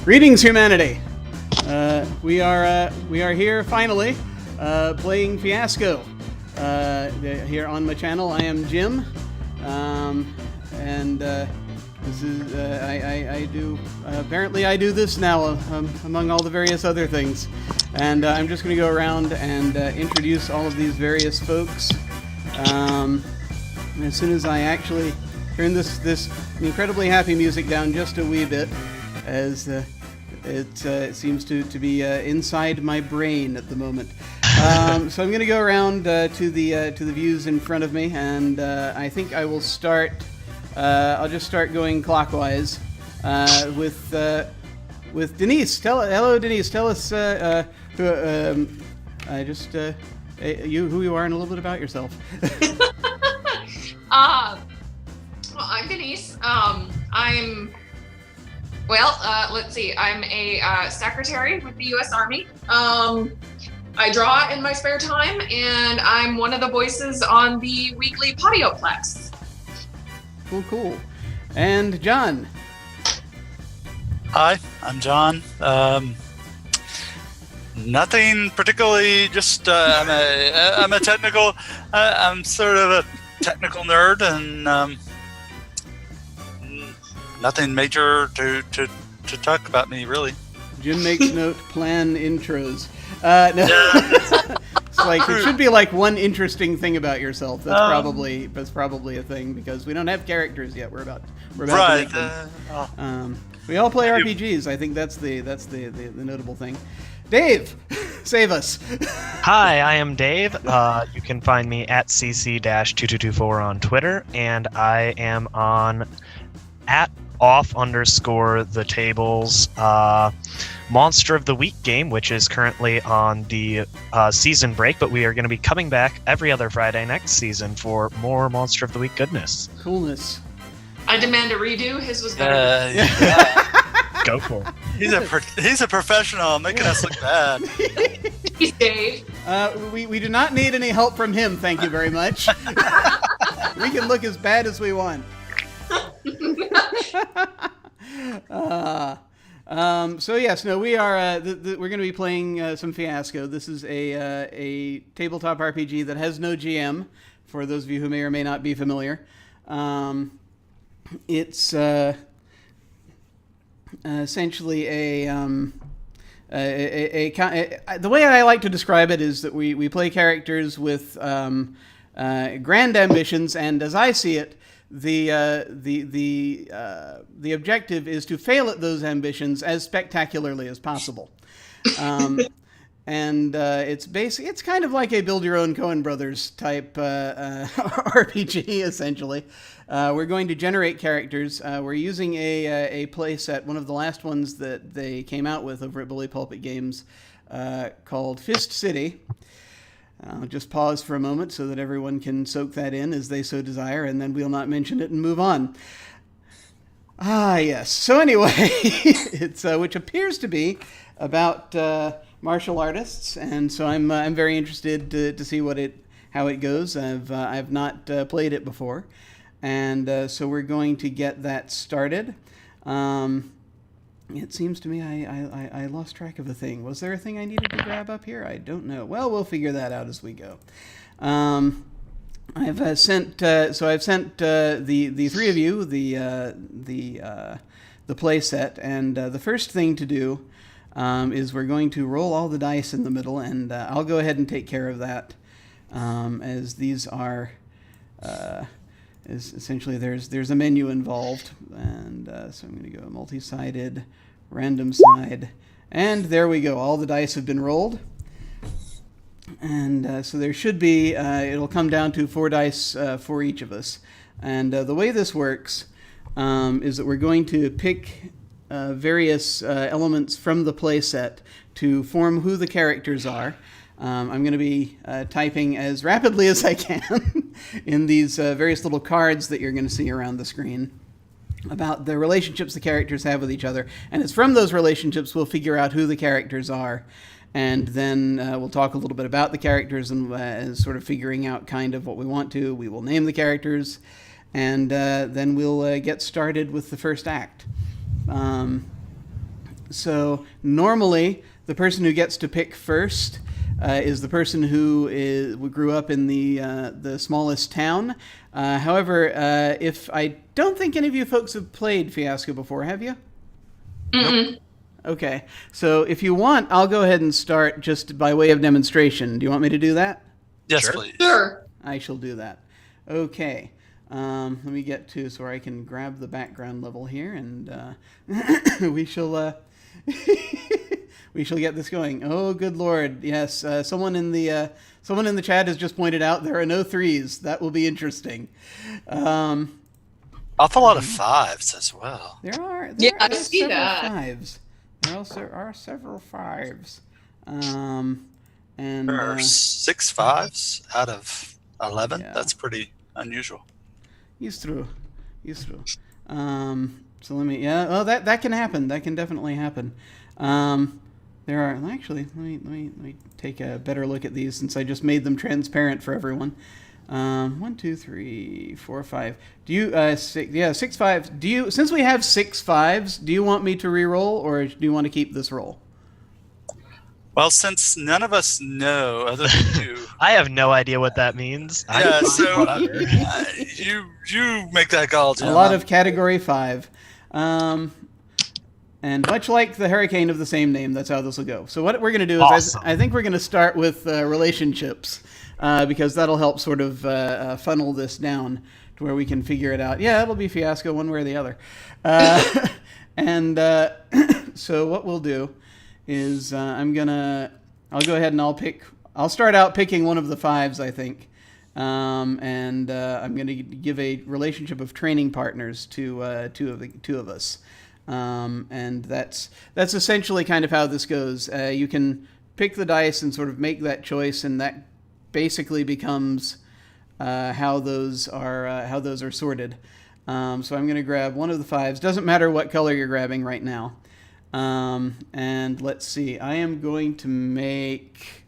Greetings, humanity. We are here finally, playing Fiasco. Here on my channel, I am Jim, and this is I do apparently I do this now among all the various other things, and I'm just going to go around and introduce all of these various folks. As soon as I actually turn this incredibly happy music down just a wee bit, as it seems to be inside my brain at the moment. So I'm going to go around to the views in front of me, and I think I will start. I'll just start going clockwise with Denise. Hello, Denise. Tell us who you are and a little bit about yourself. Well, I'm Denise. Let's see. I'm a secretary with the U.S. Army. I draw in my spare time, and I'm one of the voices on the weekly Podioplex. Cool. And John. Hi, I'm John. Nothing particularly. Just I'm a technical. I'm sort of a technical nerd, and nothing major to talk about me, really. Jim makes note, plan intros. No. It's like it should be like one interesting thing about yourself. That's probably a thing, because we don't have characters yet. We're about right. to make them. We all play RPGs. I think that's the notable thing. Dave, save us. Hi, I am Dave. You can find me at cc-2224 on Twitter, and I am on at off_the-tables Monster of the Week game, which is currently on the season break, but we are going to be coming back every other Friday next season for more Monster of the Week goodness. Coolness. I demand a redo. His was better. Go for it. He's a professional, making us look bad. He's Dave. We do not need any help from him, thank you very much. We can look as bad as we want. So yes, no, we are. We're going to be playing some Fiasco. This is a tabletop RPG that has no GM. For those of you who may or may not be familiar, it's essentially the way I like to describe it is that we play characters with grand ambitions, and as I see it, the objective is to fail at those ambitions as spectacularly as possible. And it's kind of like a build your own Coen Brothers type RPG, essentially. We're going to generate characters. We're using a play set, one of the last ones that they came out with over at Bully Pulpit Games, called Fist City. I'll just pause for a moment so that everyone can soak that in as they so desire, and then we'll not mention it and move on. Yes. So anyway, it's which appears to be about martial artists, and so I'm very interested to see how it goes. I've not played it before, and so we're going to get that started. It seems to me I lost track of a thing. Was there a thing I needed to grab up here? I don't know. Well, we'll figure that out as we go. I've sent the three of you the play set, and the first thing to do is we're going to roll all the dice in the middle, and I'll go ahead and take care of that, as these are. Is essentially there's a menu involved, and so I'm going to go multi-sided, random side, and there we go. All the dice have been rolled, and so there should be it'll come down to 4 dice for each of us. And the way this works is that we're going to pick various elements from the play set to form who the characters are. I'm going to be typing as rapidly as I can in these various little cards that you're going to see around the screen about the relationships the characters have with each other. And it's from those relationships we'll figure out who the characters are. And then we'll talk a little bit about the characters and sort of figuring out kind of what we want to. We will name the characters, and then we'll get started with the first act. So normally, the person who gets to pick first is the person who grew up in the smallest town. However, if I don't think any of you folks have played Fiasco before, have you? Mm-mm. Okay. So if you want, I'll go ahead and start just by way of demonstration. Do you want me to do that? Yes, Sure. please. Sure. I shall do that. Okay. Let me get to so I can grab the background level here, and we shall we shall get this going. Oh, good Lord! Yes, someone in the chat has just pointed out there are no threes. That will be interesting. Awful lot of 5s as well. There are Yeah, I are see several that. 5s. There also are several 5s. And There are 6 5s out of 11. Yeah. That's pretty unusual. It's true. So let me. Yeah. Oh, that can happen. That can definitely happen. There are actually. Let me take a better look at these since I just made them transparent for everyone. 1, 2, 3, 4, 5. Do you 6? Yeah, 6 5s. Do you? Since we have 6 5s, do you want me to re-roll or do you want to keep this roll? Well, since none of us know other than you, I have no idea what that means. yeah, so Whatever. you make that call, Jim. A lot of category 5. And much like the hurricane of the same name, that's how this will go. So what we're going to do is Awesome. I think we're going to start with relationships because that'll help sort of funnel this down to where we can figure it out. Yeah, it'll be Fiasco one way or the other. And so what we'll do is I'll go ahead and I'll start out picking one of the 5s, I think. And I'm going to give a relationship of training partners to two of us. And that's essentially kind of how this goes. You can pick the dice and sort of make that choice, and that basically becomes how those are sorted. So I'm going to grab one of the 5s. Doesn't matter what color you're grabbing right now. And let's see. I am going to make.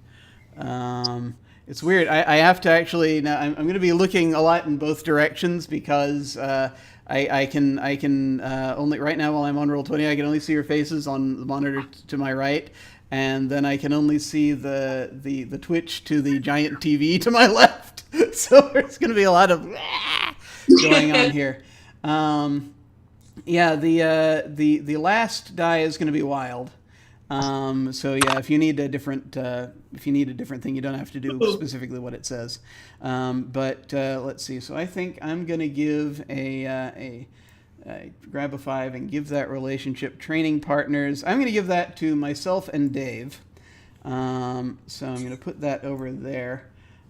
It's weird. I have to actually now. I'm going to be looking a lot in both directions because I can only right now while I'm on Roll20 I can only see your faces on the monitor to my right, and then I can only see the Twitch to the giant TV to my left. So there's going to be a lot of going on here. Yeah, the last die is going to be wild. So yeah, if you need a different thing, you don't have to do specifically what it says. But let's see. So I think I'm going to give grab a 5 and give that relationship training partners. I'm going to give that to myself and Dave. So I'm going to put that over there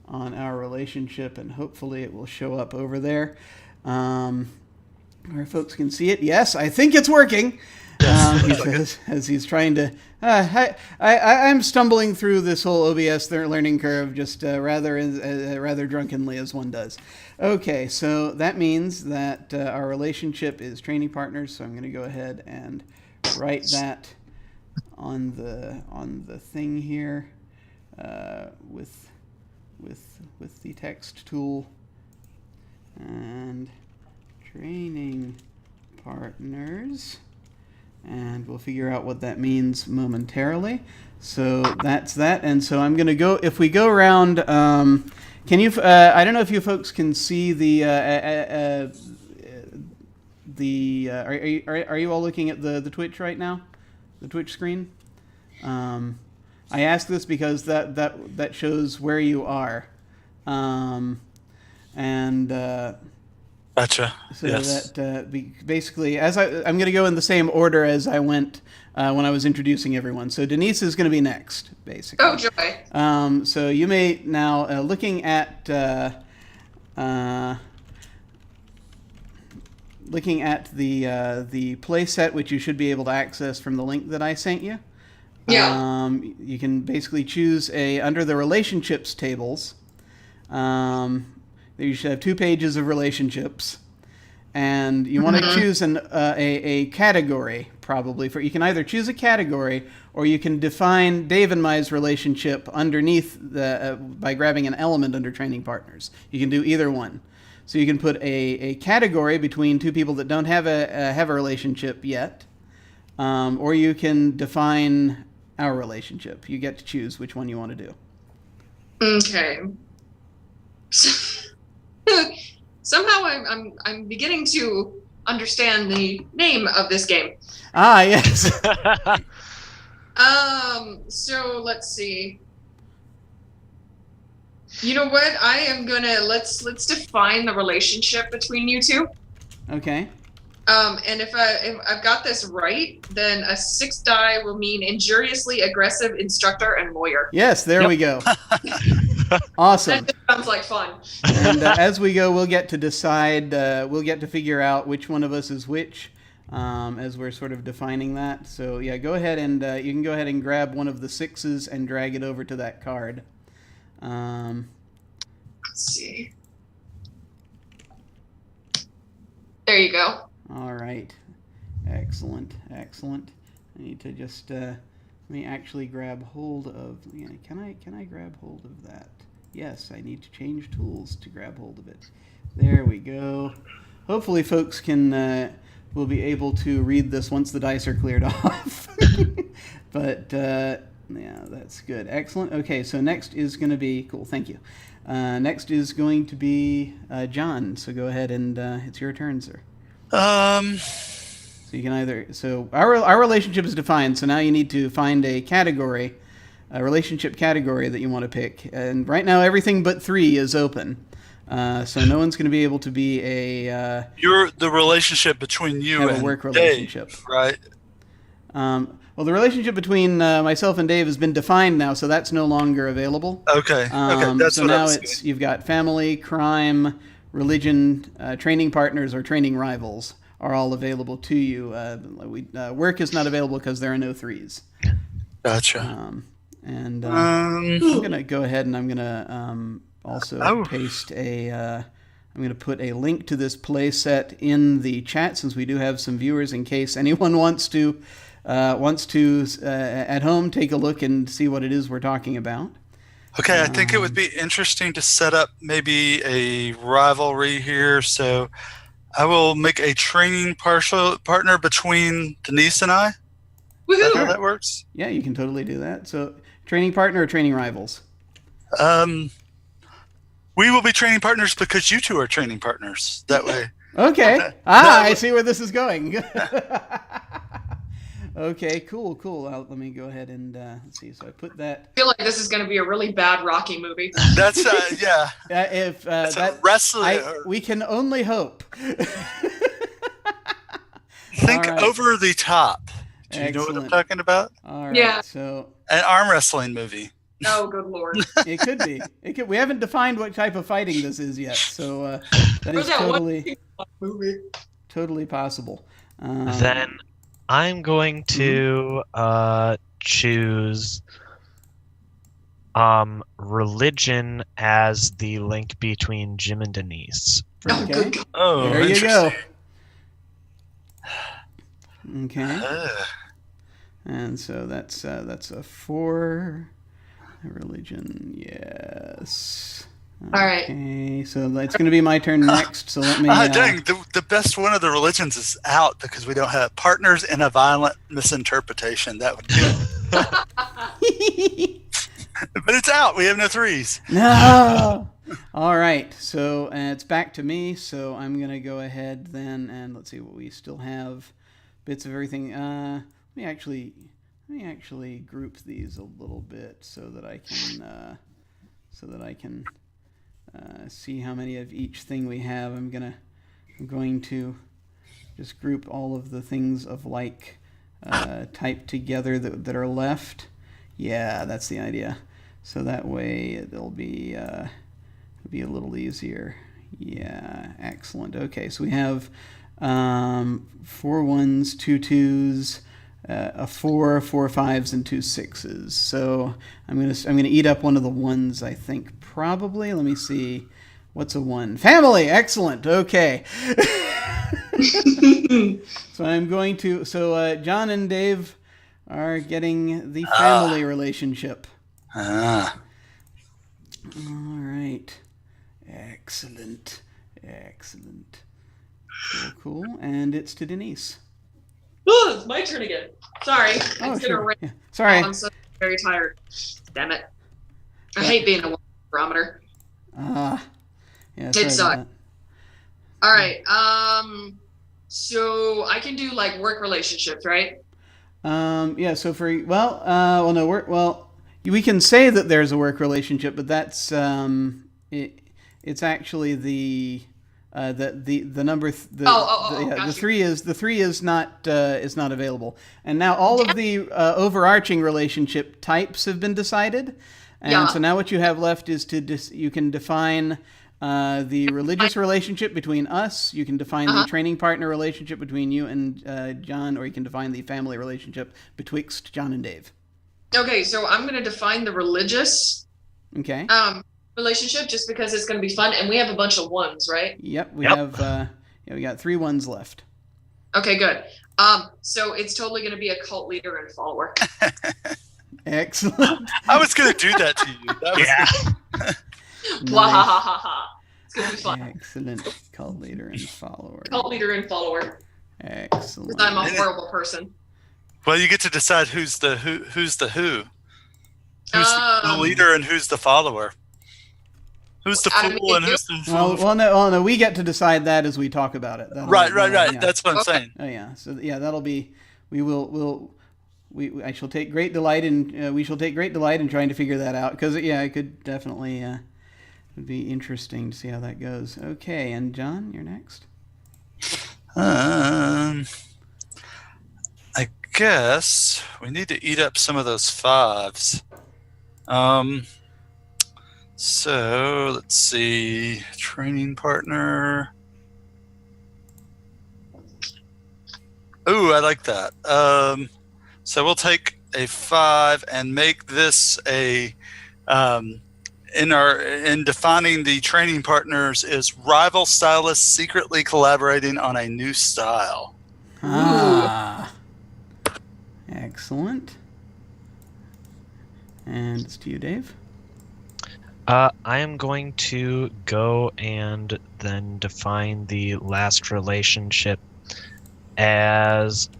on our relationship, and hopefully it will show up over there. Where folks can see it. Yes, I think it's working. He says, as he's trying to. I'm stumbling through this whole OBS learning curve just rather drunkenly, as one does. Okay, so that means that our relationship is training partners. So I'm going to go ahead and write that on the thing here with the text tool, and training partners. And we'll figure out what that means momentarily. So that's that. And so I'm going to go, if we go around, can you, I don't know if you folks can see are you all looking at the Twitch right now? The Twitch screen? I ask this because that shows where you are. Gotcha. So yes. that basically, I'm going to go in the same order as I went when I was introducing everyone. So Denise is going to be next, basically. Oh, joy. So you may now looking at the play set, which you should be able to access from the link that I sent you. Yeah. You can basically choose under the relationships tables. You should have 2 pages of relationships, and you want to choose a category probably. You can either choose a category or you can define Dave and my's relationship underneath by grabbing an element under training partners. You can do either one. So you can put a category between 2 people that don't have a relationship yet, or you can define our relationship. You get to choose which one you want to do. Okay. Somehow I'm beginning to understand the name of this game. Ah, yes. So let's see. You know what? I am gonna let's define the relationship between you two. Okay. And if I've got this right, then a 6 die will mean injuriously aggressive instructor and lawyer. Yes, there we go. Awesome. That just sounds like fun. And as we go, we'll get to decide, we'll get to figure out which one of us is which as we're sort of defining that. So, yeah, go ahead and you can go ahead and grab one of the 6s and drag it over to that card. Let's see. There you go. All right. Excellent. Excellent. I need to just let me actually grab hold of. Yeah, can I grab hold of that? Yes, I need to change tools to grab hold of it. There we go. Hopefully, folks will be able to read this once the dice are cleared off. But yeah, that's good. Excellent. Okay, so next is going to be cool. Thank you. Next is going to be John. So go ahead and it's your turn, sir. So you can either our relationship is defined. So now you need to find a category, a relationship category that you want to pick. And right now everything but 3 is open. So no one's going to be able to be a. You're the relationship between you and a work relationship, Dave, right? Well, the relationship between myself and Dave has been defined now, so that's no longer available. Okay. Okay. That's so what now I was it's saying. you've got family, crime, religion, training partners, or training rivals are all available to you. Work is not available because there are no 3s. Gotcha. I'm gonna go ahead and I'm gonna also paste a. I'm going to put a link to this play set in the chat since we do have some viewers in case anyone wants to at home take a look and see what it is we're talking about. Okay, I think it would be interesting to set up maybe a rivalry here. So I will make a training partner between Denise and I. Woohoo! That's how that works. Yeah, you can totally do that. So training partner or training rivals? We will be training partners because you two are training partners. That way. Okay. I see where this is going. Okay, cool. Let me go ahead and let's see. So I put that. I feel like this is going to be a really bad Rocky movie. That's yeah. If that wrestling, we can only hope. Think right. over the top. Do you know what I'm talking about? All right. Yeah. So an arm wrestling movie. Oh, good lord! It could be. We haven't defined what type of fighting this is yet, so that is totally possible. Then I'm going to choose religion as the link between Jim and Denise. Oh, good God. Oh, there you go. Okay. And so that's a 4. Religion, yes. All right. Okay, so it's going to be my turn next. So let me. Dang, the best one of the religions is out because we don't have partners in a violent misinterpretation. That would be. But it's out. We have no 3s. No. All right. So it's back to me. So I'm going to go ahead then and let's see what we still have. Bits of everything. Let me actually group these a little bit so that I can see how many of each thing we have. I'm going to just group all of the things of like type together that are left. Yeah, that's the idea. So that way it'll be a little easier. Yeah, excellent. Okay, so we have 4 1s, 2 2s. A 4, 4 5s, and 2 6s. So I'm gonna eat up one of the 1s. I think probably. Let me see. What's a 1? Family. Excellent. Okay. So I'm going to. So John and Dave are getting the family relationship. All right. Excellent. Cool. And it's to Denise. Oh, it's my turn again. Sorry. Oh, It's sure. gonna rain. Yeah. Sorry. I'm so very tired. Damn it. I hate being a barometer. Yeah, It sorry sucks. about All right. So I can do like work relationships, right? Yeah, so we can say that there's a work relationship, but that's it's actually the number the gotcha. three is not available. And now all of the overarching relationship types have been decided. And so now what you have left is you can define the religious relationship between us. You can define the training partner relationship between you and John, or you can define the family relationship betwixt John and Dave. Okay, so I'm going to define the religious relationship just because it's going to be fun, and we have a bunch of ones, right? Yep, we got 3 ones left. Okay, good. So it's totally going to be a cult leader and follower. Excellent. I was going to do that to you. Wahahaha. It's going to be fun. Excellent. Cult leader and follower. Cult leader and follower. Excellent. I'm a horrible person. Well, you get to decide who's the who. Who's the leader and who's the follower? Who's the fool and who's the fool? Well, no, we get to decide that as we talk about it. Right. Yeah. That's what I'm saying. Oh yeah. So yeah, that'll be. I shall take great delight in. We shall take great delight in trying to figure that out because it could definitely would be interesting to see how that goes. Okay, and John, you're next. I guess we need to eat up some of those 5s. So let's see. Training partner. Ooh, I like that. So we'll take a 5 and make this a in defining the training partners is rival stylists secretly collaborating on a new style. Excellent. And it's to you, Dave. I am going to go and then define the last relationship as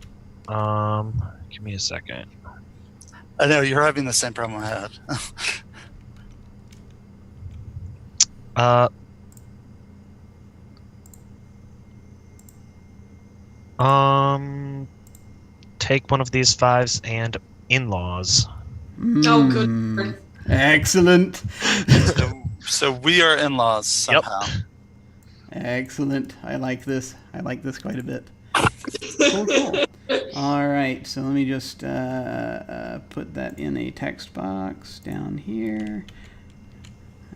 give me a second. I know you're having the same problem I had. Take one of these 5s and in-laws. Oh, good. Excellent. So we are in-laws somehow. Yep. Excellent. I like this. I like this quite a bit. Cool. All right. So let me just put that in a text box down here.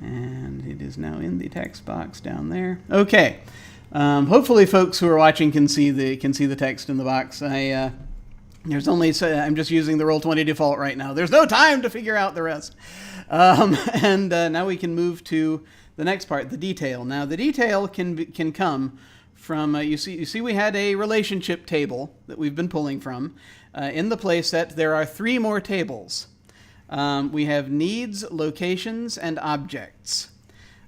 And it is now in the text box down there. Okay. Hopefully folks who are watching can see the text in the box. I'm just using the Roll20 default right now. There's no time to figure out the rest. And now we can move to the next part, the detail. Now the detail can come from you see we had a relationship table that we've been pulling from. In the playset there are 3 more tables. We have needs, locations, and objects.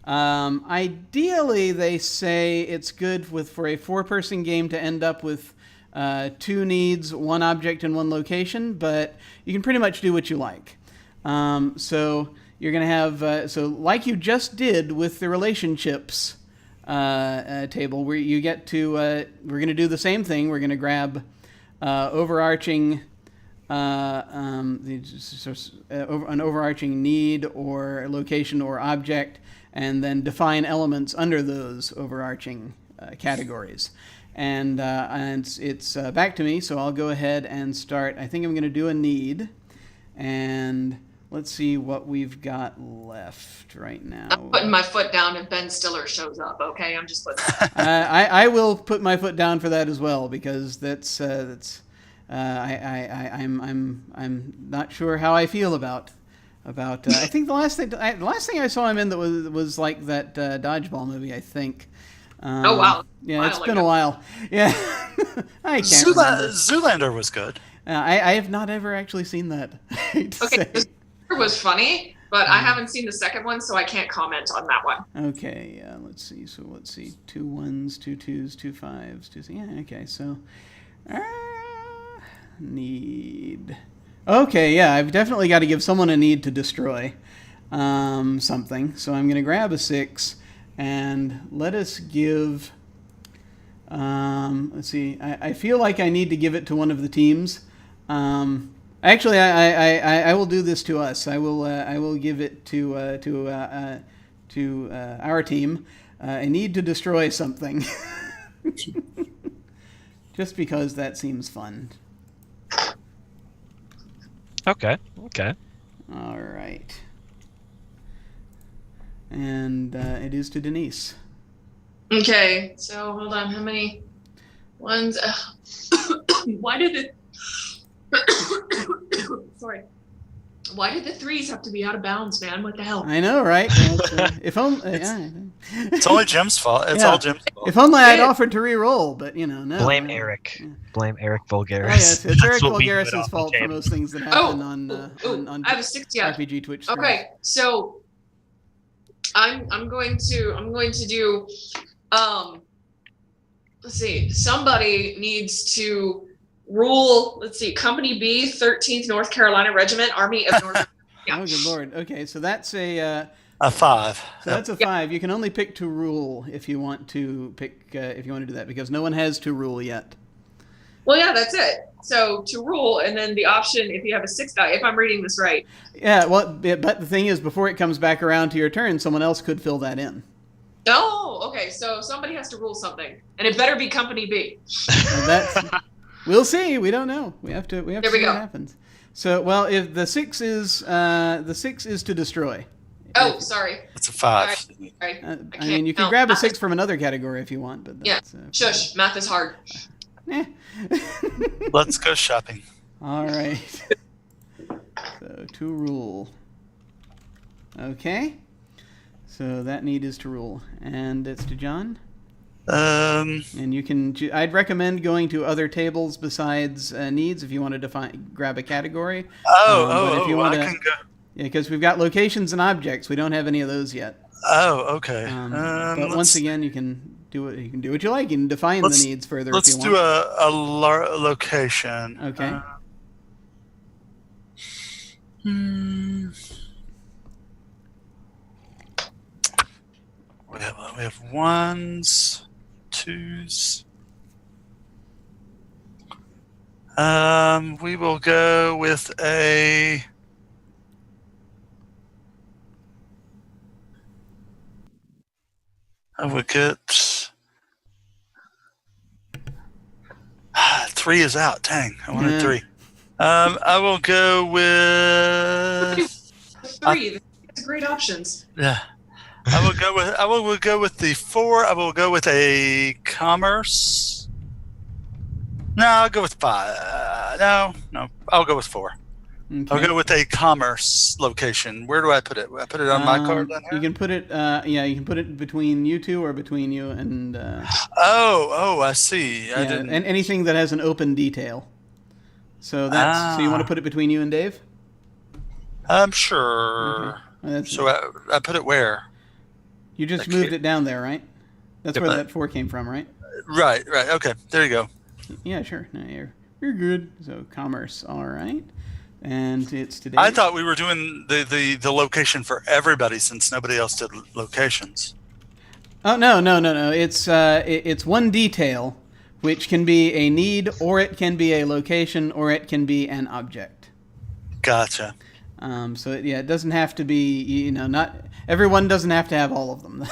Ideally, they say it's good for a 4-person game to end up with 2 needs, 1 object, and 1 location, but you can pretty much do what you like. So you're going to have, so like you just did with the relationships table, where you get to, we're going to do the same thing. We're going to grab overarching an overarching need or location or object, and then define elements under those overarching categories. And it's back to me, so I'll go ahead and start. I think I'm going to do a need, and let's see what we've got left right now. I'm putting my foot down if Ben Stiller shows up. Okay, I'm just putting. I will put my foot down for that as well, because that's. I'm not sure how I feel about. I think the last thing I saw him in that was like that dodgeball movie, I think. Oh wow! Yeah, it's been a while. Yeah, I can't remember. Zoolander was good. I have not ever actually seen that. Okay, this was funny, but I haven't seen the second one, so I can't comment on that one. Okay, let's see. So let's see. 2 1s, 2 2s, 2 5s, 2. Yeah, okay. So, need. Okay, yeah, I've definitely got to give someone a need to destroy something. So I'm going to grab a 6 and let us give. Let's see. I feel like I need to give it to one of the teams. Actually, I will do this to us. I will give it to our team. I need to destroy something. Just because that seems fun. Okay. All right. And it is to Denise. Okay, so hold on. How many ones? Why did it? Sorry. Why did the 3s have to be out of bounds, man? What the hell? I know, right? If only, It's only Jim's fault. It's all Jim's fault. If only I'd offered to re-roll, but no. Blame Eric. Yeah. Blame Eric Vulgaris. Oh, yes, it's Eric That's what we Vulgaris' put on the fault for table. most things that happen on I have a 6 yet. RPG Twitch streams. Okay, so I'm going to do let's see, somebody needs to rule, let's see, Company B, 13th North Carolina Regiment, Army of North. Yeah. Oh, good lord. Okay, so that's a 5. So that's a 5. You can only pick to rule if you want to do that, because no one has to rule yet. Well, yeah, that's it. So to rule, and then the option if you have a 6 die, if I'm reading this right. Yeah, well, but the thing is, before it comes back around to your turn, someone else could fill that in. Oh, okay. So somebody has to rule something, and it better be Company B. We'll see. We don't know. We have to see what go. happens. So, well, if the 6 is to destroy. Oh, sorry. It's a 5. Sorry. I mean, you can grab a 6 from another category if you want, but that's, Shush. Math is hard. Eh. Let's go shopping. All right. So to rule. Okay. So that need is to rule, and it's to John. And you can. I'd recommend going to other tables besides needs if you want to grab a category. But if you want I can go. Yeah, because we've got locations and objects. We don't have any of those yet. Oh, okay. But once again, you can do it. You can do what you like. You can define the needs further if you want. Let's do a location. Okay. We have 1s, 2s. We will go with a. I would get 3 is out. Dang, I wanted 3. I will go with 3. That's great options. Yeah, I will go with the 4. I will go with a commerce. No, I'll go with 5. No, I'll go with 4. Okay. I'll go with a commerce location. Where do I put it? I put it on my card down here? You can put it. You can put it between you two or between you and. I see. And anything that has an open detail. So that's. So you want to put it between you and Dave? I'm sure. Okay. So I put it where? You just moved it down there, right? That's where that 4 came from, right? Right. Okay. There you go. Yeah, sure. No, you're good. So commerce, all right. And it's today. I thought we were doing the location for everybody since nobody else did locations. Oh no. It's one detail, which can be a need, or it can be a location, or it can be an object. Gotcha. It doesn't have to be. Not everyone doesn't have to have all of them.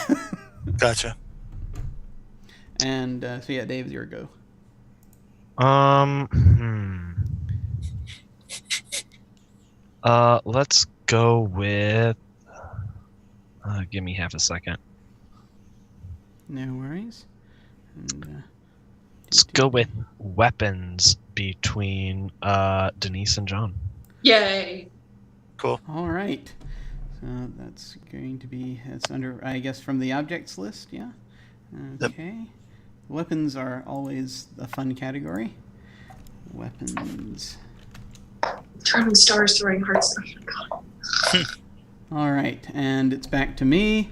Gotcha. And Dave, your go. Let's go with. Give me half a second. No worries. And, let's go with weapons between Denise and John. Yay! Cool. All right. So that's going to be under, I guess, from the objects list. Yeah. Okay. Yep. Weapons are always a fun category. Weapons. Turning stars, throwing hearts. Oh my God. All right, and it's back to me,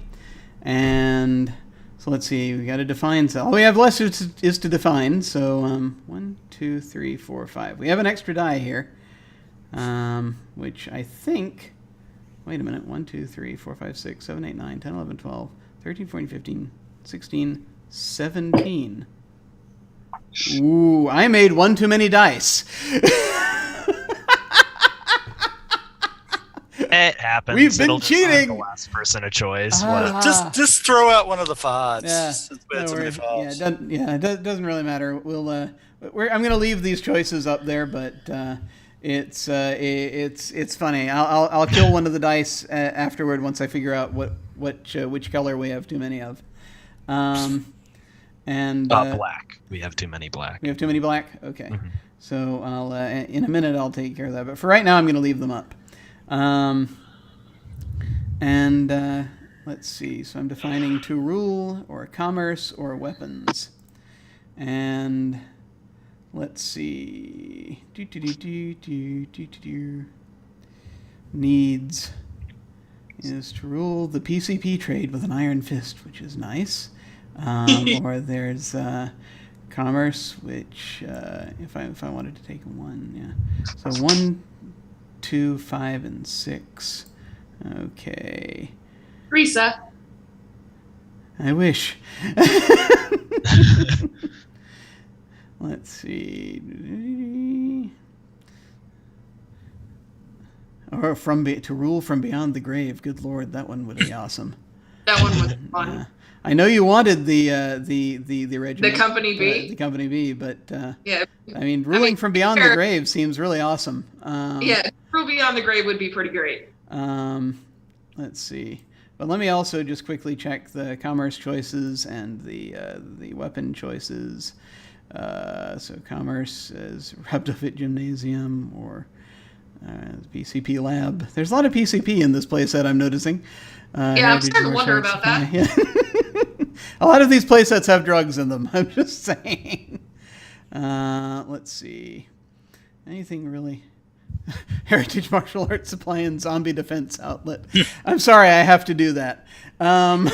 and So let's see. We got to define. So all we have left is to define. So 1, 2, 3, 4, 5. We have an extra die here, which I think. Wait a minute. 1, 2, 3, 4, 5, 6, 7, 8, 9, 10, 11, 12, 13, 14, 15, 16, 17. Ooh, I made one too many dice. It happens. We've been It'll just give cheating. the last person a choice. Just throw out one of the fives. Yeah, Since we had so many fives. it doesn't really matter. We'll I'm going to leave these choices up there, but it's funny. I'll kill one of the dice afterward once I figure out which color we have too many of. Black. We have too many black. We have too many black. Okay, Mhm. so I'll in a minute I'll take care of that. But for right now, I'm going to leave them up. Let's see. So I'm defining to rule or commerce or weapons. And let's see. Needs is to rule the PCP trade with an iron fist, which is nice. Or there's commerce, which if I wanted to take one, yeah. So 1, 2, 5, and 6. Okay. Risa. I wish. Let's see. Or to rule from beyond the grave. Good Lord, that one would be awesome. That one was fun. Yeah. I know you wanted the regiment. The Company B. The Company B, but Yeah. I mean, ruling from beyond the grave seems really awesome. Yeah, Rule Beyond the Grave would be pretty great. Let's see. But let me also just quickly check the commerce choices and the weapon choices. So commerce is Reptofit Gymnasium or PCP Lab. There's a lot of PCP in this playset, I'm noticing. Yeah, I'm starting to wonder about that. Yeah. A lot of these playsets have drugs in them. I'm just saying. Let's see. Anything really? Heritage Martial Arts Supply and Zombie Defense Outlet. I'm sorry, I have to do that. I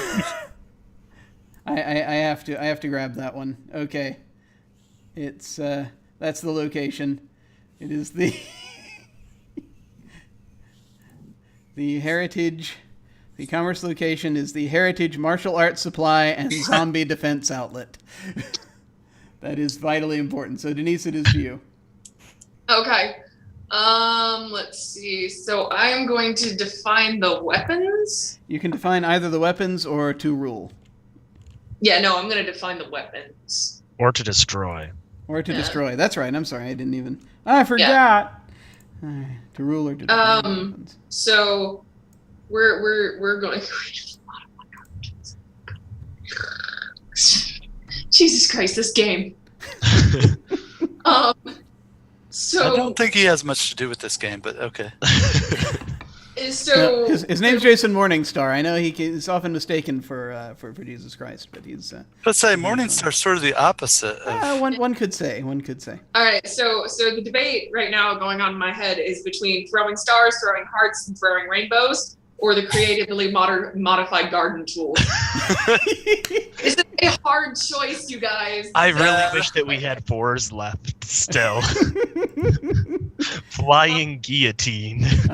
have to grab that one. Okay. It's that's the location. It is the the Heritage. The commerce location is the Heritage Martial Arts Supply and Zombie Defense Outlet. That is vitally important. So Denise, it is to you. Okay. Let's see. So I am going to define the weapons. You can define either the weapons or to rule. Yeah, no, I'm going to define the weapons. Or to destroy. Or to destroy. That's right. I'm sorry. I didn't even. I forgot. All right. To rule or to define the weapons. So we're going. Jesus Christ, this game. So I don't think he has much to do with this game, but okay. So his name's Jason Morningstar. I know he's often mistaken for Jesus Christ, but he's. Let's say Morningstar's sort of the opposite. Of... One could say. One could say. All right. So the debate right now going on in my head is between throwing stars, throwing hearts, and throwing rainbows, or the creatively modified garden tool. It's a hard choice, you guys. I really wish that we had 4s left still. Flying guillotine. So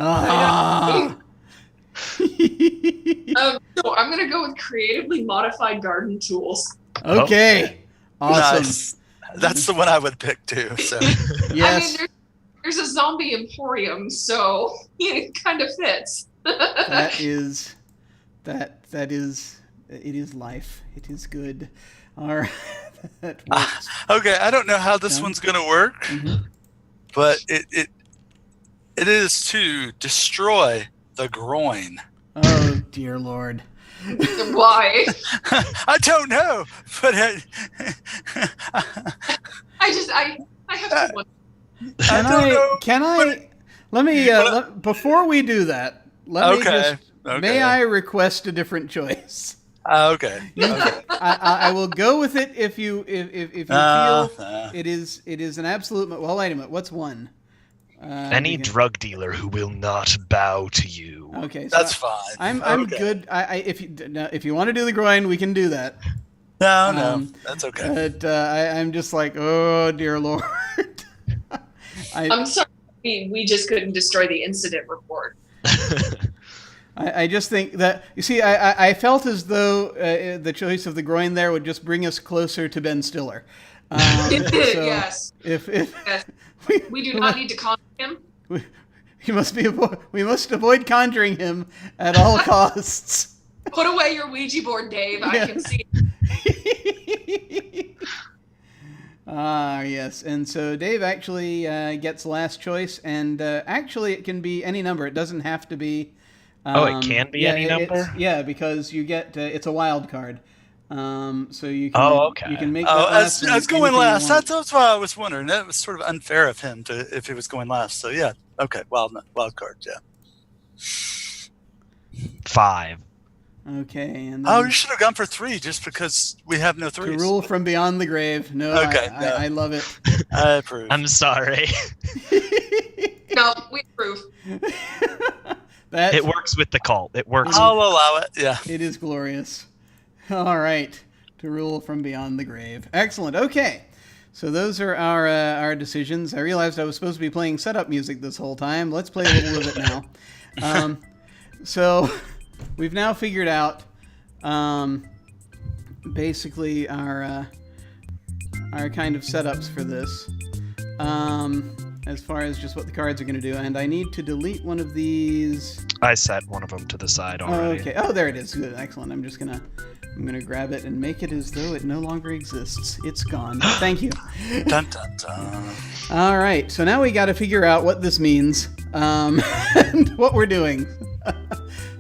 I'm gonna go with creatively modified garden tools. Okay. Awesome. Nice. That's the one I would pick too. So Yes. I mean, there's a zombie emporium, so it kind of fits. That is it is life. It is good. All right. That works. okay, I don't know how this one's gonna work, but it is to destroy the groin. Oh dear Lord. Why? I don't know, but I have to wonder. Let me before we do that, may I request a different choice? Okay. I will go with it if you feel it is an absolute. Well, wait a minute. What's one? Any drug dealer who will not bow to you. Okay, so that's fine. I'm good. If you want to do the groin, we can do that. No, that's okay. But I'm just like, oh dear Lord. I'm sorry, we just couldn't destroy the incident report. I just think that, you see, I felt as though the choice of the groin there would just bring us closer to Ben Stiller. Yes. Yes. We do not need to contact him. We must avoid conjuring him at all costs. Put away your Ouija board, Dave. Yeah. I can see it. Yes. And so Dave actually gets last choice, and actually it can be any number. It doesn't have to be... it can be any number? Yeah, because you get... it's a wild card. So you can, okay. You can make as going last. That's why I was wondering. That was sort of unfair of him if he was going last. So yeah, okay, wild card, yeah. 5. Okay, and you should have gone for 3 just because we have no 3s. To rule from beyond the grave. No, okay, I love it. I approve. I'm sorry. No, we approve. It works with the cult. It works. I'll allow it. Yeah. It is glorious. All right, to rule from beyond the grave. Excellent. Okay, so those are our decisions. I realized I was supposed to be playing setup music this whole time. Let's play a little of it now. So we've now figured out basically our kind of setups for this. As far as just what the cards are going to do, and I need to delete one of these. I set one of them to the side already. Okay. Oh, there it is. Good. Excellent. I'm gonna grab it and make it as though it no longer exists. It's gone. Thank you. Dun, dun, dun. All right. So now we got to figure out what this means and what we're doing.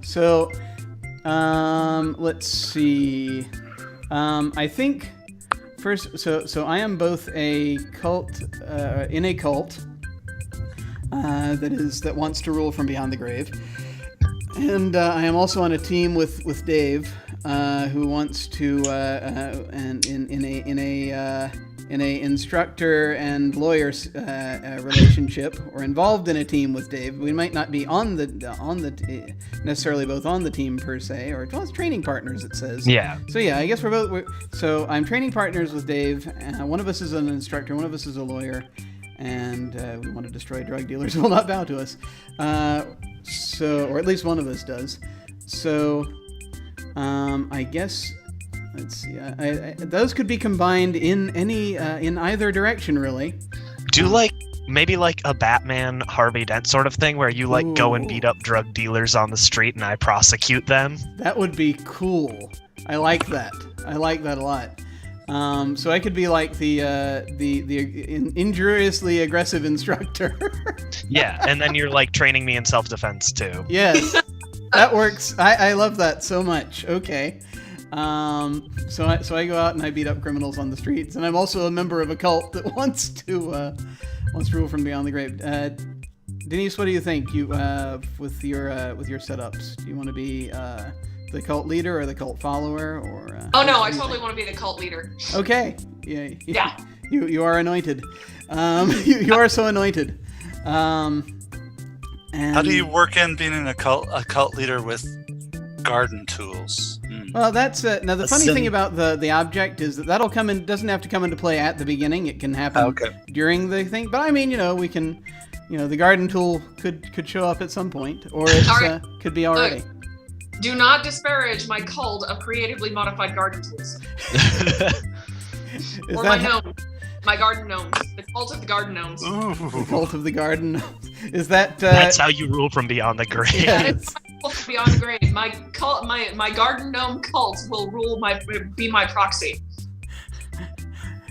So let's see. I think first. So I am both a cult in a cult. That wants to rule from beyond the grave, and I am also on a team with Dave, who wants to and in a instructor and lawyer relationship, or involved in a team with Dave. We might not be on the necessarily both on the team per se, or it's training partners. It says. Yeah. So yeah, I guess we're both. So I'm training partners with Dave. One of us is an instructor. One of us is a lawyer. And we want to destroy drug dealers who will not bow to us. Or at least one of us does. So, I guess, let's see. Those could be combined in either direction, really. Do maybe like a Batman Harvey Dent sort of thing, where you go and beat up drug dealers on the street and I prosecute them. That would be cool. I like that. I like that a lot. So I could be like the injuriously aggressive instructor. Yeah, and then you're training me in self-defense too. Yes, that works. I love that so much. Okay, so I go out and I beat up criminals on the streets, and I'm also a member of a cult that wants to rule from beyond the grave. Denise, what do you think? You with your setups, do you want to be the cult leader or the cult follower, or? Oh no, I totally want to be the cult leader. Okay. Yeah. Yeah. You are anointed. You are so anointed. And how do you work in being a cult leader with garden tools? Well, that's now the funny thing about the object is that'll come in. Doesn't have to come into play at the beginning. It can happen during the thing. But I mean, we can, the garden tool could show up at some point, or it could be already. Look. Do not disparage my cult of creatively modified garden tools. Or my gnomes. My garden gnomes. The cult of the garden gnomes. Ooh. The cult of the garden gnomes. Is that... That's how you rule from beyond the grave. Yes. Beyond the grave. My cult, my garden gnome cult will be my proxy.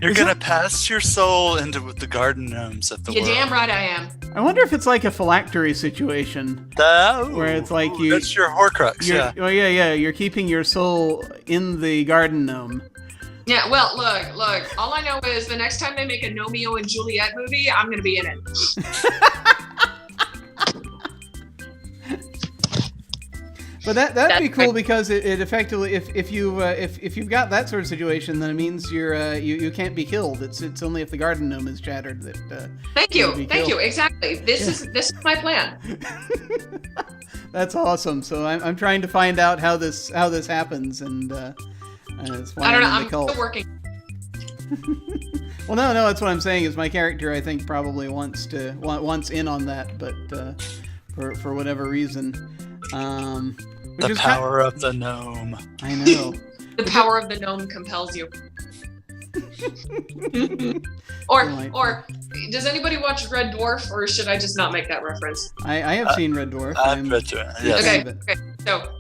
You're going to pass your soul into the garden gnomes of the world. You're damn right I am. I wonder if it's like a phylactery situation. Where it's like you... That's your Horcrux, yeah. Oh, yeah. You're keeping your soul in the garden gnome. Yeah, well, look. All I know is the next time they make a Romeo and Juliet movie, I'm going to be in it. But that'd be cool because it effectively, if you've got that sort of situation, then it means you can't be killed. It's only if the garden gnome is shattered that. Thank you. Exactly. This is my plan. That's awesome. So I'm trying to find out how this happens, and That's why I don't know. in I'm the cult. still working. Well, no, that's what I'm saying. Is my character, I think, probably wants in on that, but for whatever reason, which The is power of the gnome. I know. The power of the gnome compels you. or does anybody watch Red Dwarf, or should I just not make that reference? I have seen Red Dwarf. I've read it. Yes. Okay.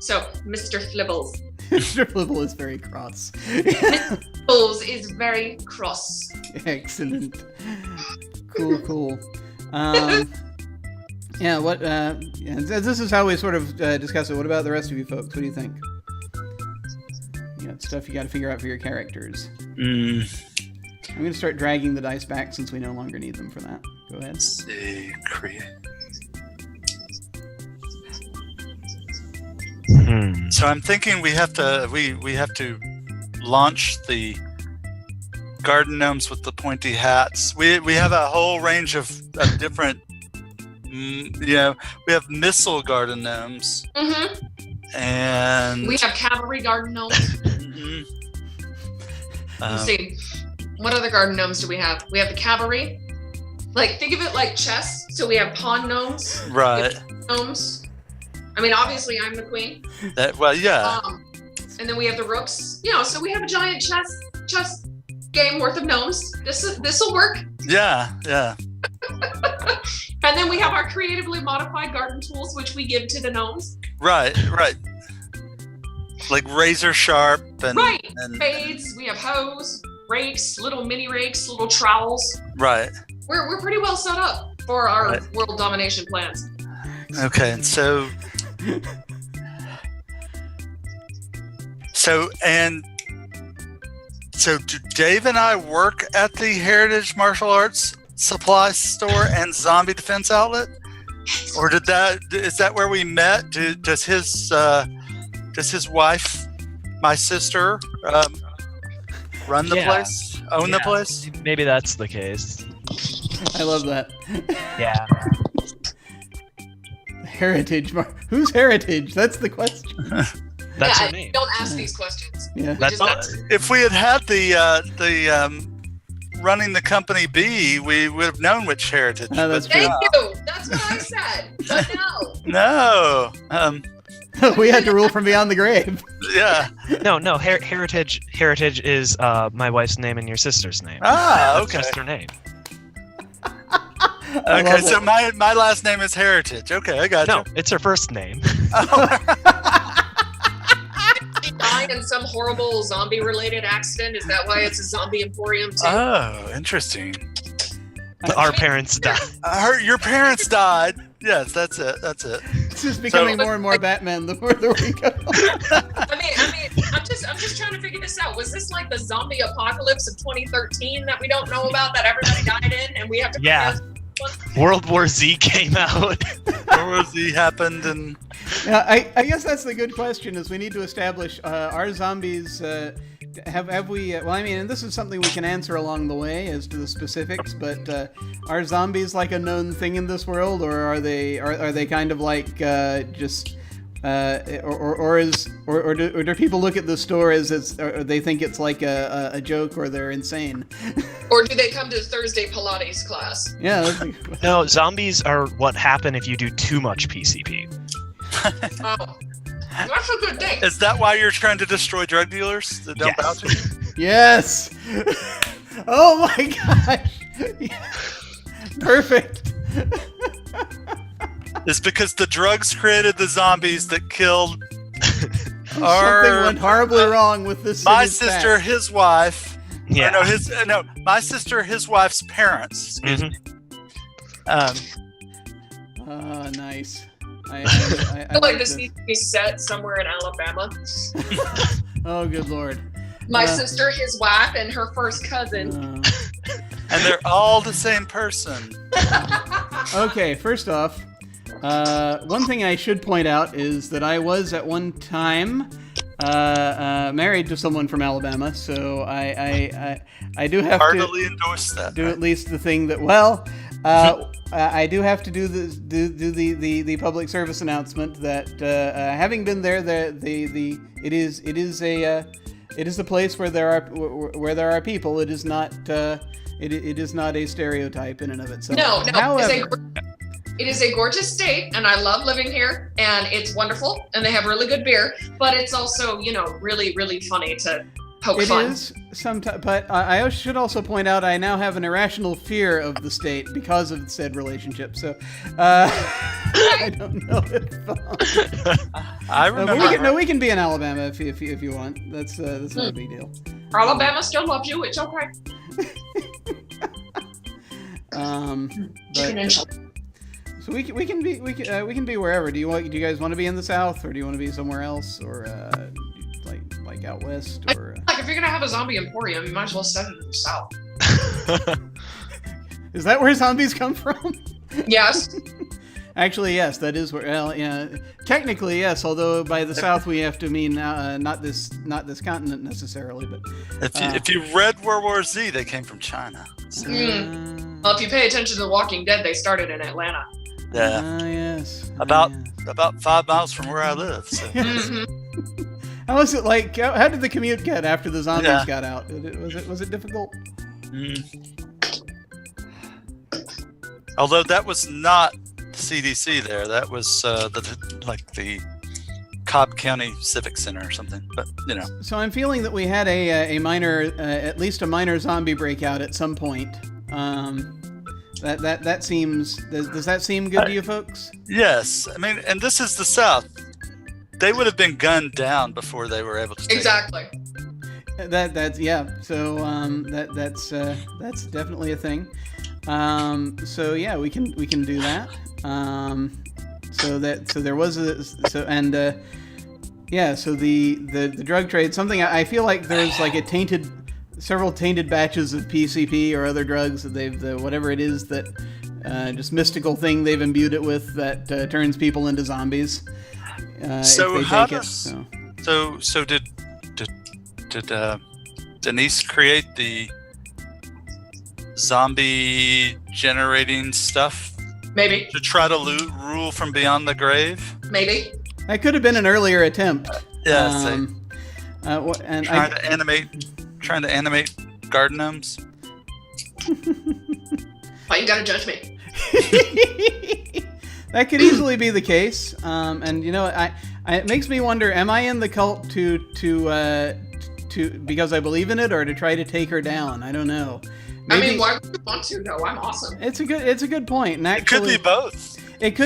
So Mr. Flibbles. Mr. Flibble is very cross. Flibbles is very cross. Excellent. Cool. Yeah. What? This is how we sort of discuss it. What about the rest of you folks? What do you think? You got stuff you got to figure out for your characters. I'm going to start dragging the dice back since we no longer need them for that. Go ahead. Let's see, create. So I'm thinking we have to launch the garden gnomes with the pointy hats. We have a whole range of different. We have missile garden gnomes. Mm-hmm. And we have cavalry garden gnomes. Let's see. What other garden gnomes do we have? We have the cavalry. Like, think of it like chess. So we have pawn gnomes. Right. Gnomes. I mean, obviously, I'm the queen. Yeah. And then we have the rooks. So we have a giant chess game worth of gnomes. This will work. Yeah. And then we have our creatively modified garden tools, which we give to the gnomes. Right. Like razor sharp and spades. We have hoes, rakes, little mini rakes, little trowels. Right. We're pretty well set up for our world domination plans. Okay, and so do Dave and I work at the Heritage Martial Arts Supply Store and Zombie Defense Outlet, or is that where we met? Does his wife, my sister, run the place, own the place? Maybe that's the case. I love that. Yeah. Heritage. Who's Heritage? That's the question. That's her name. Don't ask these questions. Yeah. If we had the running the company B, we would have known which Heritage. That's true. Thank you. That's what I said. But no. No. We had to rule from beyond the grave. Yeah. No. Heritage is my wife's name and your sister's name. Ah, okay. That's just her name. Okay, so my last name is Heritage. Okay, I got you. No, it's her first name. Did she die in some horrible zombie-related accident? Is that why it's a zombie emporium too? Oh, interesting. Our parents died. Your parents died. Yes, that's it. This is becoming more and more Batman the further we go. I mean, I'm just trying to figure this out. Was this like the zombie apocalypse of 2013 that we don't know about, that everybody died in, and we have to? Yeah. World War Z came out. World War Z happened, and I guess that's the good question. Is we need to establish are zombies. Have we? Well, I mean, and this is something we can answer along the way as to the specifics. But are zombies like a known thing in this world, or are they kind of like just or do people look at the store or they think it's like a joke, or they're insane? Or do they come to Thursday Pilates class? Yeah. No, zombies are what happen if you do too much PCP. Oh. That's a good thing. Is that why you're trying to destroy drug dealers that don't bow to you? Yes. Oh my gosh. Perfect. It's because the drugs created the zombies that killed Something went horribly wrong with this. My sister, his wife. Yeah. My sister, his wife's parents. Excuse me. Nice. I feel like this needs to be set somewhere in Alabama. Oh, good lord. My sister, his wife, and her first cousin. And they're all the same person. Okay, first off, one thing I should point out is that I was at one time married to someone from Alabama, so I do have Heartily to endorse that. do at least the thing that I do have to do the public service announcement that having been there, it is It is a place where there are people. It is not. It is not a stereotype in and of itself. No. However, It is a gorgeous state, and I love living here, and it's wonderful, and they have really good beer. But it's also, really, really funny to poke fun. It is sometimes, but I should also point out I now have an irrational fear of the state because of said relationship. So I don't know if I remember. we can be in Alabama if you want. That's not a big deal. Alabama still loves you. It's okay. So we can be wherever. Do you guys want to be in the South, or do you want to be somewhere else, or like out west, or? Like if you're gonna have a zombie emporium, you might as well send it to the South. Is that where zombies come from? Yes. Actually, yes, that is where. Well, yeah, technically, yes. Although by the South we have to mean not this continent necessarily, but If you read World War Z, they came from China. So. Well, if you pay attention to The Walking Dead, they started in Atlanta. Yeah. Yes. About 5 miles from where I live. So. How was it like? How did the commute get after the zombies Yeah. got out? Was it difficult? Although that was not CDC there. That was the Cobb County Civic Center or something. But So I'm feeling that we had a minor, at least a minor zombie breakout at some point. That seems. Does that seem good to you folks? yes, I mean, and this is the South. They would have been gunned down before they were able to. Exactly. That's yeah. So that's definitely a thing. So yeah, we can do that. So there was So the drug trade, something I feel like there's like several tainted batches of PCP or other drugs that whatever it is that just mystical thing they've imbued it with that turns people into zombies. So if they how take does it, so did Denise create the zombie generating stuff Maybe. to try to rule from beyond the grave? Maybe. That could have been an earlier attempt. Yeah. And trying to animate garden gnomes. Why you gotta judge me? That could easily be the case. And it makes me wonder: am I in the cult to because I believe in it, or to try to take her down? I don't know. Maybe, I mean, why would you want to? No, I'm awesome. It's a good point. And actually, It could be both. It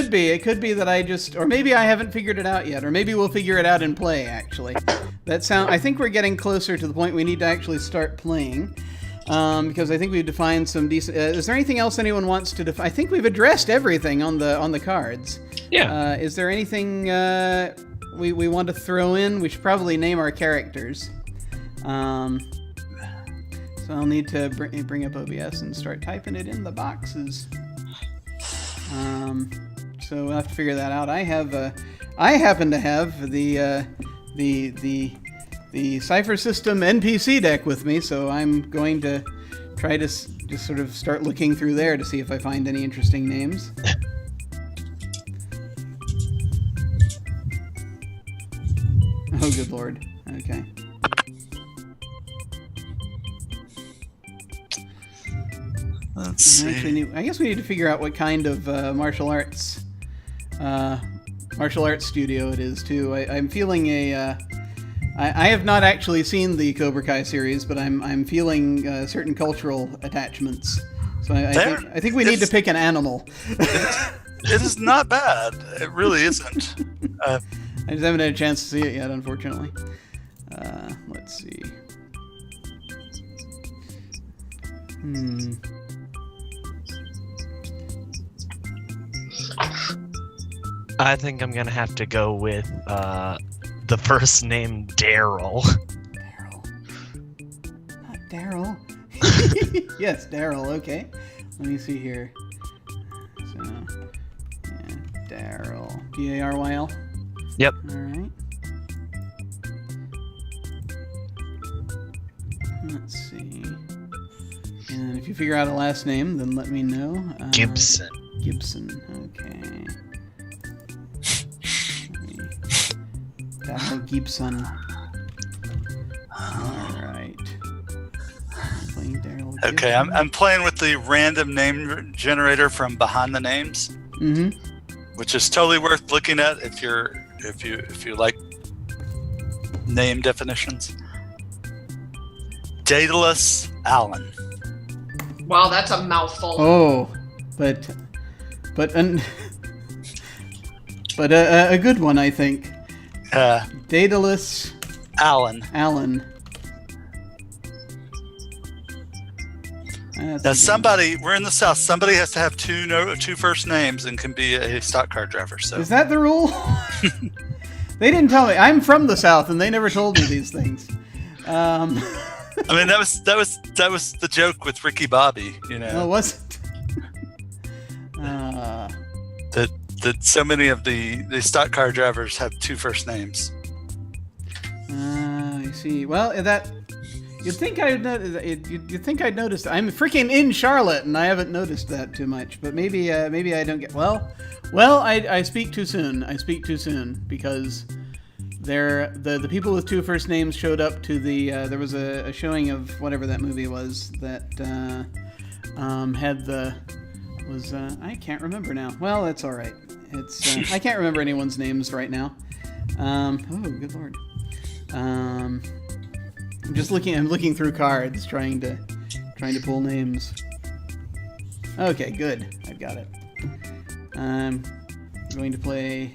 could be that I just, or maybe I haven't figured it out yet, or maybe we'll figure it out in play. Actually, I think we're getting closer to the point we need to actually start playing, because I think we've defined some decent. Is there anything else anyone wants to define? I think we've addressed everything on the cards. Yeah. Is there anything we want to throw in? We should probably name our characters. So I'll need to bring up OBS and start typing it in the boxes. So we'll have to figure that out. I happen to have the Cypher System NPC deck with me, so I'm going to try to just sort of start looking through there to see if I find any interesting names. Oh, good lord. Okay. Let's see. I guess we need to figure out what kind of martial arts studio it is too. I'm feeling I have not actually seen the Cobra Kai series, but I'm feeling certain cultural attachments. So I think we need to pick an animal. It is not bad. It really isn't. I just haven't had a chance to see it yet, unfortunately. Let's see. I think I'm gonna have to go with the first name Daryl. Not Daryl. Yes, Daryl. Okay. Let me see here. So, yeah, Daryl. Daryl. Yep. All right. Let's see. And if you figure out a last name, then let me know. Gibson. Gibson. Okay. Daryl Gibson. Okay, I'm playing with the random name generator from Behind the Names, which is totally worth looking at if you like name definitions. Daedalus Allen. Wow, that's a mouthful. Oh, but a good one, I think. Daedalus Allen. Now we're in the South. Somebody has to have two first names and can be a stock car driver. So is that the rule? They didn't tell me. I'm from the South, and they never told me these things. I mean, that was the joke with Ricky Bobby. You know, oh, was it? That so many of the stock car drivers have two first names. I see. Well, you'd think I'd noticed. I'm freaking in Charlotte, and I haven't noticed that too much. But maybe I don't get. Well, I speak too soon. I speak too soon because the people with two first names showed up to the. There was a showing of whatever that movie was that had the. I can't remember now. Well, that's all right. It's I can't remember anyone's names right now. Oh, good lord. I'm just looking. I'm looking through cards, trying to pull names. Okay, good. I've got it. I'm going to play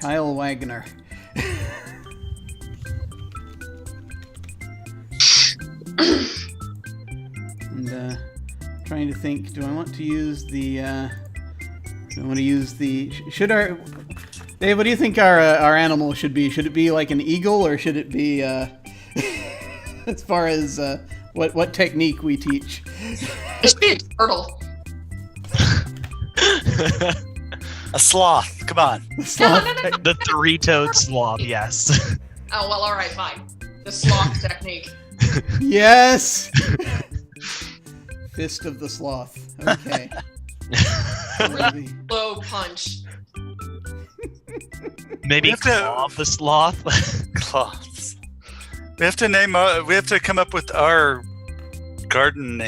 Kyle Wagner. And trying to think. Do I want to use the? Should our Dave? What do you think our animal should be? Should it be like an eagle, or should it be as far as what technique we teach? It should be a turtle. A sloth. Come on. No. The three-toed sloth. Yes. Oh well, all right, fine. The sloth technique. Yes. Fist of the sloth. Okay. Really low punch. Maybe claw of the sloth. Cloths. We have to come up with our garden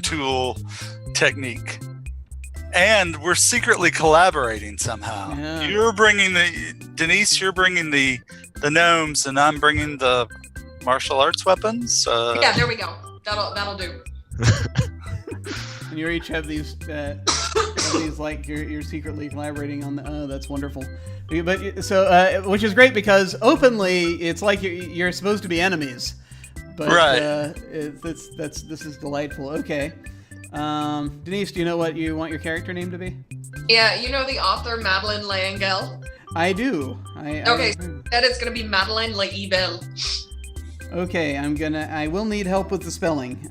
tool technique. And we're secretly collaborating somehow. Yeah. You're bringing Denise, you're bringing the gnomes, and I'm bringing the martial arts weapons. Yeah, there we go. That'll do. And you each have these like you're secretly collaborating on the. Oh, that's wonderful. But so which is great because openly it's like you're supposed to be enemies. But right. This is delightful. Okay. Denise, do you know what you want your character name to be? Yeah, you know the author Madeleine L'Engel? I do. That is gonna be Madeleine L'Evil. Okay, I will need help with the spelling.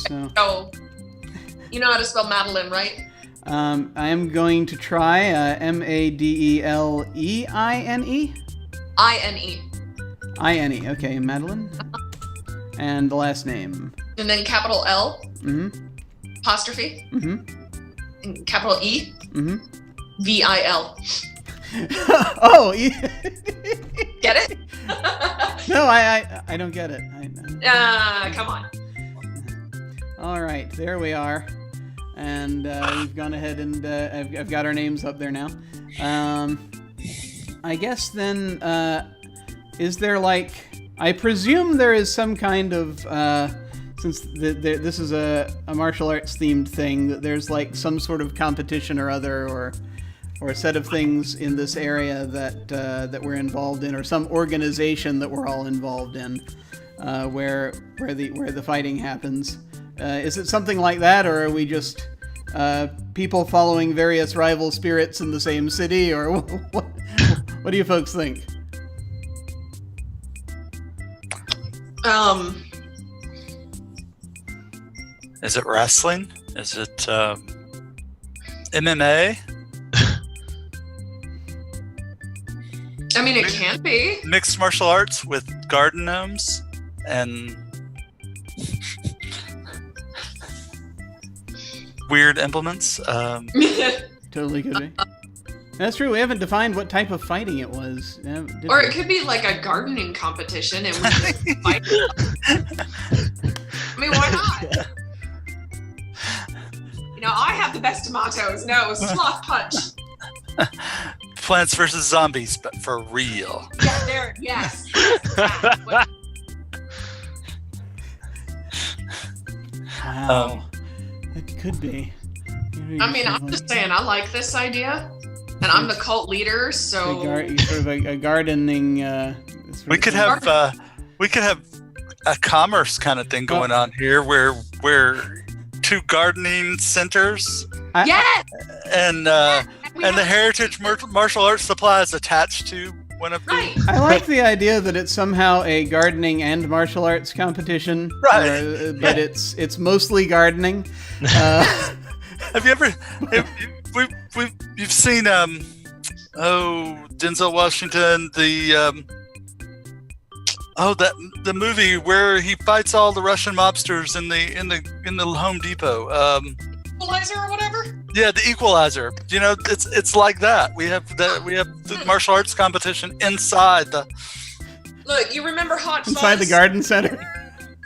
So you know how to spell Madeline, right? I am going to try Madeleine. INE. Okay, Madeline. And the last name. And then capital L. Mm-hmm. Apostrophe. Mm-hmm. And capital E. Mm-hmm. VIL. Oh, Get it? No, I don't get it. Come on. All right, there we are, and we've gone ahead and I've got our names up there now. I guess then, is there like? I presume there is some kind of since this is a martial arts themed thing, that there's like some sort of competition or other, or a set of things in this area that we're involved in, or some organization that we're all involved in, where the fighting happens. Is it something like that, or are we just people following various rival spirits in the same city, or what do you folks think? Is it wrestling? Is it MMA? I mean, it can be. Mixed martial arts with garden gnomes and weird implements. Totally could be. That's true. We haven't defined what type of fighting it was. Did Or we? it could be like a gardening competition, and we just fight. I mean, why not? I have the best tomatoes. No, sloth punch. Plants versus Zombies, but for real. Yeah, there. Yes. Wow. It could be. I mean, I'm just saying, I like this idea, and I'm the cult leader, so sort of a gardening. We could have a commerce kind of thing going on here, where two gardening centers. yes. And the Heritage Martial Arts Supply is attached to one of Right. I like the idea that it's somehow a gardening and martial arts competition, Right. but it's mostly gardening. Have you ever? You've seen Denzel Washington, the movie where he fights all the Russian mobsters in the Home Depot. Equalizer or whatever. Yeah, the Equalizer. It's like that. We have the martial arts competition inside the. Look, you remember Hot Fuzz? Inside the garden center.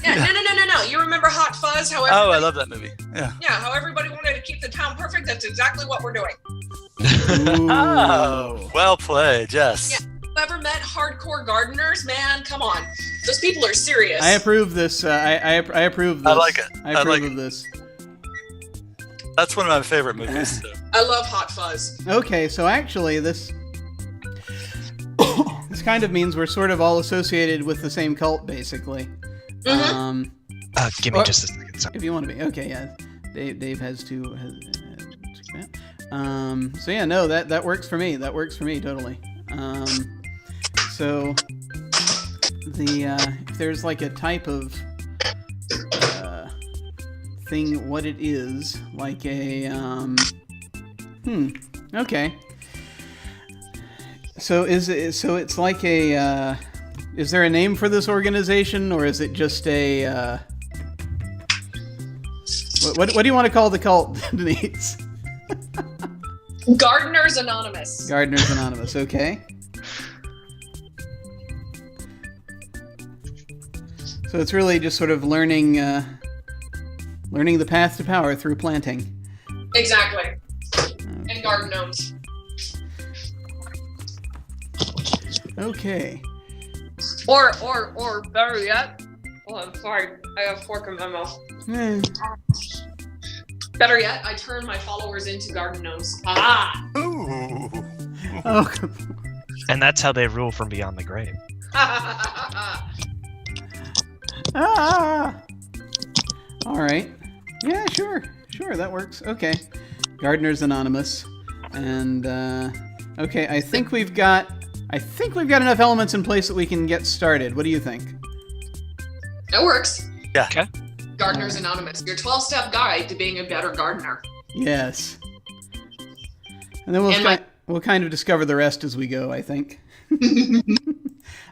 Yeah, no. You remember Hot Fuzz? How Oh, I love that movie. Yeah. Yeah, how everybody wanted to keep the town perfect. That's exactly what we're doing. Oh, well played. Yes. Yeah. Whoever met hardcore gardeners, man, come on. Those people are serious. I approve this. I approve this. I like it. I approve of this. That's one of my favorite movies. So. I love Hot Fuzz. Okay, so actually this kind of means we're sort of all associated with the same cult, basically. Mm-hmm. Give me just a second. Sorry. If you want to be. Okay, yeah. Dave has to. So yeah, no, that works for me. That works for me totally. So if there's like a type of thing, what it is, like a okay. So it's like a is there a name for this organization, or is it just a what do you want to call the cult, Denise? Gardeners Anonymous. Gardeners Anonymous, okay. So it's really just sort of learning the path to power through planting. Exactly. And garden gnomes. Okay. Or better yet. Oh, I'm sorry. I have a fork in my mouth. Better yet, I turn my followers into garden gnomes. Ah! Ooh. Oh. And that's how they rule from beyond the grave. Ah! All right. Yeah, sure, that works. Okay. Gardeners Anonymous, and okay. I think we've got enough elements in place that we can get started. What do you think? That works. Yeah. Okay. Gardeners Anonymous, your 12-step guide to being a better gardener. Yes. And then we'll kind of discover the rest as we go, I think.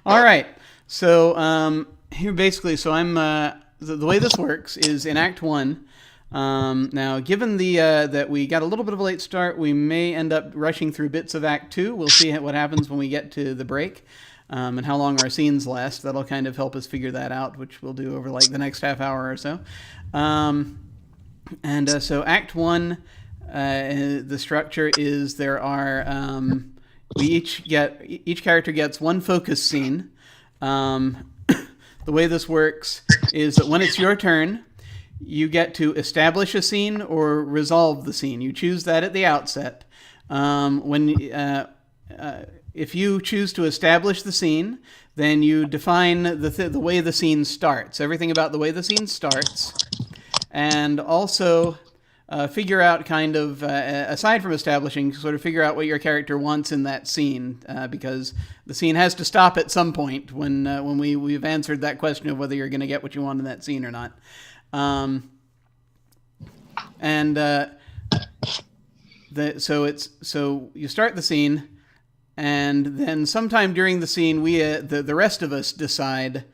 All right. So here basically, so I'm the way this works is in Act 1. Now, given that we got a little bit of a late start, we may end up rushing through bits of Act 2. We'll see what happens when we get to the break, and how long our scenes last. That'll kind of help us figure that out, which we'll do over like the next half hour or so. So Act 1, the structure is there are each character gets one focus scene. The way this works is that when it's your turn, you get to establish a scene or resolve the scene. You choose that at the outset. If you choose to establish the scene, then you define the way the scene starts, everything about the way the scene starts, and also figure out kind of, aside from establishing, sort of figure out what your character wants in that scene, because the scene has to stop at some point when we've answered that question of whether you're going to get what you want in that scene or not. So you start the scene, and then sometime during the scene, the rest of us decide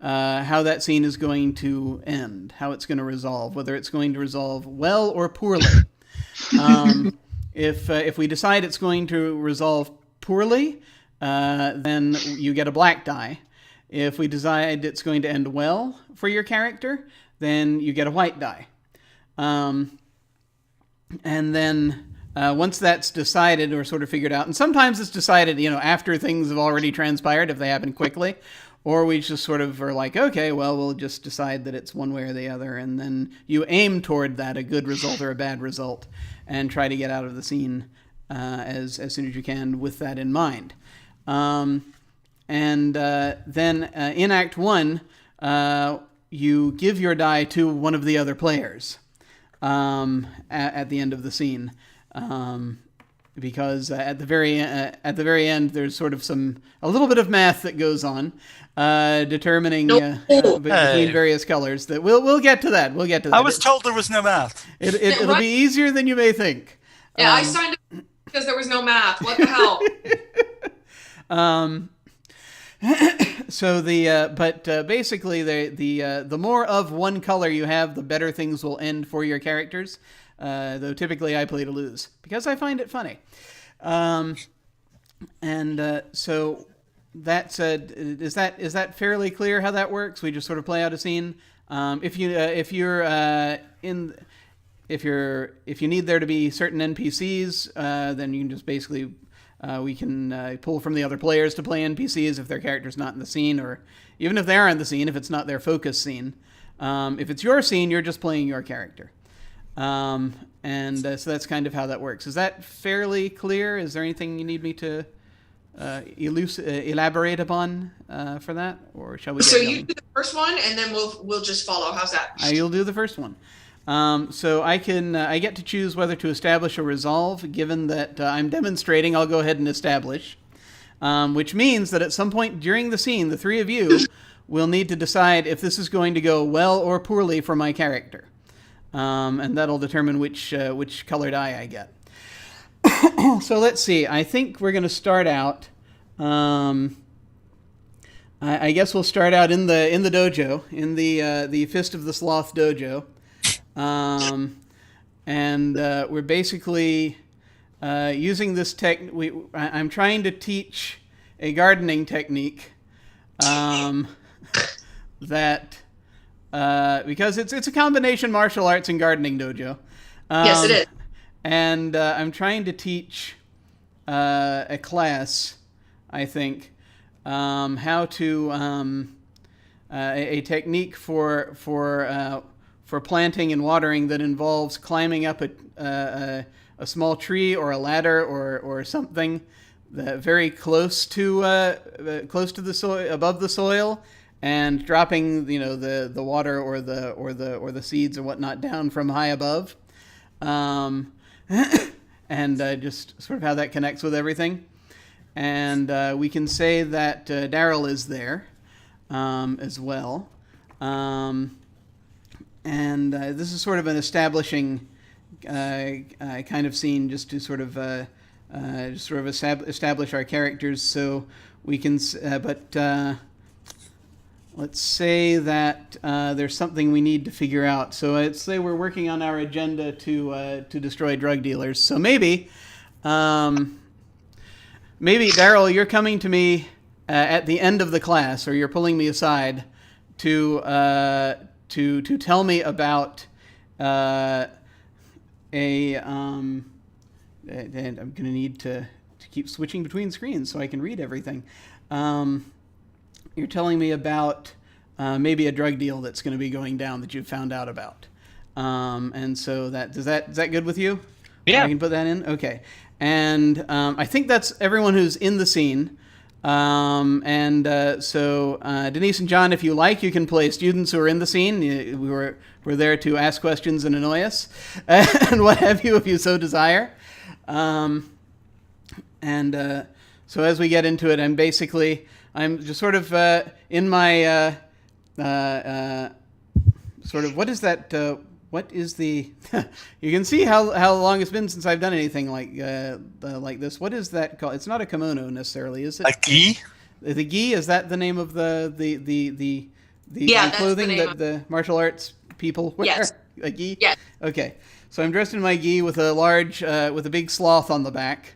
how that scene is going to end, how it's going to resolve, whether it's going to resolve well or poorly. If we decide it's going to resolve poorly, then you get a black die. If we decide it's going to end well for your character, then you get a white die. And then once that's decided or sort of figured out, and sometimes it's decided, after things have already transpired, if they happen quickly, or we just sort of are like, okay, well, we'll just decide that it's one way or the other, and then you aim toward that, a good result or a bad result, and try to get out of the scene as soon as you can with that in mind. And then in Act 1, you give your die to one of the other players at the end of the scene, because at the very end there's sort of a little bit of math that goes on, determining between various colors. That we'll get to that. We'll get to that. I was told there was no math. It'll be easier than you may think. Yeah, I signed up because there was no math. What the hell? So basically the more of one color you have, the better things will end for your characters. Though typically I play to lose because I find it funny. So that's is that fairly clear how that works? We just sort of play out a scene. If you need there to be certain NPCs, then you can just basically we can pull from the other players to play NPCs if their character's not in the scene, or even if they are in the scene, if it's not their focus scene. If it's your scene, you're just playing your character. So that's kind of how that works. Is that fairly clear? Is there anything you need me to elaborate upon for that, or shall we? So you do the first one, and then we'll just follow. How's that? You'll do the first one. So I get to choose whether to establish or resolve. Given that I'm demonstrating, I'll go ahead and establish, which means that at some point during the scene, the three of you will need to decide if this is going to go well or poorly for my character. And that'll determine which color die I get. So let's see. I think we're going to start out. I guess we'll start out in the dojo, in the Fist of the Sloth dojo, and we're basically using this I'm trying to teach a gardening technique that. Because it's a combination martial arts and gardening dojo. Yes, it is. And I'm trying to teach a class, I think, how to a technique for planting and watering that involves climbing up a small tree or a ladder or something very close to the soil, above the soil. And dropping, the water or the seeds or whatnot down from high above, and just sort of how that connects with everything. And we can say that Daryl is there as well. And this is sort of an establishing kind of scene, just to sort of establish our characters. So we can, let's say that there's something we need to figure out. So let's say we're working on our agenda to destroy drug dealers. So maybe Daryl, you're coming to me at the end of the class, or you're pulling me aside to tell me about and I'm going to need to keep switching between screens so I can read everything. You're telling me about maybe a drug deal that's going to be going down that you've found out about, and so is that good with you? Yeah, I can put that in. Okay, and I think that's everyone who's in the scene. So Denise and John, if you like, you can play students who are in the scene. We're there to ask questions and annoy us, and what have you, if you so desire. So as we get into it, I'm just sort of in my sort of, what is that? What is the? You can see how long it's been since I've done anything like this. What is that called? It's not a kimono necessarily, is it? A gi? The gi, is that the name of the yeah, clothing that's the name that the martial arts people wear? Yes. A gi. Yes. Okay. So I'm dressed in my gi with a big sloth on the back,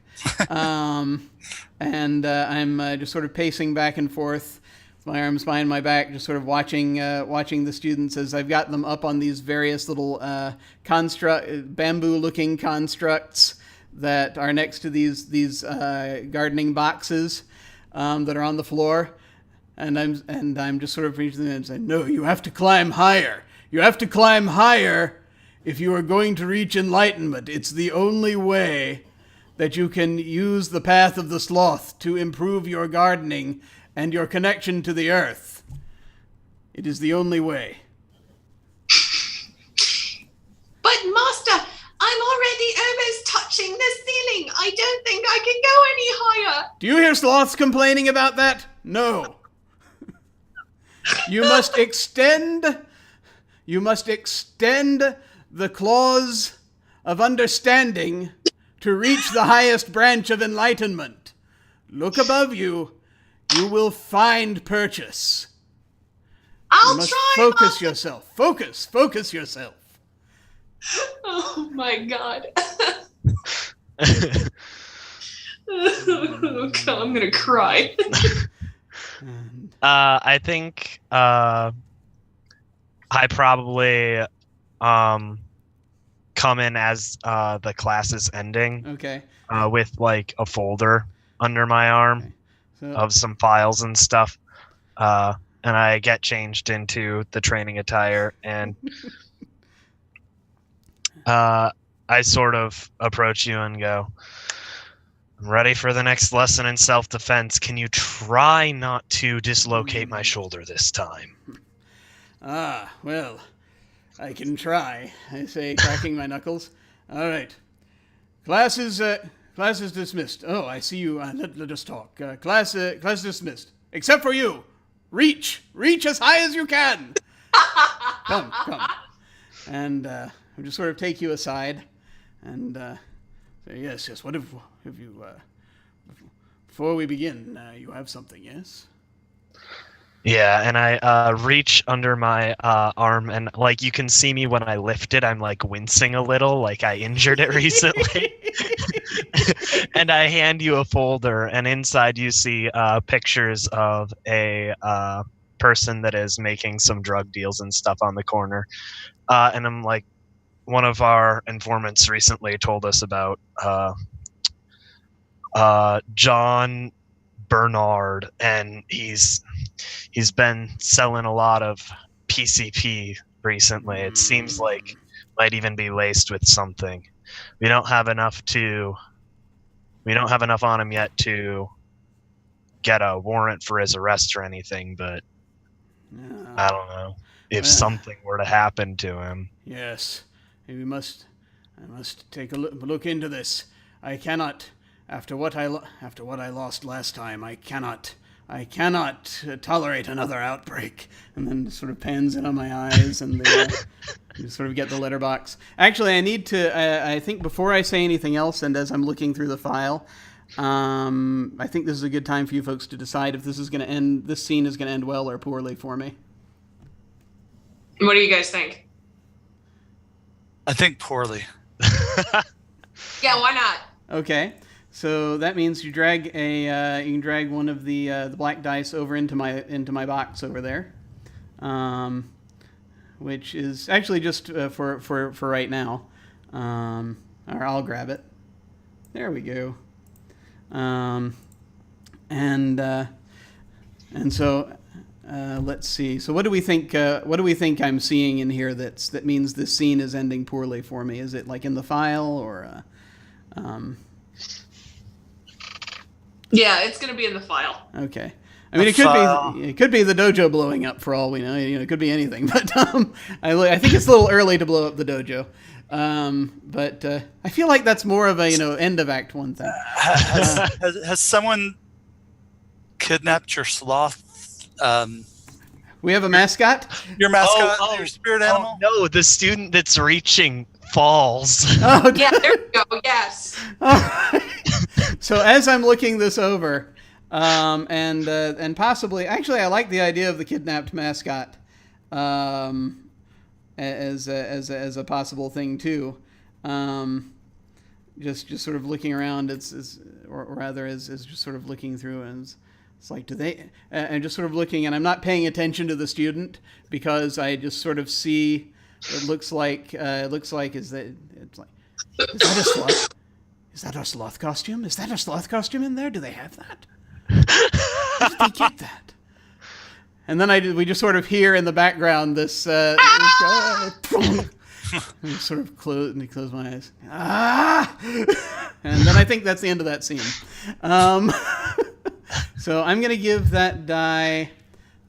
and I'm just sort of pacing back and forth, with my arms behind my back, just sort of watching the students as I've got them up on these various little bamboo-looking constructs that are next to these gardening boxes that are on the floor, and I'm just sort of reaching them and saying, "No, you have to climb higher. You have to climb higher if you are going to reach enlightenment. It's the only way that you can use the path of the sloth to improve your gardening and your connection to the earth. It is the only way." But Master, I'm already almost touching the ceiling. I don't think I can go any higher. Do you hear sloths complaining about that? No. You must extend the claws of understanding to reach the highest branch of enlightenment. Look above you. You will find purchase. I'll You must try. focus Master. yourself. Focus yourself. Oh my God. God, I'm gonna cry. And I think I probably come in as the class is ending okay. with like a folder under my arm Okay. So of some files and stuff. And I get changed into the training attire, and I sort of approach you and go, "I'm ready for the next lesson in self-defense. Can you try not to dislocate my shoulder this time?" Well, I can try, I say, cracking my knuckles. All right. Class is dismissed. Oh, I see you. Let us talk. Class dismissed. Except for you. Reach as high as you can. Come. And I'll just sort of take you aside and say, yes. What have you? Before we begin, you have something, yes? Yeah, and I reach under my arm, and like you can see me when I lift it, I'm like wincing a little, like I injured it recently. And I hand you a folder, and inside you see pictures of a person that is making some drug deals and stuff on the corner. And I'm like, one of our informants recently told us about John Bernard, and he's been selling a lot of PCP recently. It seems like might even be laced with something. We don't have enough on him yet to get a warrant for his arrest or anything, but I don't know if something were to happen to him. Yes, I must take a look into this. I cannot, after what I lost last time, I cannot tolerate another outbreak. And then sort of pans in on my eyes, and you sort of get the letterbox. Actually, I need to. I think before I say anything else, and as I'm looking through the file, I think this is a good time for you folks to decide if this scene is going to end well or poorly for me. What do you guys think? I think poorly. Yeah, why not? Okay, so that means you can drag one of the black dice over into my box over there, which is actually just for right now, or I'll grab it. There we go, and so let's see. So what do we think? What do we think I'm seeing in here that means this scene is ending poorly for me? Is it like in the file or? Yeah, it's gonna be in the file. Okay. I mean, it could be the dojo blowing up for all we know. It could be anything. But I think it's a little early to blow up the dojo. But I feel like that's more of a end of Act 1 thing. Has someone kidnapped your sloth? We have a mascot. Your mascot, your spirit animal? No, the student that's reaching falls. Oh, Yeah, there we go. Yes. So as I'm looking this over, and possibly, actually, I like the idea of the kidnapped mascot as a possible thing too. just sort of looking around. Or rather, as just sort of looking through, and it's like, do they? And just sort of looking, and I'm not paying attention to the student because I just sort of see. It looks like is that a sloth? Is that a sloth costume? Is that a sloth costume in there? Do they have that? Where did they get that? And then we just sort of hear in the background this sort of close my eyes. And then I think that's the end of that scene. So I'm gonna give that die.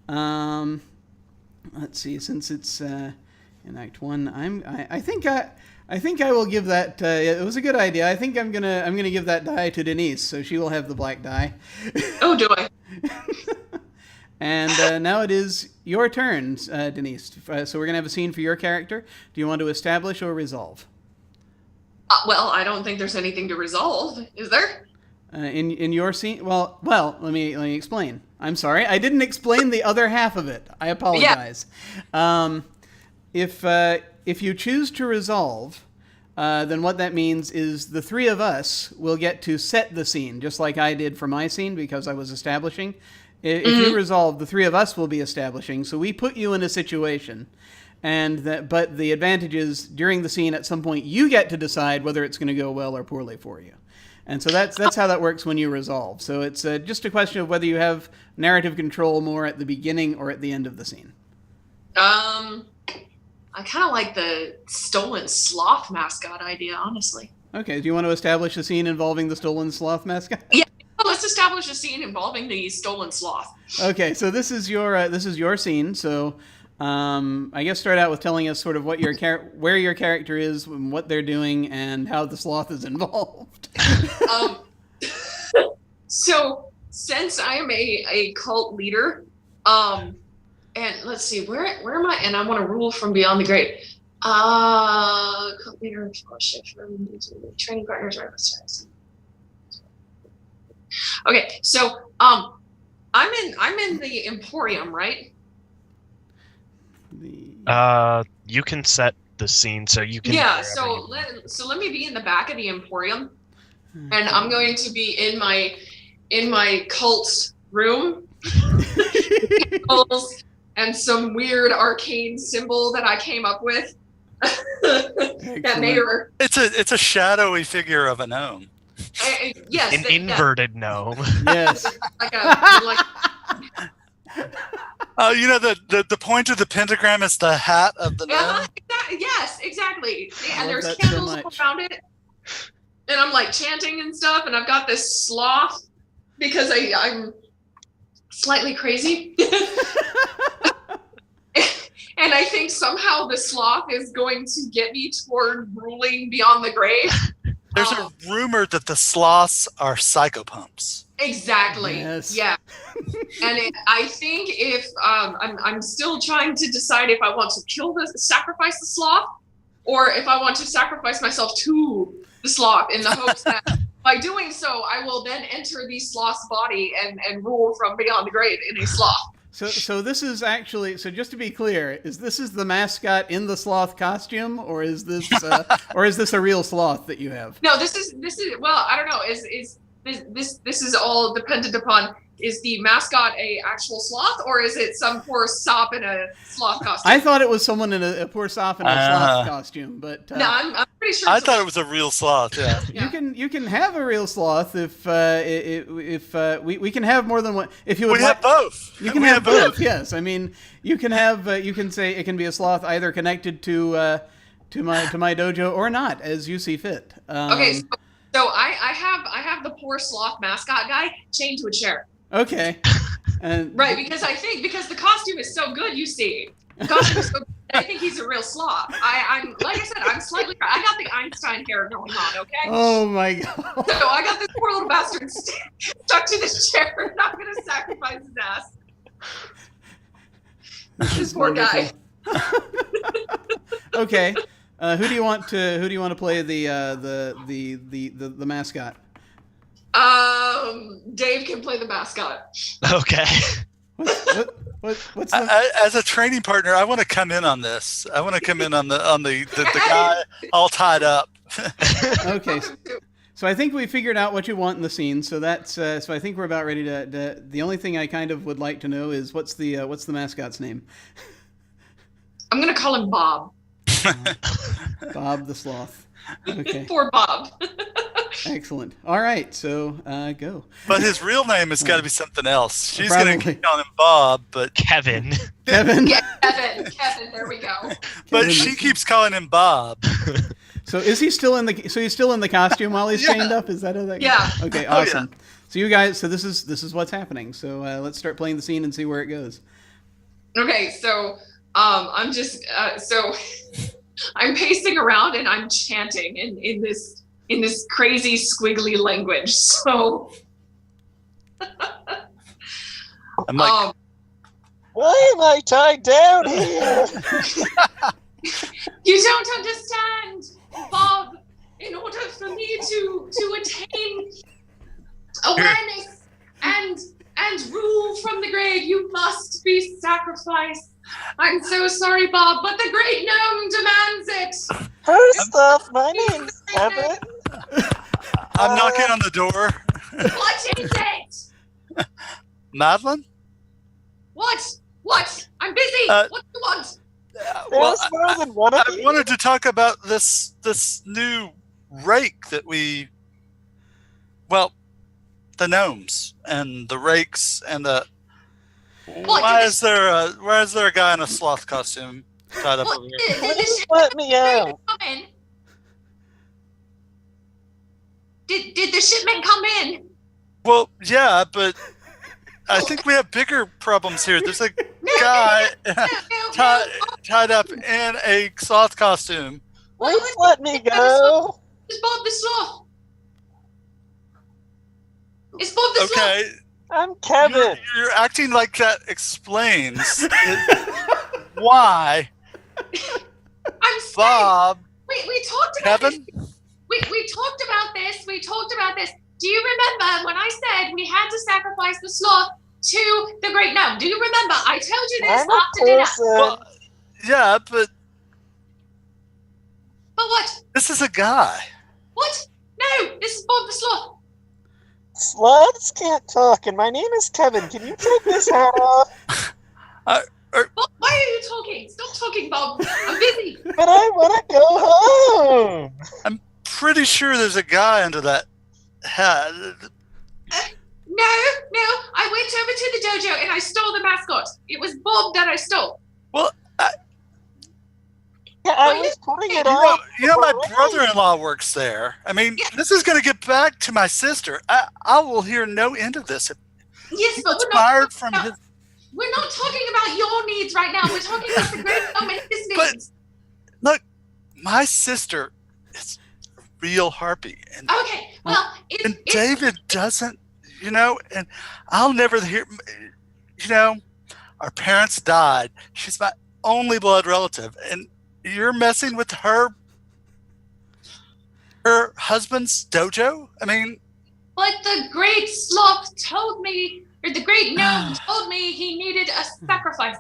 Let's see, since it's in Act 1, I think I will give that. It was a good idea. I think I'm gonna give that die to Denise, so she will have the black die. Oh, do I? And now it is your turn, Denise. So we're gonna have a scene for your character. Do you want to establish or resolve? Well, I don't think there's anything to resolve. Is there? In your scene, well, let me explain. I'm sorry, I didn't explain the other half of it. I apologize. Yeah. If you choose to resolve, then what that means is the three of us will get to set the scene, just like I did for my scene because I was establishing. If you resolve, the three of us will be establishing. So we put you in a situation, but the advantage is during the scene at some point you get to decide whether it's going to go well or poorly for you. And so that's how that works when you resolve. So it's just a question of whether you have narrative control more at the beginning or at the end of the scene. I kind of like the stolen sloth mascot idea, honestly. Okay, do you want to establish a scene involving the stolen sloth mascot? Yeah, let's establish a scene involving the stolen sloth. Okay, so this is your scene. So I guess start out with telling us sort of what where your character is, what they're doing, and how the sloth is involved. So since I am a cult leader, and let's see, where am I? And I want to rule from beyond the grave. Cult leader, fellowship, training partners, right? Okay, so I'm in the Emporium, right? You can set the scene so you can. Yeah, so let me be in the back of the Emporium, and I'm going to be in my cult room. And some weird arcane symbol that I came up with. That made her. It's a shadowy figure of a gnome. Yes, an inverted gnome. Yes. You know the point of the pentagram is the hat of the gnome. Yes, exactly. And there's that candles so all around it. And I'm like chanting and stuff, and I've got this sloth because I'm slightly crazy. And I think somehow the sloth is going to get me toward ruling beyond the grave. There's a rumor that the sloths are psychopumps. Exactly. Yes. Yeah. And I think if I'm still trying to decide if I want to sacrifice the sloth, or if I want to sacrifice myself to the sloth in the hopes that by doing so, I will then enter the sloth's body and rule from beyond the grave in a sloth. So this is actually, so just to be clear, is the mascot in the sloth costume, or is this a real sloth that you have? No, this is well, I don't know. This is all dependent upon, is the mascot a actual sloth, or is it some poor sop in a sloth costume? I thought it was someone in a poor sop in a sloth costume, but no, I'm pretty sure. I thought it was a real sloth. Yeah. You can have a real sloth if we can have more than one. If you would, we have both. You can have both. Yes, I mean you can have you can say it can be a sloth either connected to my dojo or not, as you see fit. Okay, so I have the poor sloth mascot guy chained to a chair. Okay. And right, because the costume is so good, you see. The costume is so good, I think he's a real sloth. I'm like I said, I got the Einstein hair going on, okay? Oh my god. So I got this poor little bastard stuck to this chair, and I'm gonna sacrifice his ass. This poor guy. Okay. Who do you want to play the mascot? Dave can play the mascot. Okay. What's the... As a training partner, I want to come in on this. I want to come in on the guy all tied up Okay. So I think we figured out what you want in the scene. So that's so I think we're about ready to. The only thing I kind of would like to know is what's the mascot's name? I'm gonna call him Bob. Bob the Sloth. Okay. Poor Bob. Excellent. All right. So go. But his real name has got to be something else. She's Probably. going to keep calling him Bob, but Kevin. Kevin. Yeah, Kevin. There we go. but Kevin she is- keeps calling him Bob. So is he still in the? So he's still in the costume while he's Yeah. chained up? Is that how that? Yeah. Okay. Oh, Awesome. So you guys. So this is what's happening. So let's start playing the scene and see where it goes. Okay, so I'm just so I'm pacing around and I'm chanting in this crazy squiggly language. So I'm like, Why am I tied down here? you don't understand, Bob. In order for me to attain awareness and rule from the grave, you must be sacrificed. I'm so sorry, Bob, but the great gnome demands it. First off, my name's Kevin. I'm knocking on the door. What is it? Madeline? What? I'm busy. What do you want? Well, There's more than one of I you. wanted to talk about this new rake that the gnomes and the rakes and the. What Why did is there a guy in a sloth costume tied up What over here? did the Please shipment let me out. come in? Did the shipment come in? Well, yeah, but I think we have bigger problems here. There's a No, guy no. tied up in a sloth costume. Please let me go. It's Bob the Sloth. It's Bob the Sloth. Okay, I'm Kevin. you're acting like that explains why I'm saying. Bob, We talked about Kevin. this. We talked about this. We talked about this. Do you remember when I said we had to sacrifice the sloth to the great gnome? Do you remember? I told you this I'm a after dinner. person. Well, yeah, but But what? this is a guy. What? No, this is Bob the Sloth. Sloths can't talk, and my name is Kevin. Can you take this hat off? Bob, why are you talking? Stop talking, Bob. I'm busy. But I want to go home. Pretty sure there's a guy under that hat. No. I went over to the dojo and I stole the mascot. It was Bob that I stole. Well, Yeah, I was putting it you know, on. my for brother-in-law works there. I mean, Yeah. this is going to get back to my sister. I will hear no end of this. Yes, but It's we're not, fired from his. we're not talking about your needs right now. We're talking about the great gnome and his But- needs. Look, my sister is a real harpy, and Okay, well, and David doesn't, and I'll never hear, our parents died. She's my only blood relative, and you're messing with her husband's dojo? I mean, but the great sloth told me, or the great gnome told me he needed a sacrifice.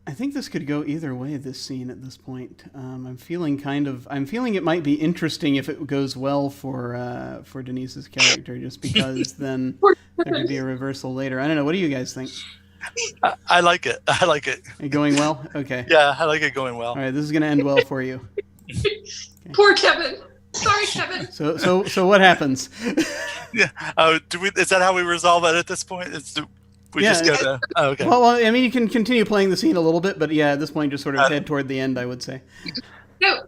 I think this could go either way. This scene at this point, I'm feeling it might be interesting if it goes well for Denise's character, just because then there could be a reversal later. I don't know. What do you guys think? I like it. I like it. Going well? Okay. Yeah, I like it going well. All right. This is going to end well for you. Poor Kevin. Sorry, Kevin. So what happens? Yeah. Oh, is that how we resolve it at this point? We Yeah, just go to. Oh, okay. Well, I mean, you can continue playing the scene a little bit, but yeah, at this point, just sort of head toward the end, I would say.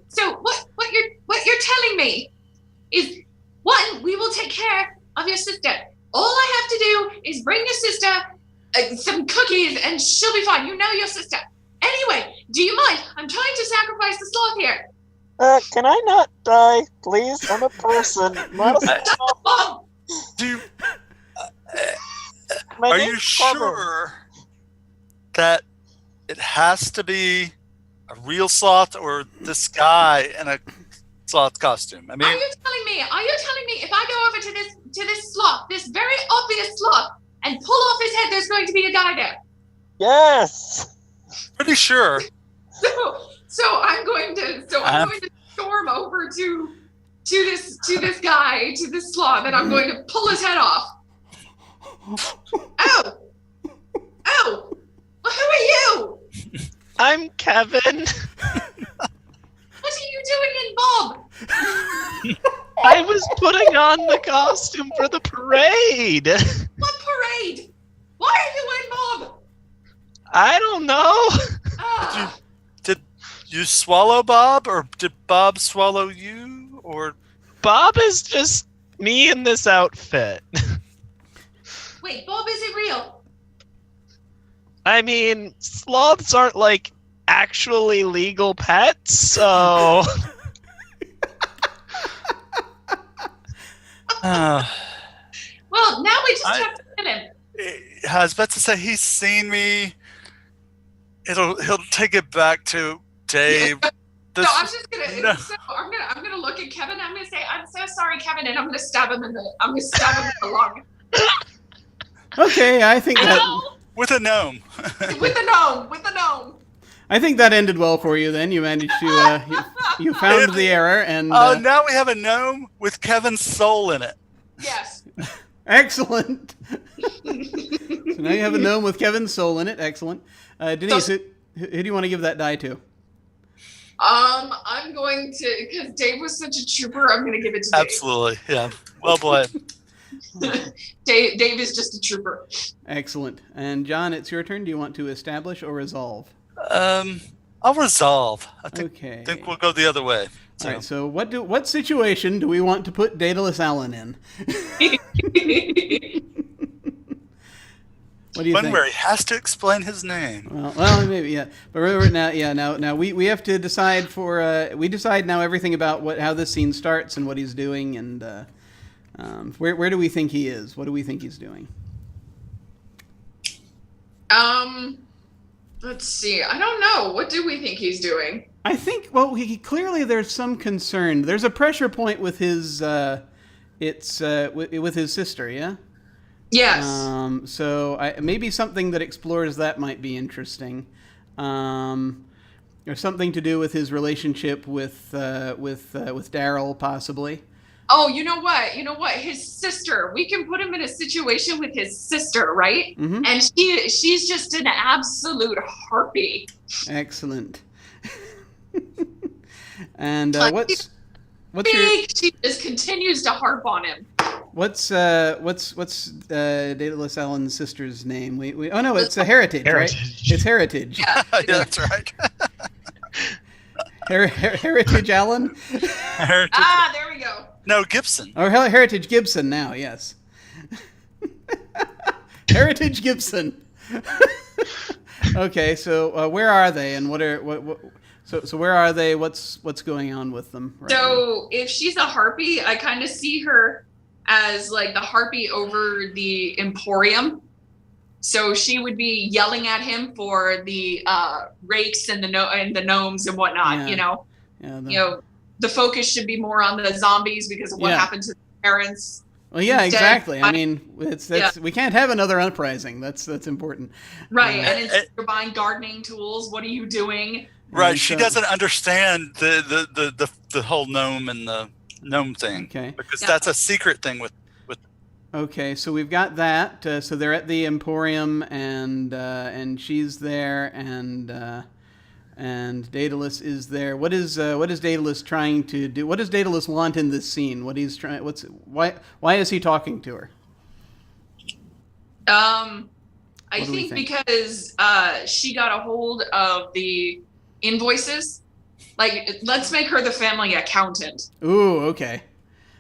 So what you're telling me is, one, we will take care of your sister. All I have to do is bring your sister some cookies and she'll be fine. You know your sister. Anyway, do you mind? I'm trying to sacrifice the sloth here. Can I not die, please? I'm a person, not a sloth. Bob, My Are name's you Kevin. sure that it has to be a real sloth or this guy in a sloth costume? I are mean, you telling me if I go over to this sloth, this very obvious sloth, and pull off his head, there's going to be a guy there? Yes. pretty sure. So I'm going to storm over to to this guy, to this sloth, and I'm going to pull his head off. Oh! Oh! Well, who are you? I'm Kevin. What are you doing in Bob? I was putting on the costume for the parade. What parade? Why are you in Bob? I don't know. Ah, Did you swallow Bob, or did Bob swallow you, or? Bob is just me in this outfit. wait, Bob isn't real. I mean, sloths aren't like actually legal pets, so. Well, now we just have to get him. I was about to say he's seen me. He'll take it back to Dave. No, I'm just gonna. No. So I'm gonna look at Kevin. I'm gonna say, "I'm so sorry, Kevin," and I'm gonna stab him in the lung Okay, I think that With a gnome. with the gnome. With the gnome. I think that ended well for you. Then you managed to you found the error, and Now we have a gnome with Kevin's soul in it. Yes. excellent. So now you have a gnome with Kevin's soul in it. Excellent. Denise, who do you want to give that die to? I'm going to, because Dave was such a trooper. I'm gonna give it to Dave. Absolutely, yeah. Well played. Dave is just a trooper. Excellent. And John, it's your turn. Do you want to establish or resolve? I'll resolve. I Okay. think we'll go the other way. So. All right. So what situation do we want to put Daedalus Allen in? What do you One think? where he has to explain his name. Well, maybe, yeah. But now we have to decide we decide now everything about how this scene starts and what he's doing, and where do we think he is? What do we think he's doing? Let's see. I don't know. What do we think he's doing? I think, well, clearly there's some concern. There's a pressure point with his with his sister, yeah? Yes. So maybe something that explores that might be interesting, or something to do with his relationship with Daryl, possibly. Oh, you know what? His sister. We can put him in a situation with his sister, right? Mm-hmm. And she's just an absolute harpy. Excellent. And what's your She just continues to harp on him. what's Daedalus Allen's sister's name? We oh no, it's a Heritage, right? It's Heritage. Yeah. Yeah, that's right. Heritage Allen? Heritage. There we go. No, Gibson. Or Heritage Gibson now, yes. Heritage Gibson. Okay, so where are they, and so where are they? What's going on with them? Right now? So if she's a harpy, I kind of see her as like the harpy over the Emporium. So she would be yelling at him for the rakes and the gnomes and whatnot. Yeah. Yeah, the focus should be more on the zombies because of what happened to the parents. Well, yeah, Instead, exactly. I mean, we can't have another uprising. That's important. Right, and instead you're buying gardening tools. What are you doing? Right, And she so- doesn't understand the whole gnome and the gnome thing. Okay. Because that's a secret thing with. Okay, so we've got that. So they're at the Emporium, and she's there, and Daedalus is there. What is Daedalus trying to do? What does Daedalus want in this scene? Why is he talking to her? I What do we think think? because she got a hold of the invoices. Like, let's make her the family accountant. Ooh, okay.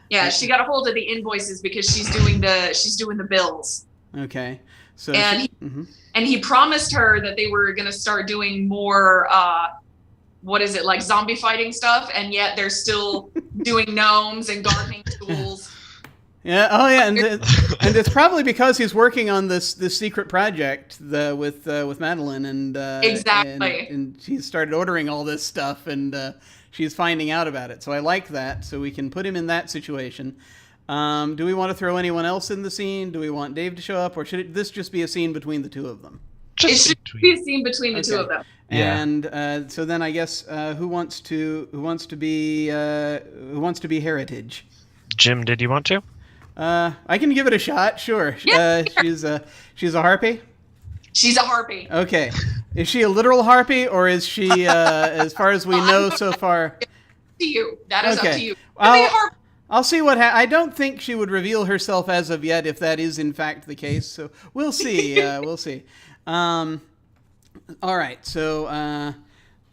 Yeah, she got a hold of the invoices because she's doing the bills. Okay. So And mhm. And he promised her that they were going to start doing more, like zombie fighting stuff, and yet they're still doing gnomes and gardening tools. Yeah. Oh, yeah. And it's probably because he's working on this secret project with Madeline, and Exactly. and she's started ordering all this stuff, and she's finding out about it. So I like that. So we can put him in that situation. Do we want to throw anyone else in the scene? Do we want Dave to show up, or should this just be a scene between the two of them? It should be a scene between the two of them. Yeah. And so then I guess who wants to be Heritage? Jim, did you want to? I can give it a shot. Sure. Yeah. She's a harpy. She's a harpy. Okay. Is she a literal harpy, or is she, as far as we know so far? To you. That is up to you. I'll see what I don't think she would reveal herself as of yet, if that is in fact the case. So we'll see. We'll see. All right. So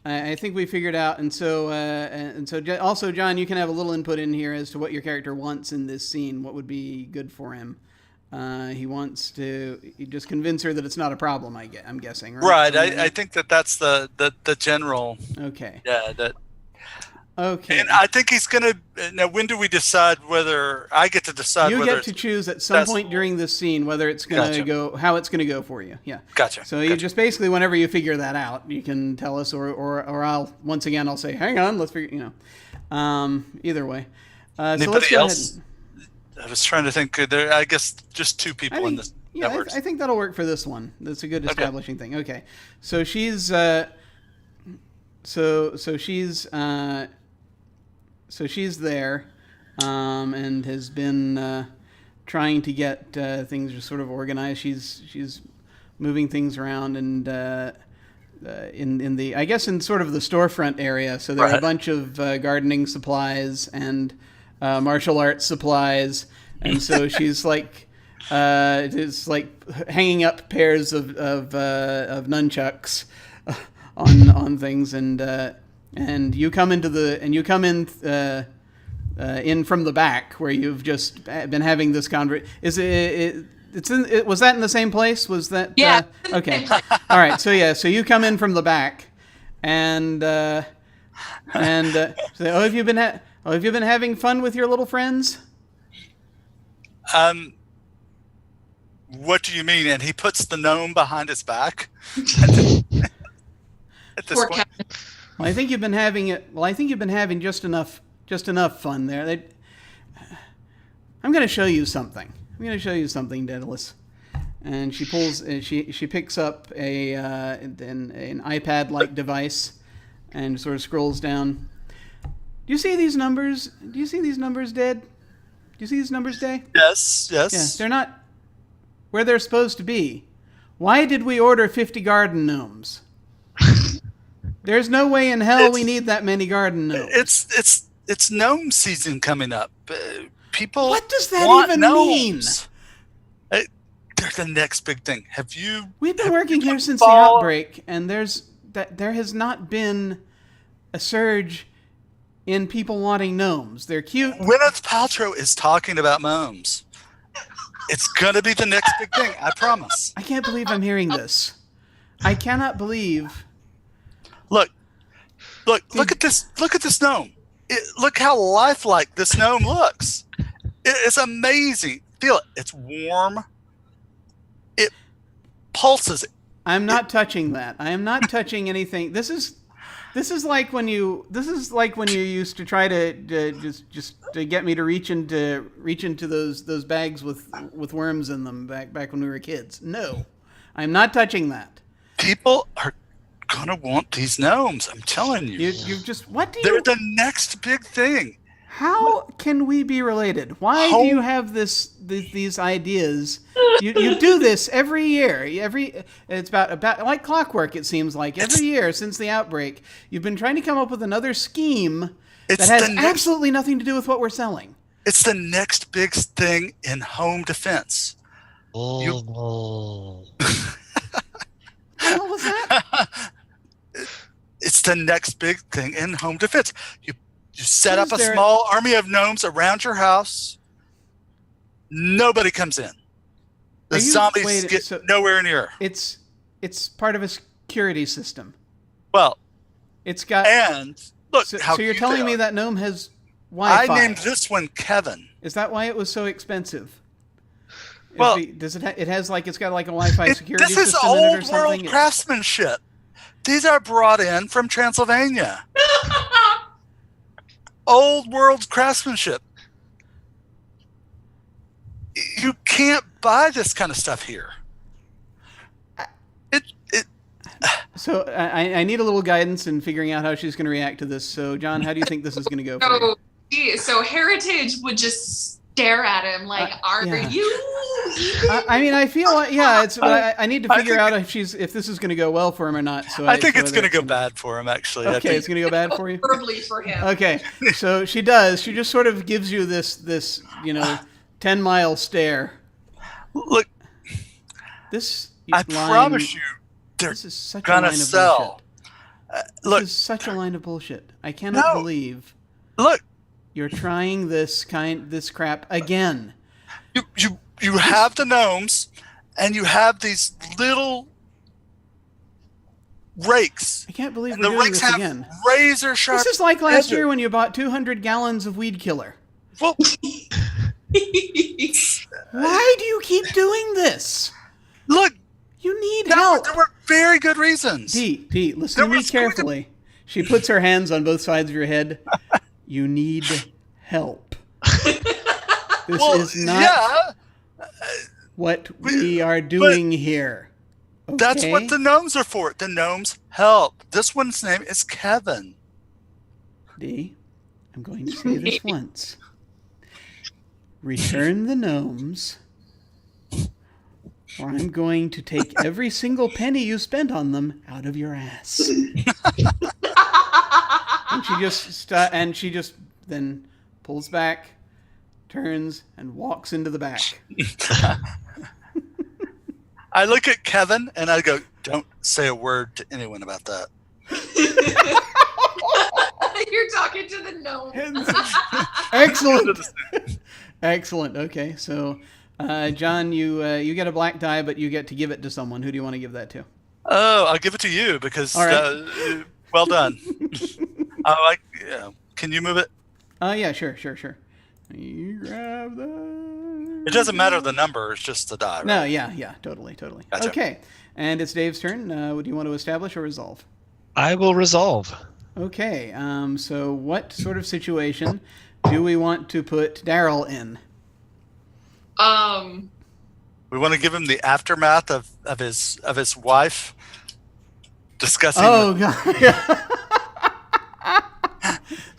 I think we figured out, and so also, John, you can have a little input in here as to what your character wants in this scene. What would be good for him? He wants to just convince her that it's not a problem. I'm guessing, right? Right. I think that's the general. Okay. Yeah. Okay. And I think he's gonna. Now, when do we decide whether I get to decide? You whether get to choose at some point during this scene whether it's going to go, how it's going to go for you. Yeah. Gotcha. So you just basically, whenever you figure that out, you can tell us, or I'll I'll say, hang on, let's figure. Either way. So Anybody let's go else? ahead. I was trying to think. There, I guess just two people in this. Yeah, That works. I think that'll work for this one. That's a good establishing thing. Okay, so she's she's there, and has been trying to get things just sort of organized. She's moving things around, and in the, I guess, in sort of the storefront area. So there are a bunch of gardening supplies and martial arts supplies, and so she's like. It's like hanging up pairs of nunchucks on things, and you come in from the back where you've just been having this conversation. Was that in the same place? Was that? Yeah. Okay. All right. So you come in from the back, and say, have you been having fun with your little friends? What do you mean? And he puts the gnome behind his back. At this point. Well, I think you've been having just enough fun there. I'm going to show you something. Daedalus. And she pulls. She picks up an iPad-like device, and sort of scrolls down. Do you see these numbers? Dad? Do you see these numbers, Day? Yes. Yeah, they're not where they're supposed to be. Why did we order 50 garden gnomes? There's no way in hell we need that many garden gnomes. It's gnome season coming up. People. What does that want even gnomes. They're the next big thing. We've been working here since the outbreak, and there has not been a surge in people wanting gnomes. They're cute. Gwyneth Paltrow is talking about gnomes. It's gonna be the next big thing. I promise. I can't believe I'm hearing this. I cannot believe. Look at this. Look at this gnome. Look how lifelike this gnome looks. It's amazing. Feel it. It's warm. It pulses. I'm not touching that. I am not touching anything. This is like when you used to try to just to get me to reach into those bags with worms in them back when we were kids. No, I'm not touching that. People are gonna want these gnomes. I'm telling you. You've just They're the next big thing. How can we be related? Why do you have these ideas? You do this every year. It's about like clockwork. It seems like every year since the outbreak, you've been trying to come up with another scheme that has absolutely nothing to do with what we're selling. It's the next big thing in home defense. What the hell was that? It's the next big thing in home defense. You set up a small army of gnomes around your house. Nobody comes in. The zombies get nowhere near. It's part of a security system. Well, it's got. And look, so you're telling me that gnome has Wi-Fi? I named this one Kevin. Is that why it was so expensive? Well, does it? It's got like a Wi-Fi security system. This is old world craftsmanship. These are brought in from Transylvania. Old world craftsmanship. You can't buy this kind of stuff here. So I need a little guidance in figuring out how she's going to react to this. So, John, how do you think this is going to go for you? So Heritage would just stare at him like, "Are yeah. you?" I mean, I feel like it's. I need to figure out if this is going to go well for him or not. So I think it's going to go bad for him, actually. Okay, it's going to go bad for you. Horribly for him. Okay, so she does. She just sort of gives you this 10-mile stare. Look, this. I promise you, they're this is such gonna a line sell. Of Look, this is such a line of bullshit. I cannot believe. Look, you're trying this crap again. You have the gnomes, and you have these little rakes. I can't believe and we're the doing rakes this have again. Razor sharp. This is like last year when you bought 200 gallons of weed killer. Well, why do you keep doing this? Look, you need help. There were very good reasons. Dee, listen to me carefully. She puts her hands on both sides of your head. You need help. This is not what we are doing here. Okay? That's what the gnomes are for. The gnomes help. This one's name is Kevin. Dee, I'm going to say this once. Return the gnomes, or I'm going to take every single penny you spent on them out of your ass. And she just then pulls back, turns, and walks into the back. I look at Kevin and I go, "Don't say a word to anyone about that." You're talking to the gnome. Excellent. Excellent. Okay, so John, you get a black die, but you get to give it to someone. Who do you want to give that to? Oh, I'll give it to you because well done. Can you move it? Yeah, sure. You grab the. It doesn't matter the number; it's just the die. Right? No, yeah, totally. Gotcha. Okay, and it's Dave's turn. Would you want to establish or resolve? I will resolve. Okay. So what sort of situation do we want to put Daryl in? We want to give him the aftermath of his wife discussing. Oh God.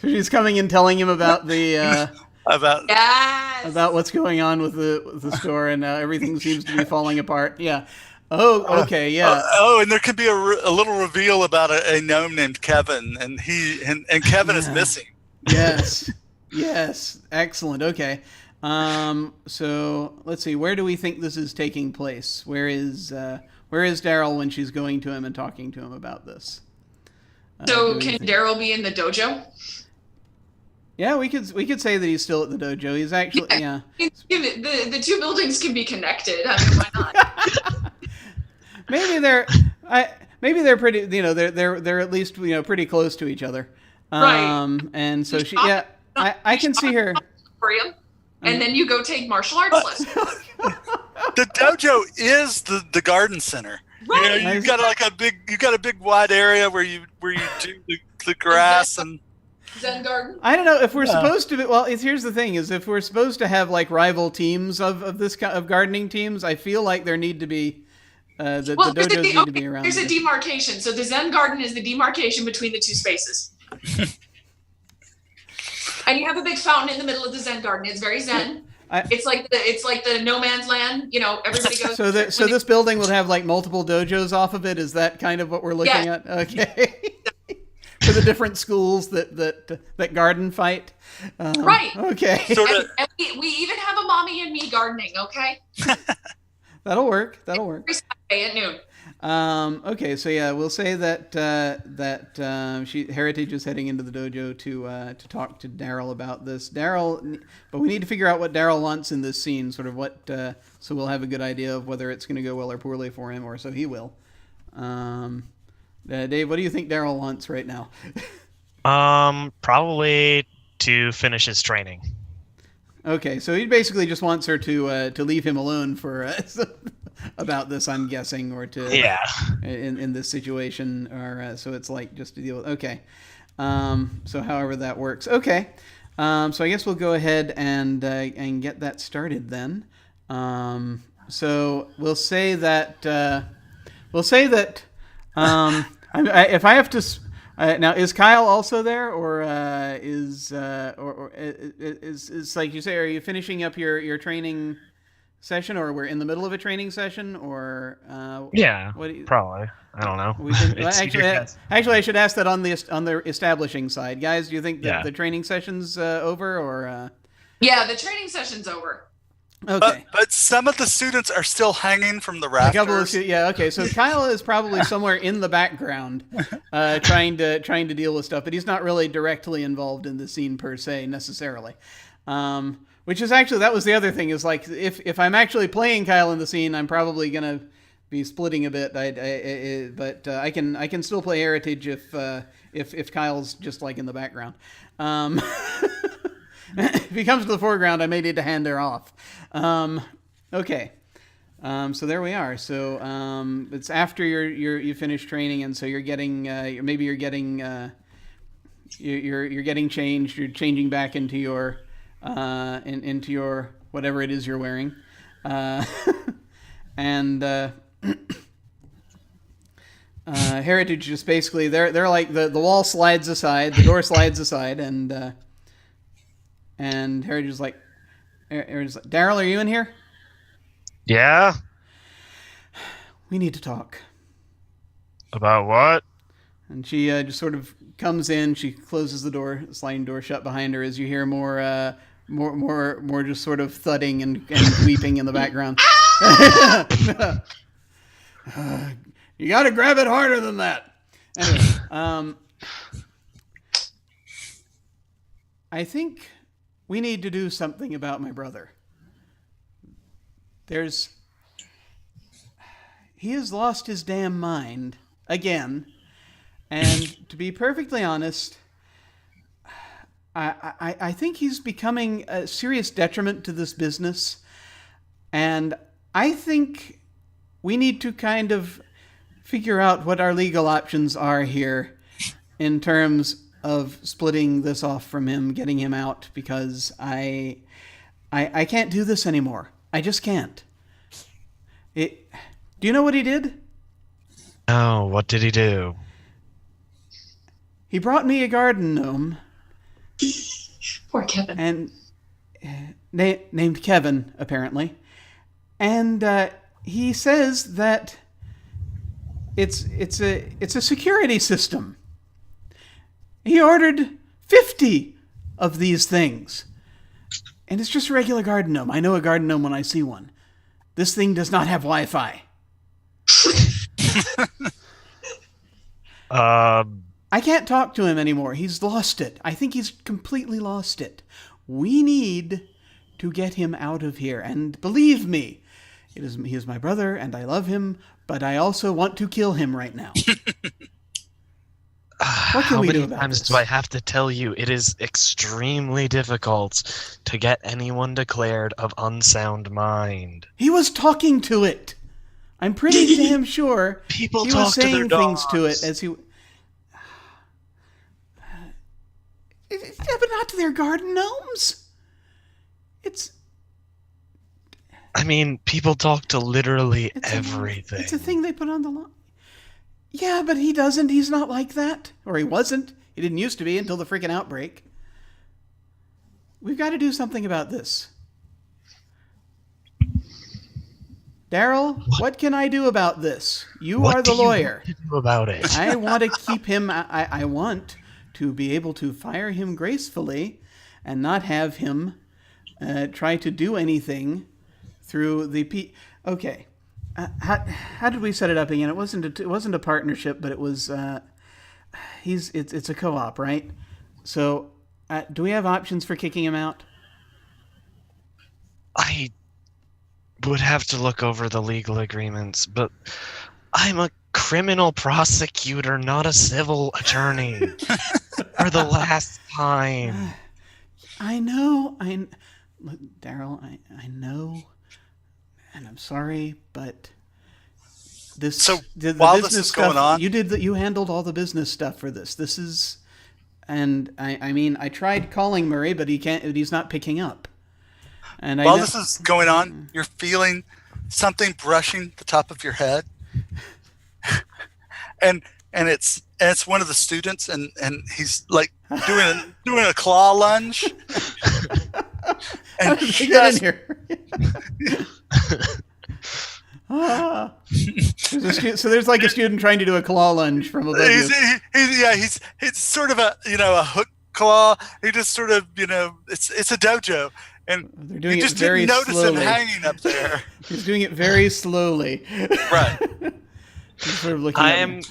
So she's coming and telling him about the about what's going on with the store, and everything seems to be falling apart. Yeah. Oh, okay, yeah. And there can be a little reveal about a gnome named Kevin, and Kevin is missing. Yes. Excellent. Okay. So let's see. Where do we think this is taking place? Where is Daryl when she's going to him and talking to him about this? So can Daryl be in the dojo? Yeah, we could say that he's still at the dojo. He's actually The two buildings can be connected. I mean, why not? Maybe they're pretty. They're at least pretty close to each other. Right. And so I can see her. And then you go take martial arts lessons. The dojo is the garden center. Right. You've got a big wide area where you do the grass and. Zen garden. I don't know if we're supposed to. Well, here's the thing: is if we're supposed to have like rival teams of this of gardening teams, I feel like there need to be the dojos need to be around. There's a demarcation. So the Zen garden is the demarcation between the two spaces. And you have a big fountain in the middle of the Zen garden. It's very Zen. It's like the no man's land. Everybody goes. So this building would have like multiple dojos off of it. Is that kind of what we're looking at? Okay. For the different schools that garden fight. Right. Okay. And we even have a mommy and me gardening. Okay. That'll work. Every Saturday at noon. Okay, so yeah, we'll say that Heritage is heading into the dojo to talk to Daryl about this. But we need to figure out what Daryl wants in this scene, sort of what, so we'll have a good idea of whether it's going to go well or poorly for him, or so he will. Dave, what do you think Daryl wants right now? Probably to finish his training. Okay, so he basically just wants her to leave him alone for about this, I'm guessing, or to in this situation, or so it's like just to deal with. Okay, so however that works. Okay, so I guess we'll go ahead and get that started then. So we'll say that If I have to, now is Kyle also there, or is like you say? Are you finishing up your training session, or we're in the middle of a training session, or Yeah, what? Do you, probably. I don't know. Actually, I should ask that on the establishing side, guys. Do you think that Yeah. the training session's over, or? Yeah, the training session's over. Okay. But some of the students are still hanging from the A rafters. couple of okay. So Kyle is probably somewhere in the background, trying to deal with stuff, but he's not really directly involved in the scene per se necessarily. Which is actually, that was the other thing, is like if I'm actually playing Kyle in the scene, I'm probably gonna be splitting a bit. But I can still play Heritage if Kyle's just like in the background. If he comes to the foreground, I may need to hand her off. Okay. So there we are. So it's after you finish training, and so you're getting you're getting changed. You're changing back into your into your whatever it is you're wearing, and Heritage just basically they're like the wall slides aside, the door slides aside, and Heritage is like, Daryl, are you in here? Yeah? We need to talk. About what? And she just sort of comes in. She closes the door, sliding door shut behind her, as you hear more just sort of thudding and weeping in the background. You got to grab it harder than that. Anyway, I think we need to do something about my brother. He has lost his damn mind again, and to be perfectly honest, I think he's becoming a serious detriment to this business, and I think we need to kind of figure out what our legal options are here in terms of splitting this off from him, getting him out, because I can't do this anymore. I just can't. Do you know what he did? Oh, what did he do? He brought me a garden gnome. Poor Kevin. And named Kevin, apparently. And he says that it's a security system. He ordered 50 of these things. And it's just a regular garden gnome. I know a garden gnome when I see one. This thing does not have Wi-Fi. I can't talk to him anymore. He's lost it. I think he's completely lost it. We need to get him out of here. And believe me, he is my brother, and I love him, but I also want to kill him right now. What can we do about this? How many times do I have to tell you it is extremely difficult to get anyone declared of unsound mind? He was talking to it. I'm pretty damn sure People he talk was to their saying things to dogs. it as he... But not to their garden gnomes. I mean, people talk to literally everything. It's a thing they put on the line. Yeah, but he doesn't. He's not like that. Or he wasn't. He didn't used to be until the freaking outbreak. We've got to do something about this. Daryl, what can I do about this? You are the lawyer. What do you want to do about it? I want to keep him... I want to be able to fire him gracefully and not have him try to do anything through the... Okay. How did we set it up again? It wasn't a partnership, but it was... It's a co-op, right? So, do we have options for kicking him out? I would have to look over the legal agreements, but I'm a criminal prosecutor, not a civil attorney. For the last time. I know. Look, Daryl, I know, and I'm sorry, but this. So the while business this is stuff, going on, you handled all the business stuff for this. This is, and I mean, I tried calling Murray, but he's not picking up. And while this is going on, you're feeling something brushing the top of your head, and and it's one of the students, and he's like doing a claw lunge. How And did they get in here? Ah. So there's like a student trying to do a claw lunge from above you. He's sort of a hook claw. He just sort of it's a dojo, and They're doing you it just very didn't notice slowly. him hanging up there. He's doing it very slowly. Right. He's sort of looking I at am me.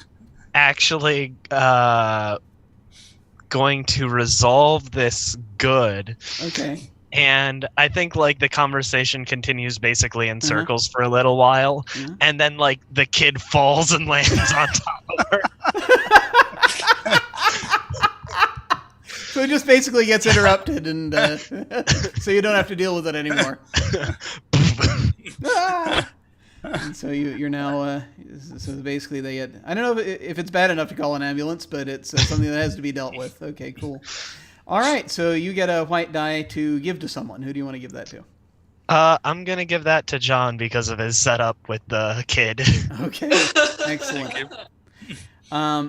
actually going to resolve this good. Okay. And I think like the conversation continues basically in circles for a little while, and then like the kid falls and lands on top of her. So it just basically gets interrupted, and so you don't have to deal with it anymore. Ah! And so you're now so basically they get. I don't know if it's bad enough to call an ambulance, but it's something that has to be dealt with. Okay, cool. All right, so you get a white die to give to someone. Who do you want to give that to? I'm gonna give that to John because of his setup with the kid. Okay, excellent.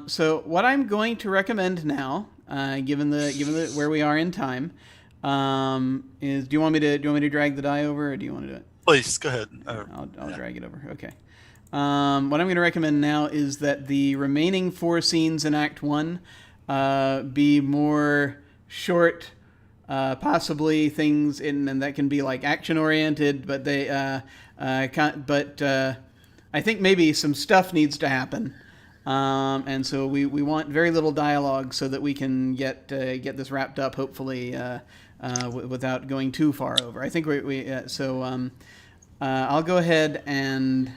So what I'm going to recommend now, given the where we are in time, is do you want me to drag the die over, or do you want to do it? Please go ahead. I'll drag it over. Okay. What I'm going to recommend now is that the remaining 4 scenes in Act 1 be more short, possibly things and that can be like action oriented, but they I think maybe some stuff needs to happen, and so we want very little dialogue so that we can get this wrapped up hopefully without going too far over. I think I'll go ahead and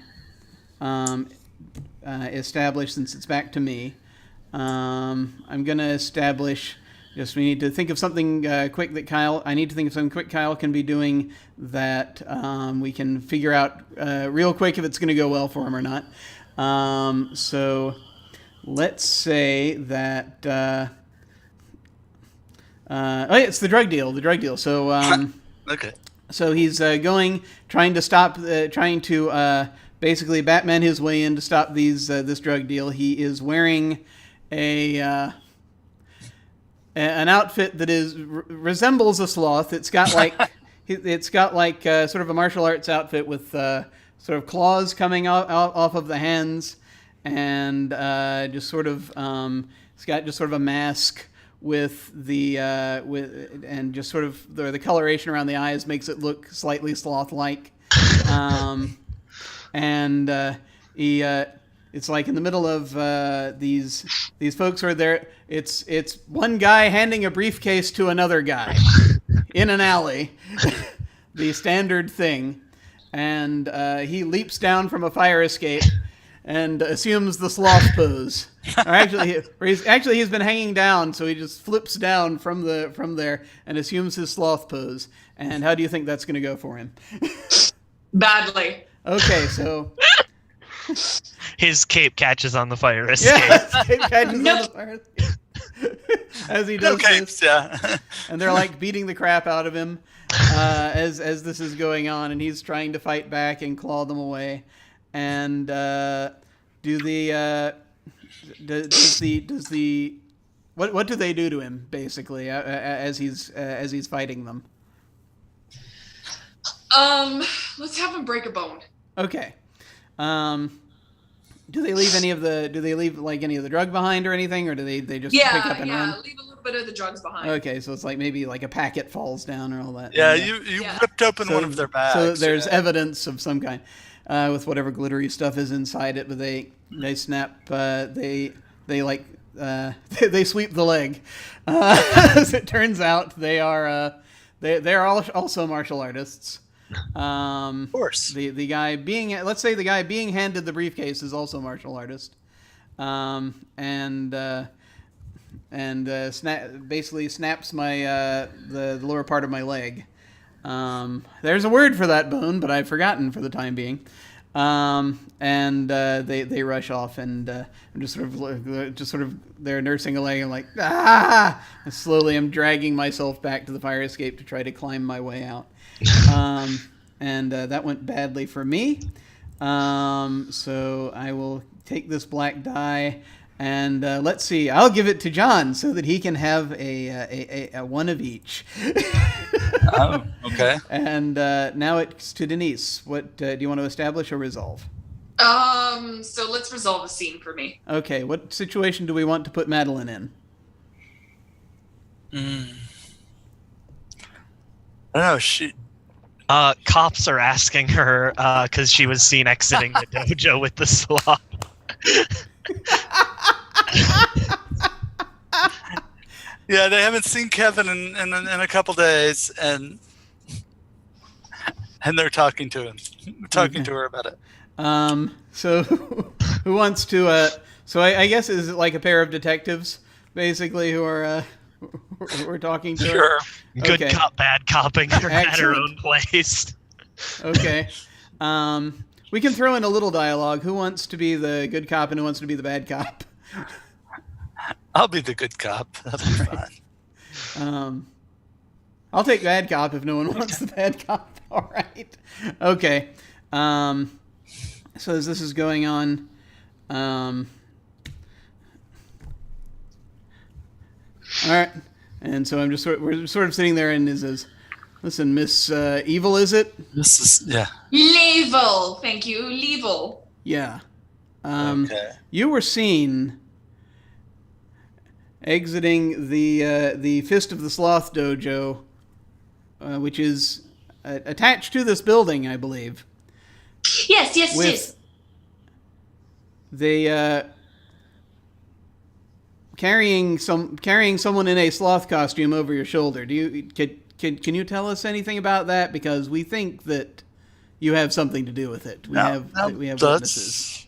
establish, since it's back to me. I'm going to establish. We need to think of something quick that I need to think of something quick Kyle can be doing that we can figure out real quick if it's going to go well for him or not. So let's say that. It's the drug deal. So. Okay. So he's trying to basically Batman his way in to stop this drug deal. He is wearing an outfit that resembles a sloth. It's got like sort of a martial arts outfit with sort of claws coming off of the hands, and just sort of it's got just sort of a mask with and just sort of the coloration around the eyes makes it look slightly sloth-like, and it's like in the middle of these folks are there. It's one guy handing a briefcase to another guy in an alley, the standard thing, and he leaps down from a fire escape and assumes the sloth pose. He's been hanging down, so he just flips down from there and assumes his sloth pose. And how do you think that's going to go for him? Badly. Okay, so His cape catches on the fire escape. yeah, it catches on the fire escape. As he does capes, this, yeah. and they're like beating the crap out of him as this is going on, and he's trying to fight back and claw them away. And what do they do to him basically as he's fighting them? Let's have him break a bone. Okay. Do they leave any of the drug behind or anything, or do they just pick up and run? Leave a little bit of the drugs behind. Okay, so it's like maybe like a packet falls down or all that. Yeah, And, you ripped open one of their bags. So there's evidence of some kind with whatever glittery stuff is inside it, but they snap. They sweep the leg. As it turns out, they're also martial artists. Of course. The guy being handed the briefcase is also a martial artist, basically snaps my the lower part of my leg. There's a word for that bone, but I've forgotten for the time being. They rush off, and I'm just sort of they're nursing a leg. I'm like, ah! And slowly, I'm dragging myself back to the fire escape to try to climb my way out. That went badly for me. So I will take this black die And let's see. I'll give it to John so that he can have a one of each. Oh, okay. And now it's to Denise. What do you want to establish or resolve? So let's resolve a scene for me. Okay. What situation do we want to put Madeline in? I don't know. She. Cops are asking her because she was seen exiting the dojo with the sloth. Yeah, they haven't seen Kevin in a couple days, and they're talking to him, to her about it. So who wants to? So I guess is it like a pair of detectives, basically, who are we're talking to? Sure. Good Okay. cop, bad copping her at her Excellent. own place. Okay. We can throw in a little dialogue. Who wants to be the good cop and who wants to be the bad cop? I'll be the good cop. That'll be fine. I'll take bad cop if no one wants the bad cop. All right. Okay. So as this is going on, all right. And so we're sort of sitting there, and it says, "Listen, Miss Evil, is it?" This is Level. Thank you. Level. Yeah. okay. You were seen exiting the Fist of the Sloth dojo, which is attached to this building, I believe. Yes. With the carrying someone in a sloth costume over your shoulder. Can you tell us anything about that? Because we think that you have something to do with it. We have witnesses.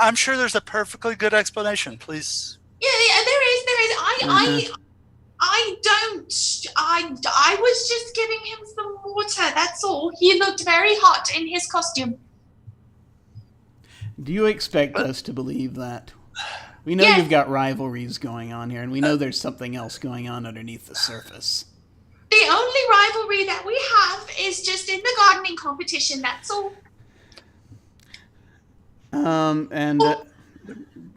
I'm sure there's a perfectly good explanation. Please. Yeah, there is. I was just giving him some water. That's all. He looked very hot in his costume. Do you expect us to believe that? We know you've got rivalries going on here, and we know there's something else going on underneath the surface. The only rivalry that we have is just in the gardening competition. That's all. And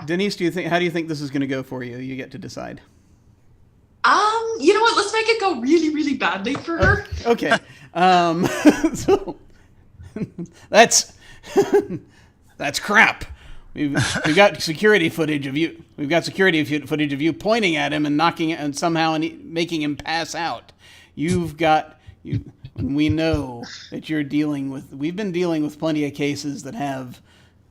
Denise, how do you think this is going to go for you? You get to decide. You know what? Let's make it go really, really badly for her. Okay. So that's crap. We've got security footage of you. We've got security footage of you pointing at him and knocking and somehow making him pass out. We know that you're dealing with. We've been dealing with plenty of cases that have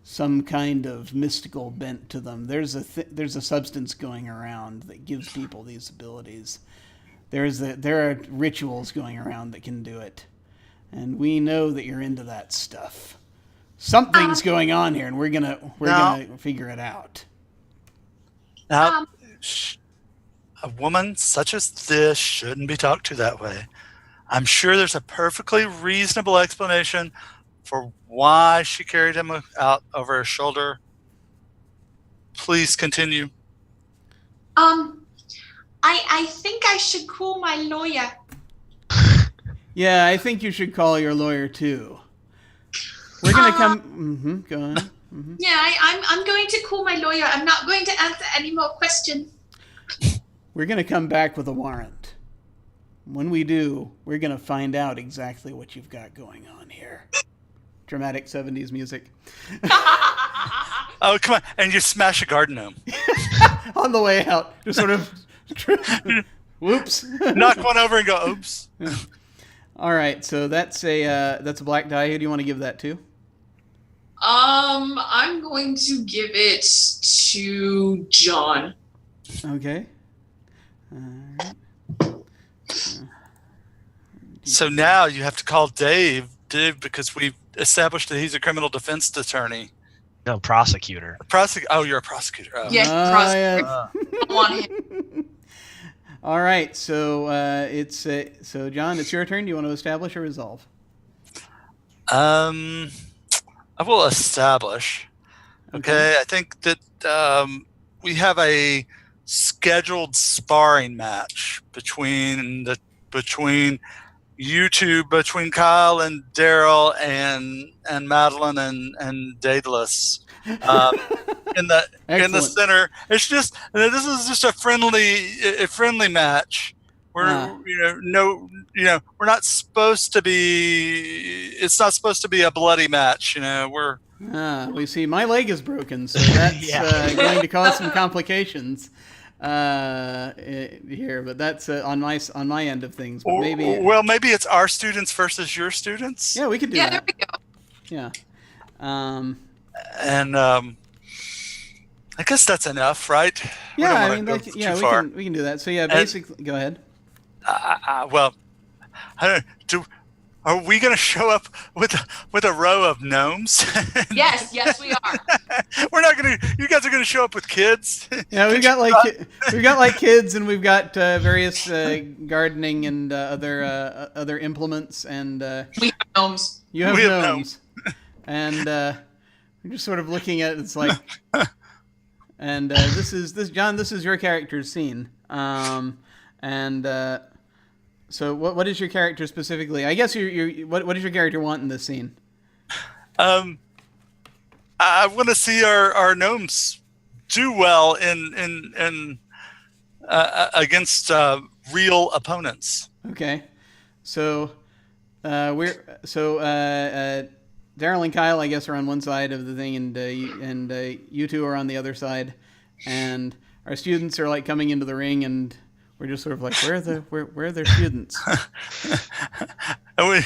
some kind of mystical bent to them. There's a substance going around that gives people these abilities. There are rituals going around that can do it, and we know that you're into that stuff. Something's going on here, and we're gonna figure it out. Now, a woman such as this shouldn't be talked to that way. I'm sure there's a perfectly reasonable explanation for why she carried him out over her shoulder. Please continue. I think I should call my lawyer. Yeah, I think you should call your lawyer too. We're gonna come. Go on. Mm-hmm. Yeah, I'm going to call my lawyer. I'm not going to answer any more questions. We're gonna come back with a warrant. When we do, we're gonna find out exactly what you've got going on here. Dramatic 70s music. Oh, come on. And you smash a garden gnome. On the way out. Just sort of... Whoops. Knock one over and go, oops. All right, so that's a black die. Who do you want to give that to? I'm going to give it to John. Okay. All right. So now you have to call Dave, because we've established that he's a criminal defense attorney. No, prosecutor. Oh, you're a prosecutor. Oh. Yes, prosecutor. Yeah. I want him. All right, so so John, it's your turn. Do you want to establish or resolve? I will establish. Okay, I think that we have a scheduled sparring match between you two, between Kyle and Daryl and Madeline and Daedalus. in the Excellent. center. It's just this is just a friendly match. We're we're not supposed to be. It's not supposed to be a bloody match. We're We see my leg is broken, so that's Yeah. going to cause some complications here. But that's on my end of things. But maybe it's our students versus your students. yeah, we could do Yeah, that. there we go. Yeah. And I guess that's enough, right? We Yeah, don't I wanna mean, go like, yeah, too far. we can do that. So yeah, basically, go ahead. Well, I don't are we going to show up with a row of gnomes? Yes, we are. We're not going to. You guys are going to show up with kids. Yeah, we've got like kids, and we've got various gardening and other implements, and We have gnomes. you have We have gnomes, and we're just sort of looking at it's like, and this is John. This is your character's scene, and. So what is your character specifically? I guess what does your character want in this scene? I want to see our gnomes do well in against real opponents. Okay, so Daryl and Kyle, I guess, are on one side of the thing, and you two are on the other side, and our students are like coming into the ring, and we're just sort of like, where are their students? And we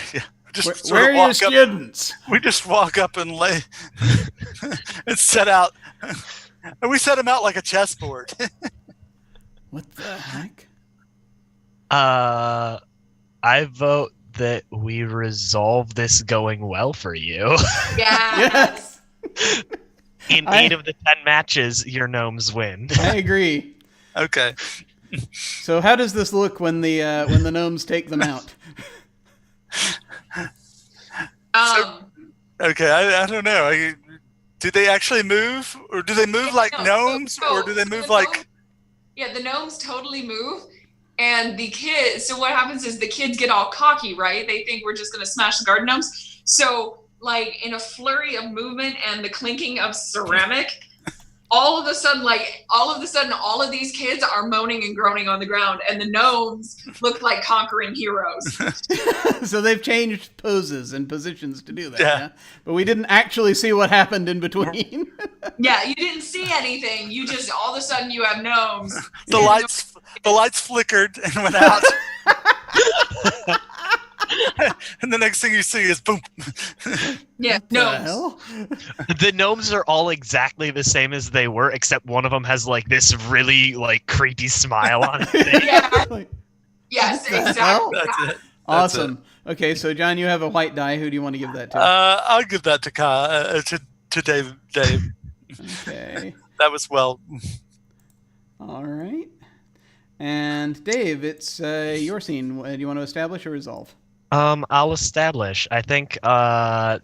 just Where are your students? We just walk up and lay and set out, and we set them out like a chessboard. What the heck? I vote that we resolve this going well for you. Yes. In 8 of the 10 matches, your gnomes win. I agree. Okay. So how does this look when the gnomes take them out? Okay, I don't know. Do they actually move, or do they move like gnomes, or do they move like? Yeah, the gnomes totally move, and the kids. So what happens is the kids get all cocky, right? They think we're just gonna smash the garden gnomes. So like in a flurry of movement and the clinking of ceramic, all of a sudden, all of these kids are moaning and groaning on the ground, and the gnomes look like conquering heroes. So they've changed poses and positions to do that. Yeah. Yeah? But we didn't actually see what happened in between. Yeah, you didn't see anything. You just all of a sudden you have gnomes. The lights flickered and went out. And the next thing you see is boom. Yeah, The gnomes. hell? The gnomes are all exactly the same as they were, except one of them has like this really like creepy smile on it. Yeah. Like, Yes, What the exactly. hell? That's it. awesome. Okay, so John, you have a white die. Who do you want to give that to? I'll give that to to Dave. Okay. That was well. All right. And Dave, it's your scene. Do you want to establish or resolve? I'll establish. I think that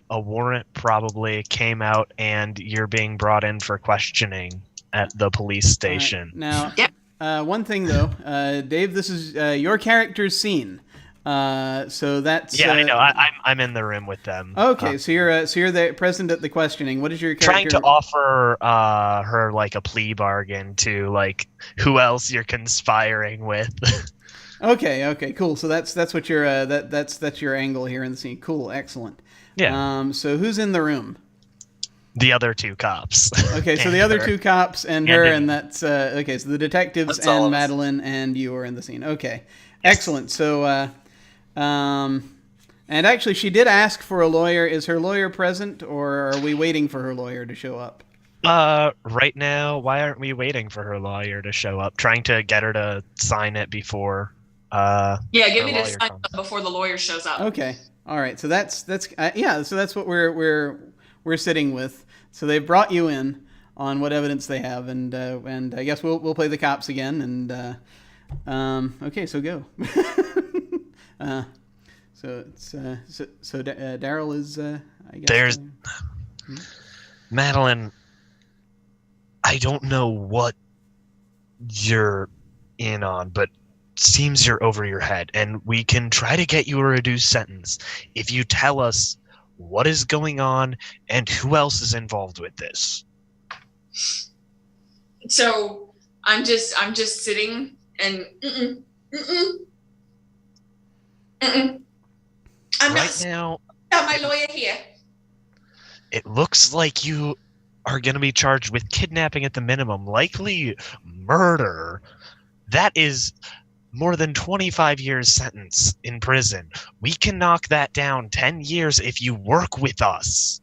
a warrant probably came out, and you're being brought in for questioning at the police station. Now, Yep. one thing though, Dave, this is your character's scene. So that's Yeah, I know. I'm in the room with them. okay. So you're there present at the questioning. What is your Trying character? to offer her like a plea bargain to like who else you're conspiring with. Okay, cool. So that's what your that's your angle here in the scene. Cool, excellent. Yeah. So who's in the room? The other 2 cops. Okay, so And the other her. 2 cops and And her, me. and that's okay. So the detectives That's all and of us. Madeline and you are in the scene. Okay, excellent. So, and actually, she did ask for a lawyer. Is her lawyer present, or are we waiting for her lawyer to show up? Right now, why aren't we waiting for her lawyer to show up? Trying to get her to sign it before. Yeah, give me Her the lawyer sign comes. before the lawyer shows up. Okay, all right. So that's yeah. So that's what we're sitting with. So they've brought you in on what evidence they have, and I guess we'll play the cops again. And okay, so go. So it's Daryl is I guess. There's- Madeline, I don't know what you're in on, but seems you're over your head, and we can try to get you a reduced sentence if you tell us what is going on and who else is involved with this. So I'm just sitting and I'm Right now, not my lawyer here. it looks like you are going to be charged with kidnapping at the minimum, likely murder. That is more than 25 years sentence in prison. We can knock that down 10 years if you work with us.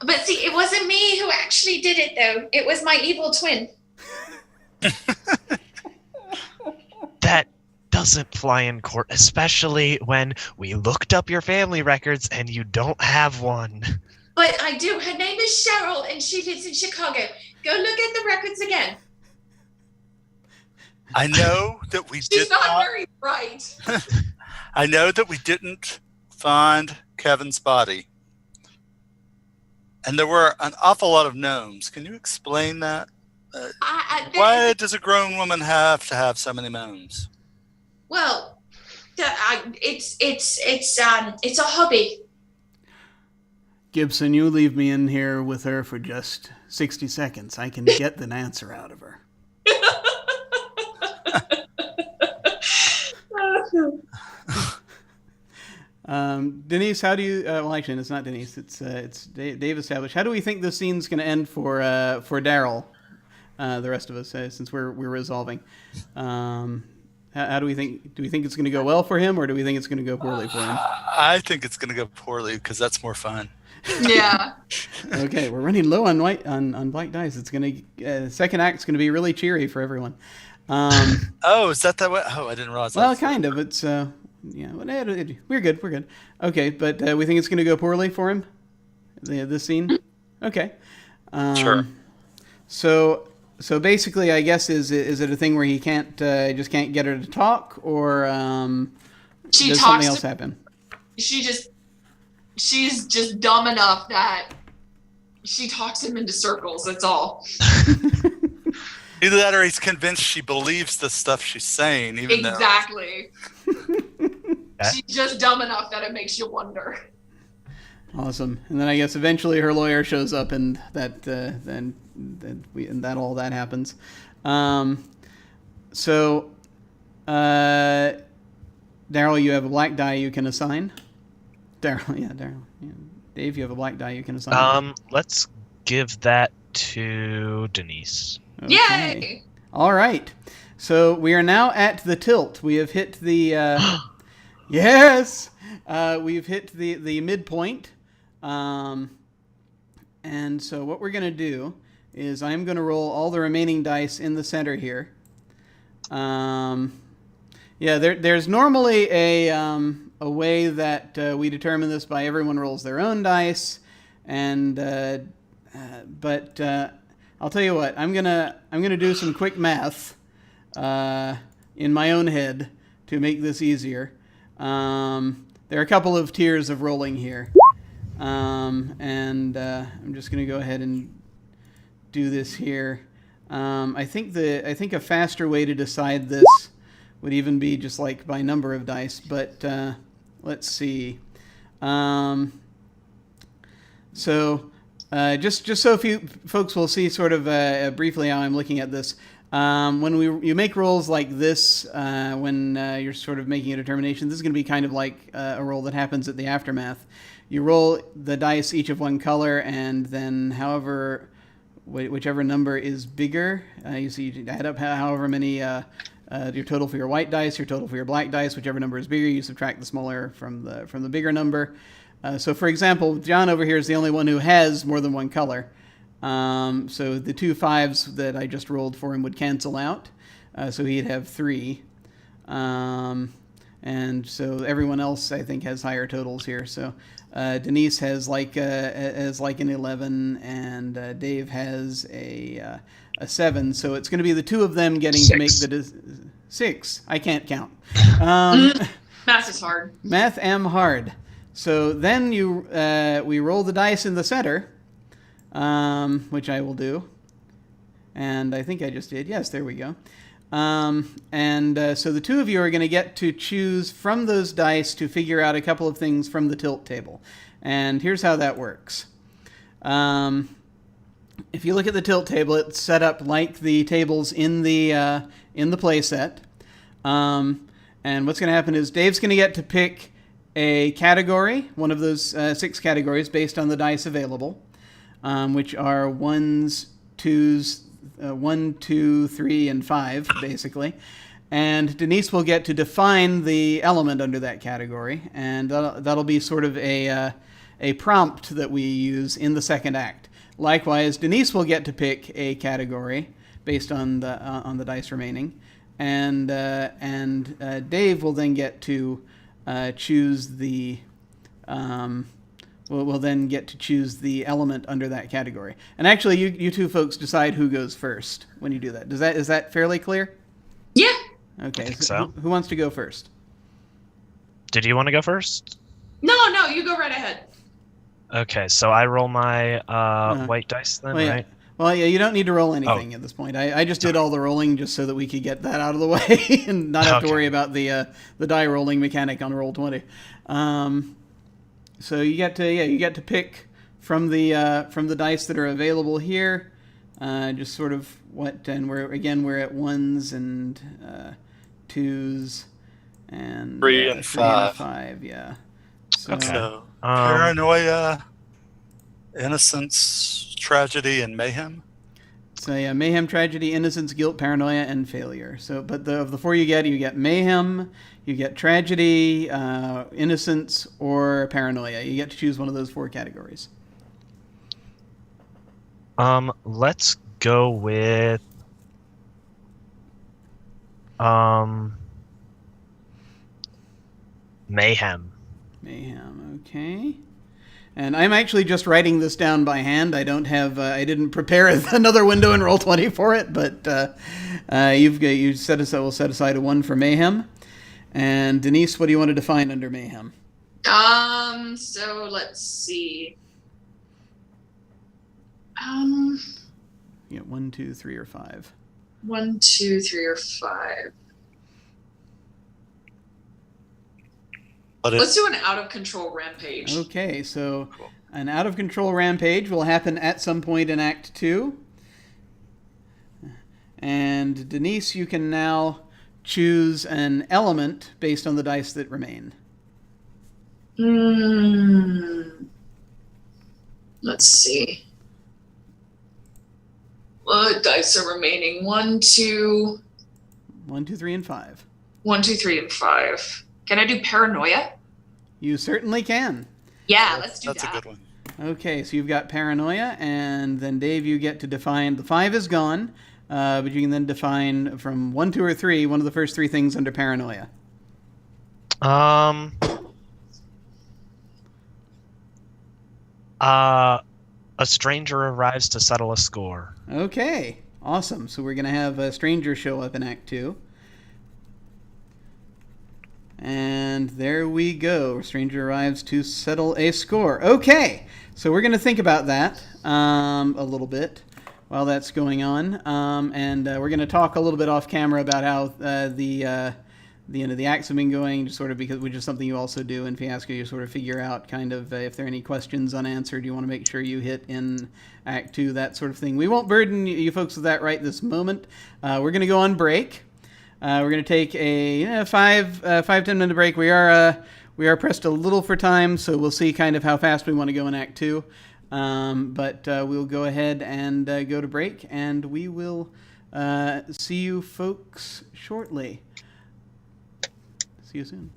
But see, it wasn't me who actually did it, though. It was my evil twin. That doesn't fly in court, especially when we looked up your family records and you don't have one. But I do. Her name is Cheryl, and she lives in Chicago. Go look at the records again. I know that we She's not very bright. I know that we didn't find Kevin's body. And there were an awful lot of gnomes. Can you explain that? Why does a grown woman have to have so many gnomes? Well, it's a hobby. Gibson, you leave me in here with her for just 60 seconds. I can get an answer out of her. Denise, how do you? Well, actually, it's not Denise. It's Dave established. How do we think this scene's going to end for Daryl? The rest of us, since we're resolving. How do we think? Do we think it's going to go well for him, or do we think it's going to go poorly for him? I think it's going to go poorly because that's more fun. Yeah. Okay, we're running low on on black dice. It's going to second act's going to be really cheery for everyone. Oh, is that way? Oh, I didn't realize that. Well, kind of. It's yeah. We're good. We're good. Okay, but we think it's going to go poorly for him. This scene. Okay. Sure. So basically, I guess is it a thing where he can't just can't get her to talk, or does something else happen? She's just dumb enough that she talks him into circles. That's all. Either that, or he's convinced she believes the stuff she's saying, even exactly. She's just dumb enough that it makes you wonder. Awesome. And then I guess eventually her lawyer shows up, and that all that happens. So, Daryl, you have a black die you can assign. Daryl. Yeah. Dave, you have a black die you can assign. Let's give that to Denise. Okay. Yay! All right. So we are now at the tilt. We have hit the yes. We've hit the midpoint. And so what we're going to do is I'm going to roll all the remaining dice in the center here. Yeah, there's normally a way that we determine this by everyone rolls their own dice, and but I'll tell you what, I'm gonna do some quick math in my own head to make this easier. There are a couple of tiers of rolling here. And I'm just going to go ahead and do this here. I think a faster way to decide this would even be just like by number of dice, but let's see. So just so a few folks will see sort of briefly how I'm looking at this. When you make rolls like this, when you're sort of making a determination, this is going to be kind of like a roll that happens at the aftermath. You roll the dice, each of one color, and then whichever number is bigger, you add up however many, your total for your white dice, your total for your black dice, whichever number is bigger, you subtract the smaller from the bigger number. So for example, John over here is the only one who has more than one color. So the 2 5s that I just rolled for him would cancel out. So he'd have 3. And so everyone else, I think, has higher totals here. So Denise has like an 11, and Dave has a 7. So it's going to be the two of them getting 6. to make the 6. I can't count. Math is hard. Math am hard. So then we roll the dice in the center, which I will do. And I think I just did. Yes, there we go. So the two of you are going to get to choose from those dice to figure out a couple of things from the tilt table. And here's how that works. if you look at the tilt table, it's set up like the tables in the play set. And what's going to happen is Dave's going to get to pick a category, one of those 6 categories based on the dice available, which are 1s, 2s, 1, 2, 3, and 5, basically. And Denise will get to define the element under that category, and that'll be sort of a prompt that we use in the second act. Likewise, Denise will get to pick a category based on the dice remaining, and Dave will then get to choose the will then get to choose the element under that category. And actually, you two folks decide who goes first when you do that. Is that fairly clear? Yeah. Okay. I think so. Who wants to go first? Did you want to go first? No, you go right ahead. Okay, so I roll my white dice then, Well, yeah. right? Well, yeah, you don't need to roll anything at this point. I just did all the rolling just so that we could get that out of the way and not have to worry about the die rolling mechanic on Roll20. So you get to pick from the dice that are available here. Just sort of what, and we're at 1s and 2s and 3 and 5. Yeah. So, Okay. So, paranoia, innocence, tragedy, and mayhem. So yeah, mayhem, tragedy, innocence, guilt, paranoia, and failure. So, but of the 4 you get mayhem, you get tragedy, innocence, or paranoia. You get to choose one of those 4 categories. Let's go with mayhem. Mayhem, okay. And I'm actually just writing this down by hand. I didn't prepare another window in Roll20 for it, but we'll set aside a 1 for mayhem. And Denise, what do you want to define under mayhem? So let's see. Yeah, 1, 2, 3, or 5. 1, 2, 3, or 5. Let's do an out of control rampage. Okay, so an out of control rampage will happen at some point in Act 2. And Denise, you can now choose an element based on the dice that remain. Let's see. What dice are remaining? 1, 2. 1, 2, 3, and 5. 1, 2, 3, and 5. Can I do paranoia? You certainly can. Yeah, let's do that. That's a good one. Okay, so you've got paranoia, and then Dave, you get to define. The 5 is gone, but you can then define from 1, 2, or 3 one of the first 3 things under paranoia. A stranger arrives to settle a score. Okay, awesome. So we're going to have a stranger show up in Act 2. And there we go. A stranger arrives to settle a score. Okay, so we're going to think about that a little bit while that's going on. And we're going to talk a little bit off camera about how the end of the acts have been going, just sort of which is something you also do in Fiasco. You sort of figure out kind of if there are any questions unanswered you want to make sure you hit in Act 2, that sort of thing. We won't burden you folks with that right this moment. We're going to go on break. We're going to take a 5-10 minute break. We are pressed a little for time, so we'll see kind of how fast we want to go in Act 2. But we'll go ahead and go to break, and we will see you folks shortly. See you soon.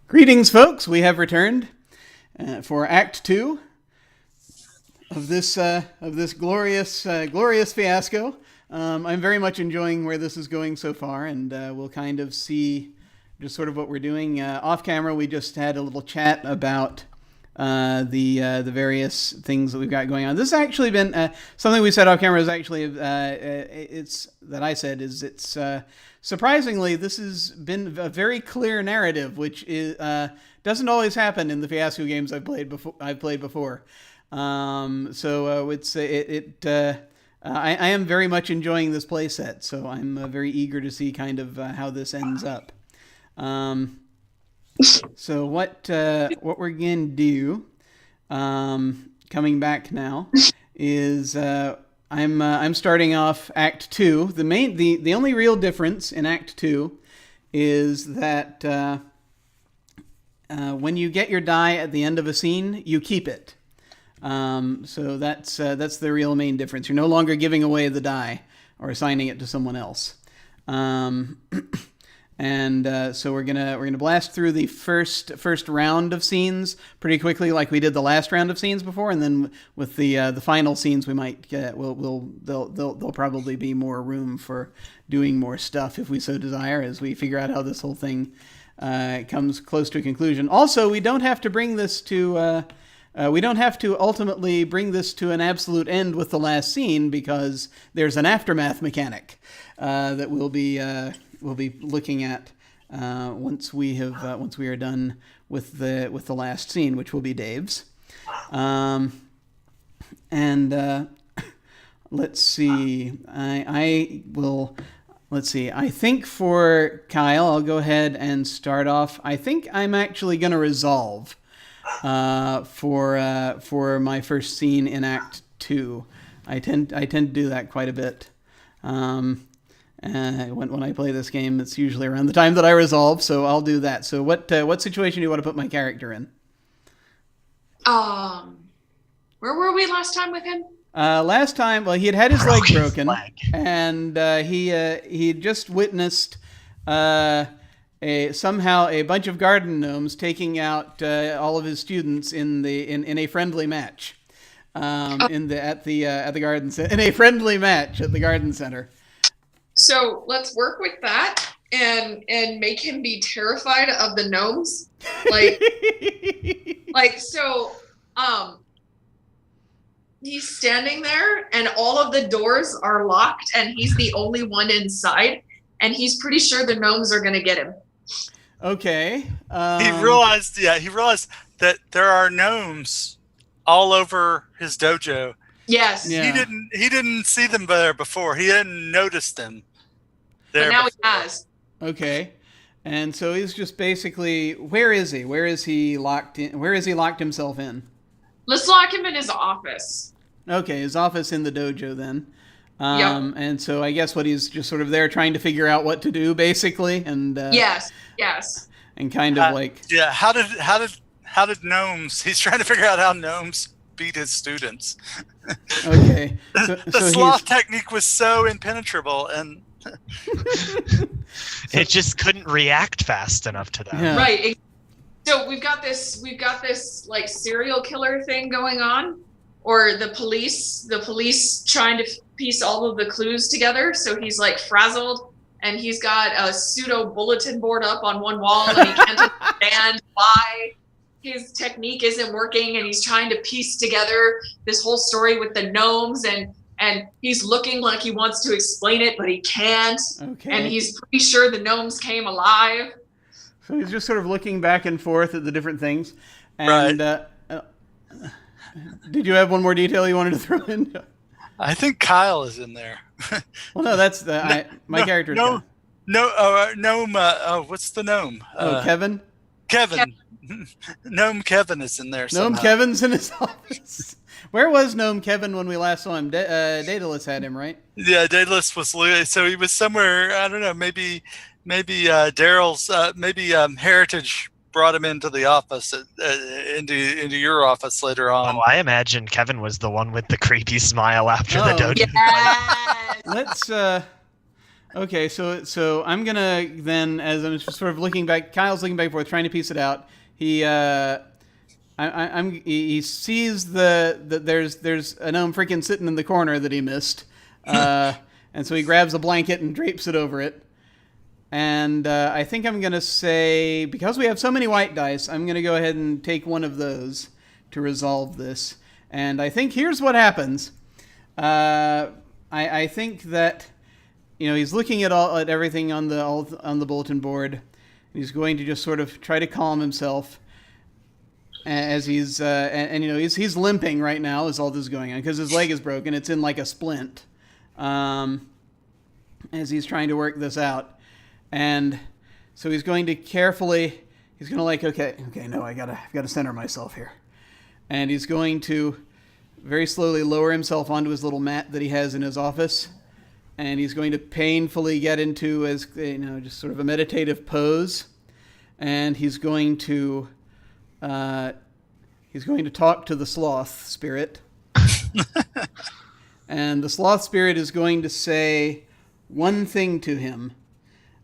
Greetings, folks. We have returned for Act 2 of this glorious fiasco. I'm very much enjoying where this is going so far, and we'll kind of see just sort of what we're doing. Off camera, we just had a little chat about the various things that we've got going on. This has actually been something we said off camera. Is actually it's surprisingly, this has been a very clear narrative, which is doesn't always happen in the Fiasco games I've played before. I am very much enjoying this playset, so I'm very eager to see kind of how this ends up. So what we're gonna do, coming back now, is I'm starting off Act 2. The only real difference in Act 2 is that when you get your die at the end of a scene, you keep it. So that's the real main difference. You're no longer giving away the die or assigning it to someone else. So we're gonna blast through the first round of scenes pretty quickly, like we did the last round of scenes before, and then with the final scenes, we might there'll probably be more room for doing more stuff if we so desire, as we figure out how this whole thing comes close to a conclusion. Also, we don't have to bring this to we don't have to ultimately bring this to an absolute end with the last scene, because there's an aftermath mechanic that we'll be looking at once we are done with the last scene, which will be Dave's. Let's see. Let's see. I think for Kyle, I'll go ahead and start off. I think I'm actually going to resolve for my first scene in Act 2. I tend to do that quite a bit. When I play this game, it's usually around the time that I resolve, so I'll do that. So what situation do you want to put my character in? Where were we last time with him? Last time, well, he had his leg broken, and he just witnessed somehow a bunch of garden gnomes taking out all of his students in a friendly match in a friendly match at the garden center. So let's work with that and make him be terrified of the gnomes. He's standing there and all of the doors are locked and he's the only one inside, and he's pretty sure the gnomes are going to get him. Okay. He realized that there are gnomes all over his dojo. Yes. Yeah. He didn't see them there before. He hadn't noticed them there. But now before. he has. Okay. And so he's just basically, where is he? Where is he locked in? Where is he locked himself in? Let's lock him in his office. Okay, his office in the dojo then. And so I guess what he's just sort of there trying to figure out what to do, basically, and Yes. and kind of like Yeah. How did gnomes? He's trying to figure out how gnomes beat his students. okay. The sloth technique was so impenetrable, and It just couldn't react fast enough to that. Yeah. Right. So we've got this like serial killer thing going on, or the police trying to piece all of the clues together. So he's like frazzled, and he's got a pseudo bulletin board up on one wall, and he can't understand why his technique isn't working, and he's trying to piece together this whole story with the gnomes, and he's looking like he wants to explain it, but he can't. Okay. And he's pretty sure the gnomes came alive. So he's just sort of looking back and forth at the different things. And did you have one more detail you wanted to throw in? I think Kyle is in there. Well, no, that's my character. Gnome. What's the gnome? Kevin. Kevin. Gnome Kevin is in there. Gnome somehow. Kevin's in his office. Where was Gnome Kevin when we last saw him? Daedalus had him, right? Yeah, Daedalus was so he was somewhere. I don't know. Maybe Daryl's Heritage brought him into the office, into your office later on. Oh, I imagine Kevin was the one with the creepy smile after the dojo. Yes. Let's. Okay, so I'm gonna then, as I'm just sort of looking back, Kyle's looking back and forth, trying to piece it out. He he sees that there's a gnome freaking sitting in the corner that he missed, and so he grabs a blanket and drapes it over it. And I think I'm gonna say, because we have so many white dice, I'm gonna go ahead and take one of those to resolve this. And I think here's what happens. I think that, you know, he's looking at everything on the bulletin board. He's going to just sort of try to calm himself as he's and you know he's limping right now as all this is going on because his leg is broken. It's in like a splint as he's trying to work this out, and so he's going to carefully. He's going to like okay, no, I've got to center myself here, and he's going to very slowly lower himself onto his little mat that he has in his office. And he's going to painfully get into, as you know, just sort of a meditative pose, and he's going to talk to the sloth spirit, and the sloth spirit is going to say one thing to him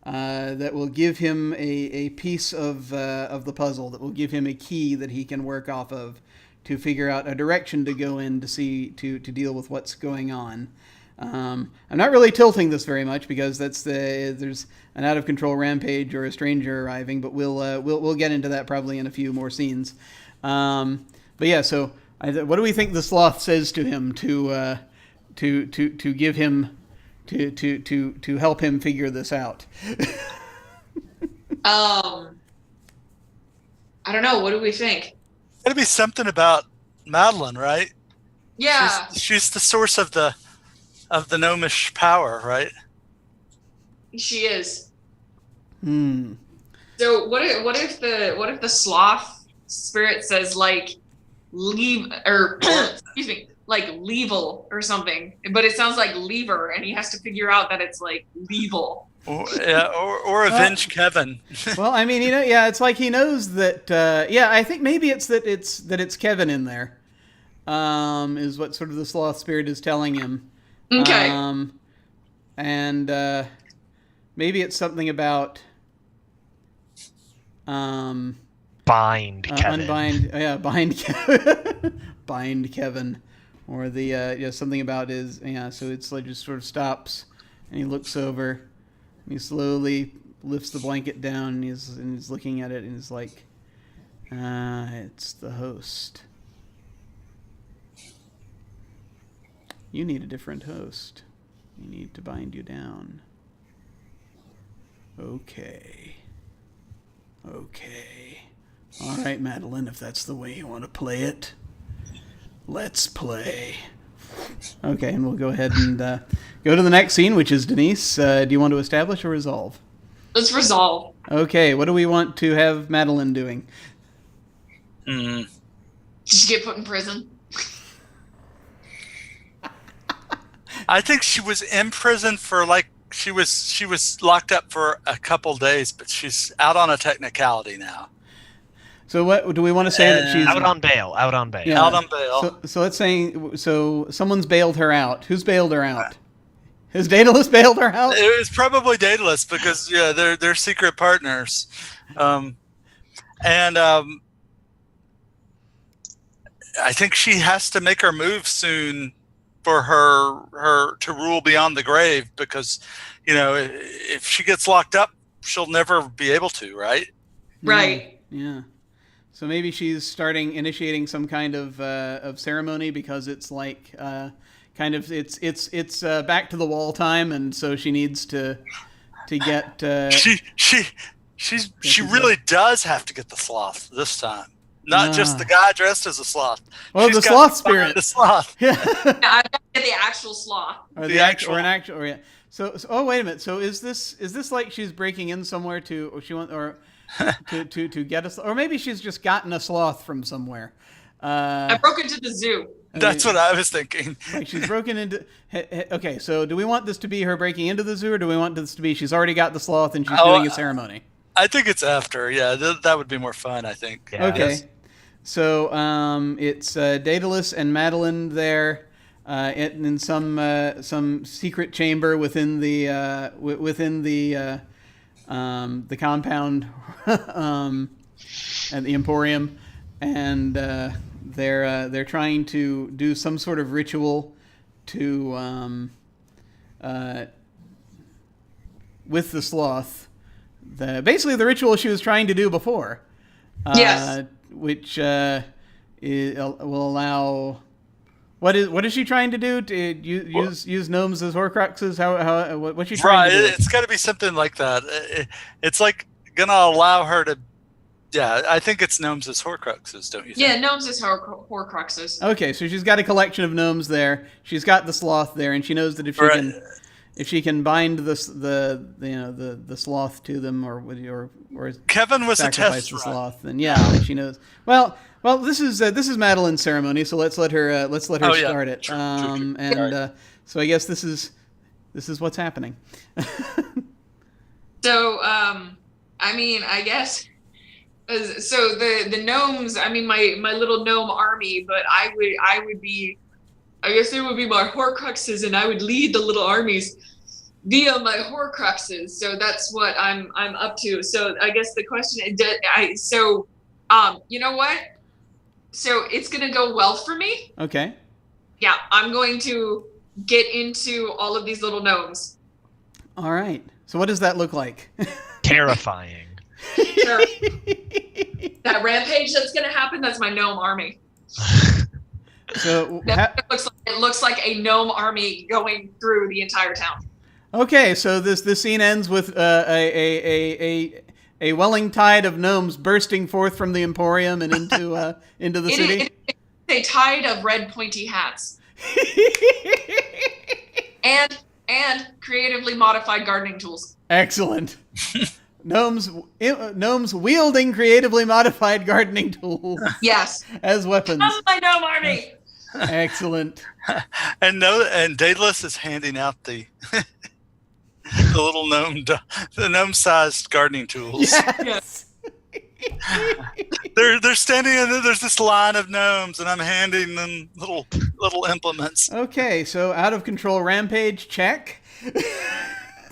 that will give him a piece of the puzzle, that will give him a key that he can work off of to figure out a direction to go in to deal with what's going on. I'm not really tilting this very much because there's an out of control rampage or a stranger arriving, but we'll get into that probably in a few more scenes. But yeah, so what do we think the sloth says to him to give him to help him figure this out? I don't know. What do we think? It'd be something about Madeline, right? Yeah. She's the source of the gnomish power, right? She is. Hmm. So what if the sloth spirit says like leave or excuse me, like level or something, but it sounds like lever, and he has to figure out that it's like level. Or avenge Kevin. Well, I mean, it's like he knows that. I think maybe it's it's Kevin in there. Is what sort of the sloth spirit is telling him. Okay. And maybe it's something about Bind Kevin. unbind. Bind Kevin. Bind Kevin, or the something about his So it's like just sort of stops, and he looks over, and he slowly lifts the blanket down, and he's looking at it, and he's like, it's the host. You need a different host. You need to bind you down. Okay. All right, Madeline, if that's the way you want to play it, let's play. Okay, and we'll go ahead and go to the next scene, which is Denise. Do you want to establish or resolve? Let's resolve. Okay, what do we want to have Madeline doing? Did she get put in prison? I think she was in prison for she was locked up for a couple days, but she's out on a technicality now. So what do we want to say that she's Out on bail. Out on bail. Out on bail. So let's say someone's bailed her out. Who's bailed her out? Has Daedalus bailed her out? It was probably Daedalus because they're secret partners, and I think she has to make her move soon for her to rule beyond the grave, because if she gets locked up, she'll never be able to, right? Right. Yeah. So maybe she's initiating some kind of ceremony, because it's like it's back to the wall time, and so she needs to get. She really does have to get the sloth this time. Not just the guy dressed as a sloth. Well, She's the got sloth spirit. The sloth. Yeah. I've got to get the actual sloth. Or The actual. or an actual. Or yeah. So oh, wait a minute. So is this like she's breaking in somewhere to get us, or maybe she's just gotten a sloth from somewhere. I broke into the zoo. That's what I was thinking. Like she's broken into. Okay, so do we want this to be her breaking into the zoo, or do we want this to be she's already got the sloth and she's doing a ceremony? I think it's after. Yeah, that would be more fun, I think. Yeah. Okay. Yes. So it's Daedalus and Madeline there in some secret chamber within the compound at the Emporium, and they're trying to do some sort of ritual to with the sloth. Basically the ritual she was trying to do before. Yes. Which will allow. What is she trying to do? To use gnomes as Horcruxes? What's she trying to do? It's got to be something like that. It's like gonna allow her to. Yeah, I think it's gnomes as Horcruxes, don't you think? Yeah, gnomes is Horcruxes. Okay, so she's got a collection of gnomes there. She's got the sloth there, and she knows that if she can bind the sloth to them, or Kevin was a sacrifice test the run. sloth, then then she knows. Well, this is Madeline's ceremony, so let's let her start it. True. And so I guess this is what's happening. So, I mean, I guess. So the gnomes. I mean, my little gnome army, but I would be. I guess they would be my Horcruxes, and I would lead the little armies via my Horcruxes. So that's what I'm up to. So I guess the question is, you know what? So it's gonna go well for me. Okay. Yeah, I'm going to get into all of these little gnomes. All right. So what does that look like? Terrifying. Sure. That rampage that's gonna happen. That's my gnome army. So It looks like a gnome army going through the entire town. okay, so this scene ends with a welling tide of gnomes bursting forth from the Emporium and into the city. It's a tide of red pointy hats and creatively modified gardening tools. Excellent. Gnomes wielding creatively modified gardening tools Yes, as weapons. that's my gnome army. Excellent. And Daedalus is handing out the little the gnome-sized gardening tools. Yes. They're standing and there's this line of gnomes, and I'm handing them little implements. Okay, so out of control rampage check.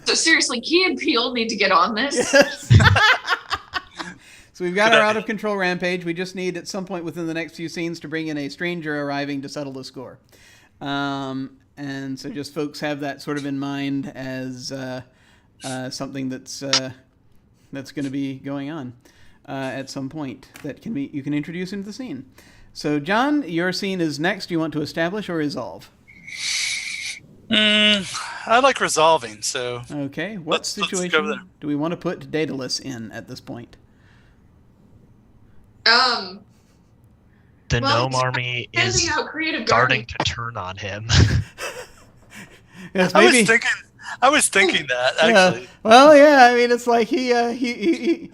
So seriously, Key and Peele need to get on this. Yes. So we've got our out of control rampage. We just need at some point within the next few scenes to bring in a stranger arriving to settle the score. And so just folks have that sort of in mind as something that's going to be going on at some point that you can introduce into the scene. So John, your scene is next. Do you want to establish or resolve? I like resolving, so... Okay, what let's go situation there. do we want to put Daedalus in at this point? The Well, gnome army depending is how creative starting gardening. to turn on him. Yes, I maybe. was thinking that, actually. Well, yeah. I mean, it's like he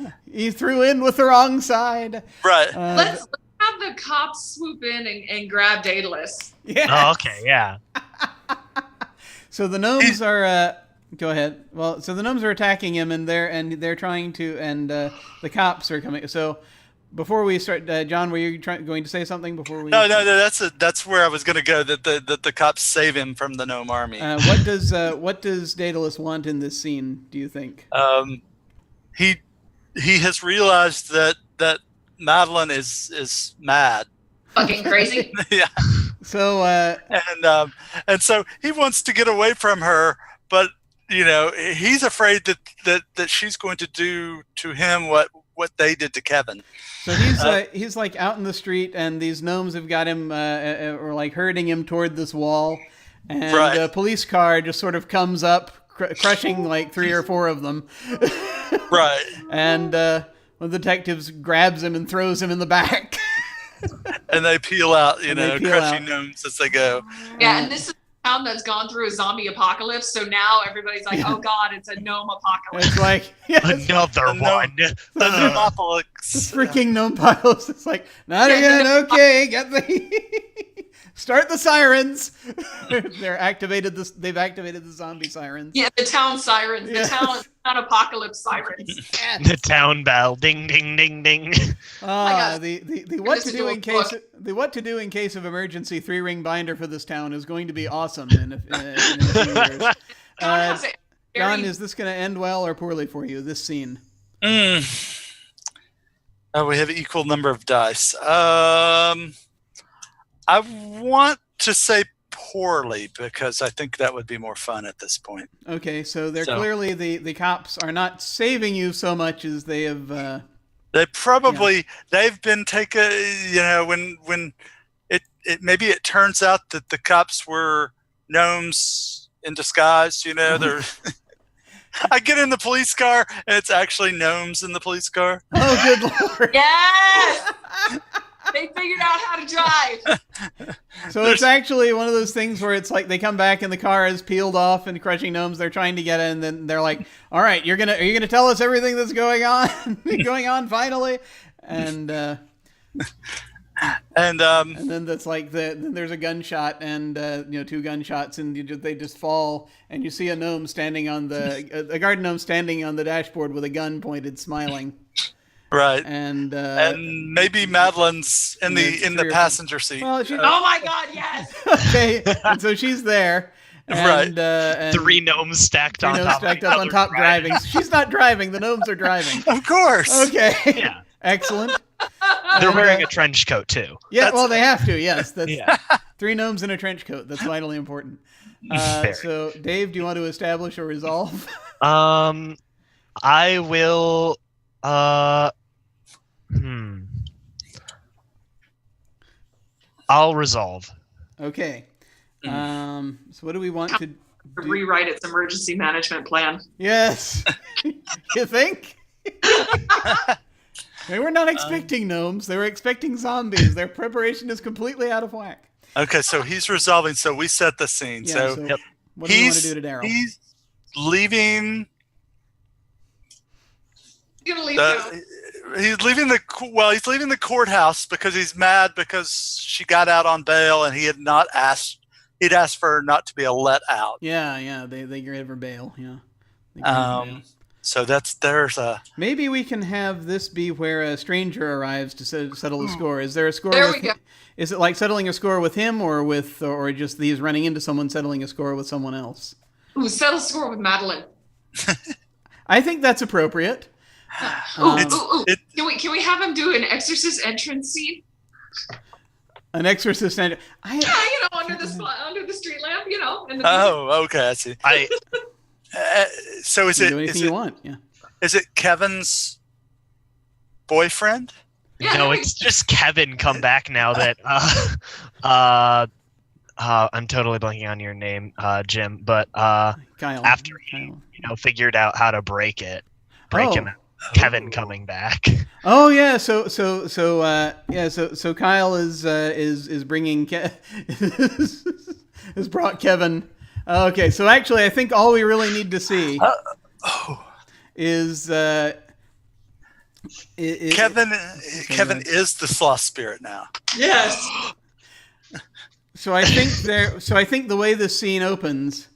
threw in with the wrong side. Right. Let's have the cops swoop in and grab Daedalus. Yeah. Oh, okay, yeah. So the gnomes are. Go ahead. Well, so the gnomes are attacking him, and they're trying to, and the cops are coming. So before we start, John, were you going to say something before we? No. That's where I was going to go. That the cops save him from the gnome army. What does Daedalus want in this scene? Do you think? He has realized that Madeline is mad. Fucking crazy. Yeah. So and so he wants to get away from her, but he's afraid that she's going to do to him what they did to Kevin. So he's like out in the street, and these gnomes have got him or like herding him toward this wall, and Right. a police car just sort of comes up, crushing like 3 or 4 of them. Right. And one of the detectives grabs him and throws him in the back. And they peel out, And they peel crushing out. gnomes as they go. Yeah, and this is a town that's gone through a zombie apocalypse, so now everybody's like, oh god, it's a gnome apocalypse. It's like Another one. The Gnomopolis. the freaking gnome pilots. It's like, not again. Okay, get the start the sirens. They've activated the zombie sirens. Yeah, the town sirens, Yes. the town apocalypse sirens. The town bell. Ding, ding, ding, ding. Ah, got- the what to to do do a in case book. the what to do in case of emergency 3-ring binder for this town is going to be awesome in a few years. John has a John, very- is this going to end well or poorly for you? This scene. Oh, we have an equal number of dice. I want to say poorly because I think that would be more fun at this point. Okay, so they're So- clearly the cops are not saving you so much as they have. They've been taken, when it maybe it turns out that the cops were gnomes in disguise, they're I get in the police car and it's actually gnomes in the police car. Oh, good lord! Yes! They figured out how to drive. So it's actually one of those things where it's like they come back and the car is peeled off and crushing gnomes. They're trying to get it, and then they're like, "All right, are you gonna tell us everything that's going on finally?" And And then that's like then there's a gunshot and 2 gunshots, and they just fall, and you see a gnome standing on a garden gnome standing on the dashboard with a gun pointed, smiling. right. And Maybe Madeline's in there's the 3 or 4 passenger seat. well, she, Oh my god, yes! okay, and so she's there, Right. and 3 gnomes stacked three on gnomes top. stacked of up on each top other driving. She's not driving. The gnomes are driving. Of course. Okay. Yeah. Excellent. They're And, wearing a trench coat too. Yeah, That's- well, they have to. Yes, that's Yeah. 3 gnomes in a trench coat. That's vitally important. Very. So, Dave, do you want to establish or resolve? I will. I'll resolve. Okay. So, what do we want to do? Rewrite its emergency management plan. Yes. You think? They were not expecting gnomes. They were expecting zombies. Their preparation is completely out of whack. Okay, so he's resolving. So we set the scene. Yeah, so so Yep. what do you want to do to Daryl? he's leaving. You're gonna leave now. He's leaving the courthouse because he's mad because she got out on bail and he had not asked. He'd asked for her not to be let out. Yeah, they gave her bail. Yeah. They gave her bail. So there's a. Maybe we can have this be where a stranger arrives to settle the score. Is there a score? There with we go. Is it like settling a score with him, or just these running into someone settling a score with someone else? Ooh, settle score with Madeline. I think that's appropriate. Ooh, It's- ooh, ooh. it- Can we have him do an exorcist entrance scene? An exorcist and Yeah, under the street lamp, and the Oh, okay, I see. I So is you it do anything is you it want. Yeah. is it Kevin's boyfriend? Yeah, no, there it's just Kevin come back now that I'm totally blanking on your name, Jim, but Kyle. after Kyle. figured out how to break him out. Kevin coming back. Oh yeah, so Kyle is bringing has brought Kevin. Okay, so actually, I think all we really need to see is Kevin is the sloth spirit now. Yes. So I think the way this scene opens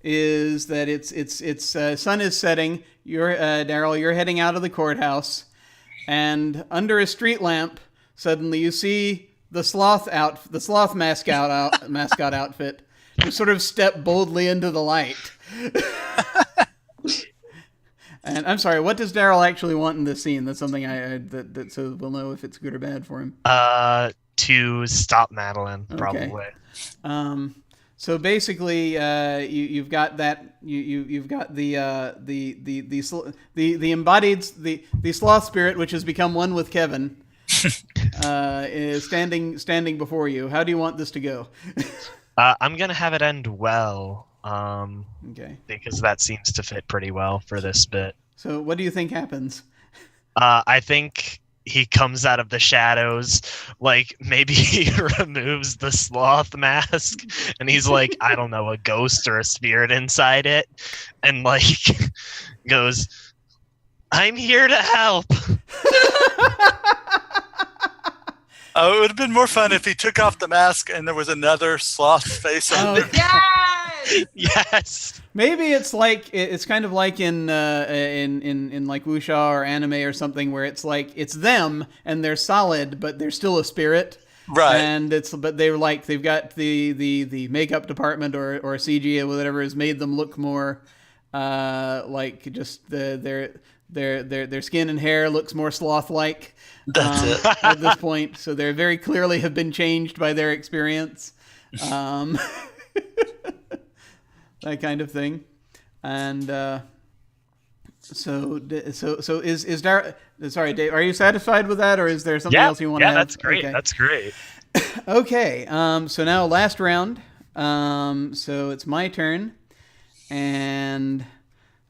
is that it's sun is setting. You're Daryl. You're heading out of the courthouse, and under a street lamp, suddenly you see the sloth mascot outfit, just sort of step boldly into the light. And I'm sorry, what does Daryl actually want in this scene? That's something so we'll know if it's good or bad for him. To stop Madeline, probably. So basically, you've got that you've got the embodied the sloth spirit, which has become one with Kevin, is standing before you. How do you want this to go? I'm gonna have it end well. Okay. Because that seems to fit pretty well for this bit. So what do you think happens? I think he comes out of the shadows, like maybe he removes the sloth mask and he's like, I don't know, a ghost or a spirit inside it, and like goes, I'm here to help. Oh, it would have been more fun if he took off the mask and there was another sloth face on it. Yes! Yes. Maybe it's like it's kind of like in like wuxia or anime or something, where it's like it's them and they're solid, but they're still a spirit. Right. And they've got the makeup department or CG or whatever has made them look more like just their skin and hair looks more sloth-like. That's it. At this point, so they very clearly have been changed by their experience. That kind of thing. And so is Dar? Sorry, Dave, are you satisfied with that, or is there something else you want to add? Yeah, that's great. Okay. That's great. Okay. So now last round. So it's my turn, and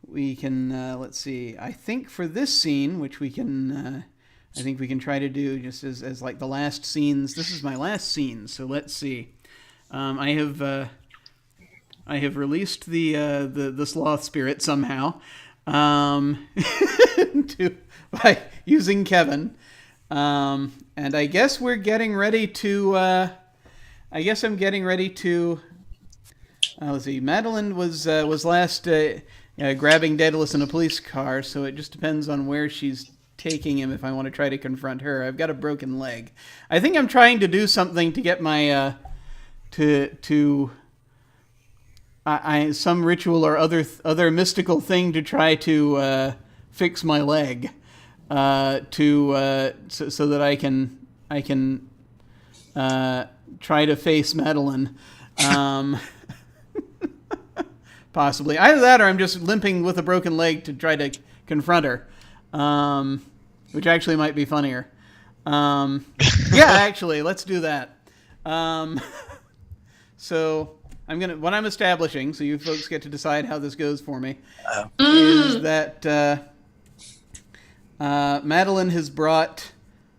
we can let's see. I think for this scene, which we can. I think we can try to do just as like the last scenes. This is my last scene, so let's see. I have released the sloth spirit somehow by using Kevin, and I guess we're getting ready to. I guess I'm getting ready to. Let's see. Madeline was last grabbing Daedalus in a police car, so it just depends on where she's taking him if I want to try to confront her. I've got a broken leg. I think I'm trying to do something to get my some ritual or other mystical thing to try to fix my leg so that I can try to face Madeline. Possibly. Either that or I'm just limping with a broken leg to try to confront her. Which actually might be funnier. Yeah, actually, let's do that. So what I'm establishing, so you folks get to decide how this goes for me, is that Madeline has brought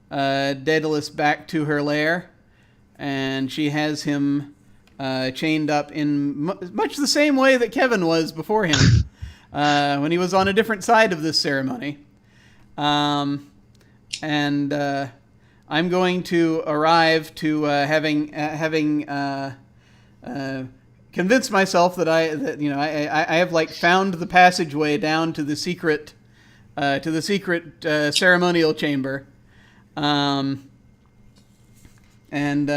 Daedalus back to her lair, and she has him chained up in much the same way that Kevin was before him when he was on a different side of this ceremony. And I'm going to arrive to having convinced myself that I have like found the passageway down to the secret ceremonial chamber, and I'm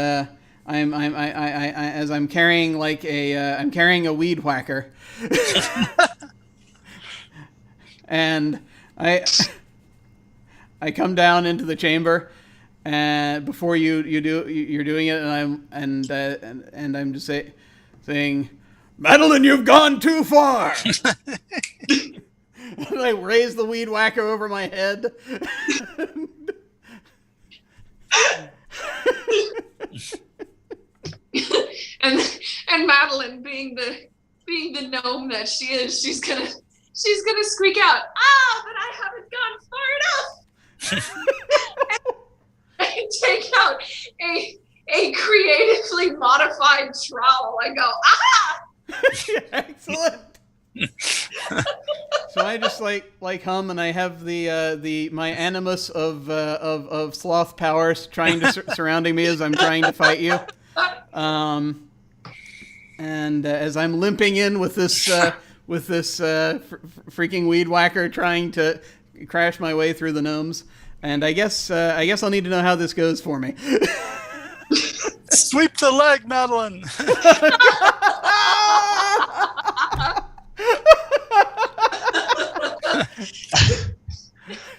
carrying I'm carrying a weed whacker, and I come down into the chamber, and before you're doing it, and I'm just saying, Madeline, you've gone too far. And I raise the weed whacker over my head. and Madeline, being the gnome that she is, she's gonna squeak out, but I haven't gone far enough. I take out a creatively modified trowel. I go, Excellent. So I just like hum, and I have my animus of sloth powers trying to surrounding me as I'm trying to fight you. And as I'm limping in with this freaking weed whacker trying to crash my way through the gnomes, and I guess I'll need to know how this goes for me. Sweep the leg, Madeline.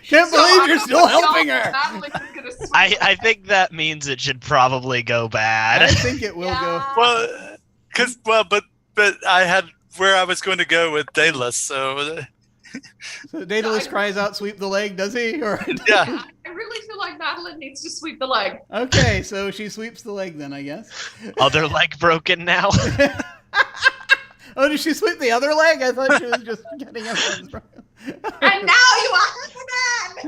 Can't believe you're still helping her. I think that means it should probably go bad. I think it will go. Well, but I had where I was going to go with Daedalus, so. So Daedalus cries out, "Sweep the leg," does he? Or Yeah. I really feel like Madeline needs to sweep the leg. Okay, so she sweeps the leg then, I guess. Other leg broken now. Oh, did she sweep the other leg? I thought she was just getting up. And now you are the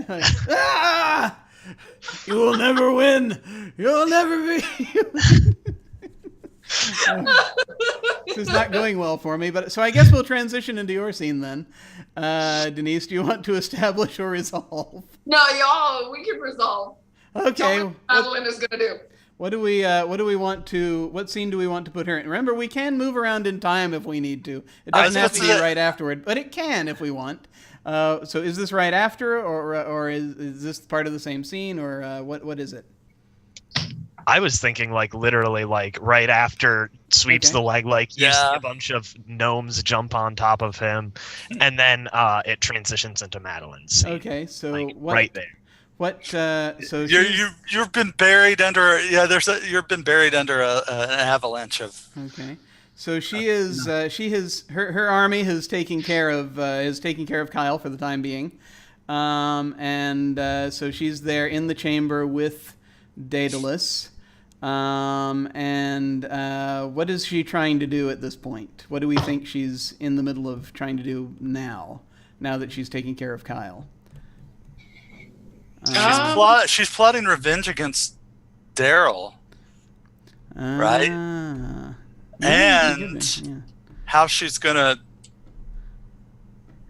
man! Ah! You will never win. You'll never be. This is not going well for me, but so I guess we'll transition into your scene then. Denise, do you want to establish or resolve? No, y'all, we can resolve. Okay. What Madeline is gonna do. What do we want to? What scene do we want to put her in? Remember, we can move around in time if we need to. It doesn't have to be right afterward, but it can if we want. So, is this right after, or is this part of the same scene, or what is it? I was thinking like literally like right after sweeps the leg, like you see a bunch of gnomes jump on top of him, and then it transitions into Madeline's scene. Okay, so like, what, right there. What? So You've been buried under you've been buried under an avalanche of. Okay, so she is her army has taken care of Kyle for the time being, and so she's there in the chamber with Daedalus. And what is she trying to do at this point? What do we think she's in the middle of trying to do now that she's taking care of Kyle? She's plotting revenge against Daryl, right? And how she's gonna.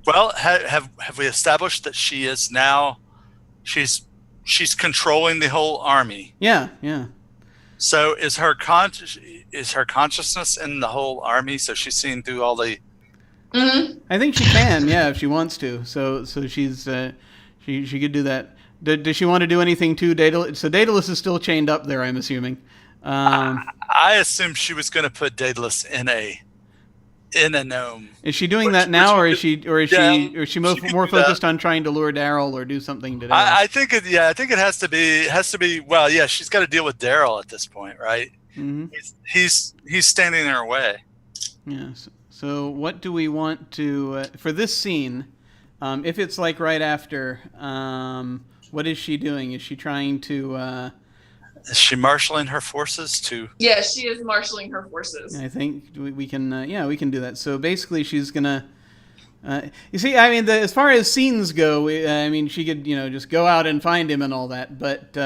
Well, have we established that she is now? She's controlling the whole army. Yeah. So is her consciousness in the whole army? So she's seeing through all the. Mm-hmm. I think she can, if she wants to. So she's she could do that. Does she want to do anything to Daedalus? So Daedalus is still chained up there, I'm assuming. I assumed she was going to put Daedalus in a gnome. Is she doing that now, or is she more focused on trying to lure Daryl or do something to Daryl? I think it has to be. Well, yeah, she's got to deal with Daryl at this point, right? Mm-hmm. He's standing in her way. Yeah. So what do we want to for this scene? If it's like right after, what is she doing? Is she trying to? Is she marshaling her forces to? Yeah, she is marshaling her forces. I think we can. We can do that. So basically, she's gonna. You see, I mean, as far as scenes go, she could, just go out and find him and all that. But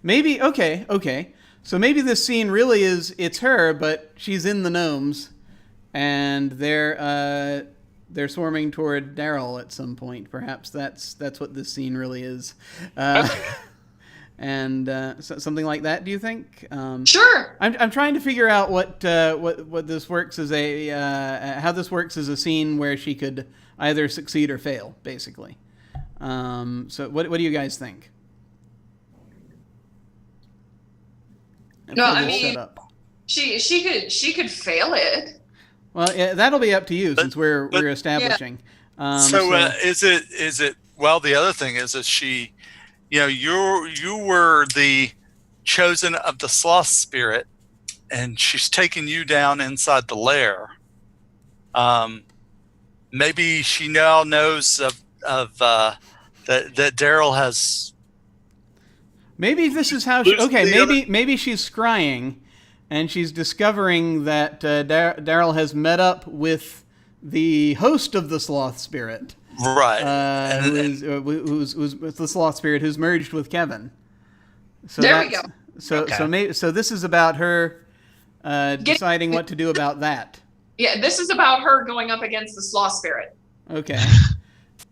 maybe okay. So maybe this scene really it's her, but she's in the gnomes, and they're swarming toward Daryl at some point. Perhaps that's what this scene really is. And something like that. Do you think? Sure. I'm trying to figure out what this works as how this works as a scene where she could either succeed or fail, basically. So what do you guys think? No, I mean, she could fail it. Well, yeah, that'll be up to you since we're establishing. Yeah. Is it? Well, the other thing is that she. You were the chosen of the sloth spirit, and she's taking you down inside the lair. Maybe she now knows of that Daryl has. Maybe this is how. Maybe she's scrying, and she's discovering that Daryl has met up with the host of the sloth spirit. Right. Who's the sloth spirit who's merged with Kevin. So there we go. So this is about her deciding what to do about that. Yeah, this is about her going up against the sloth spirit. Okay.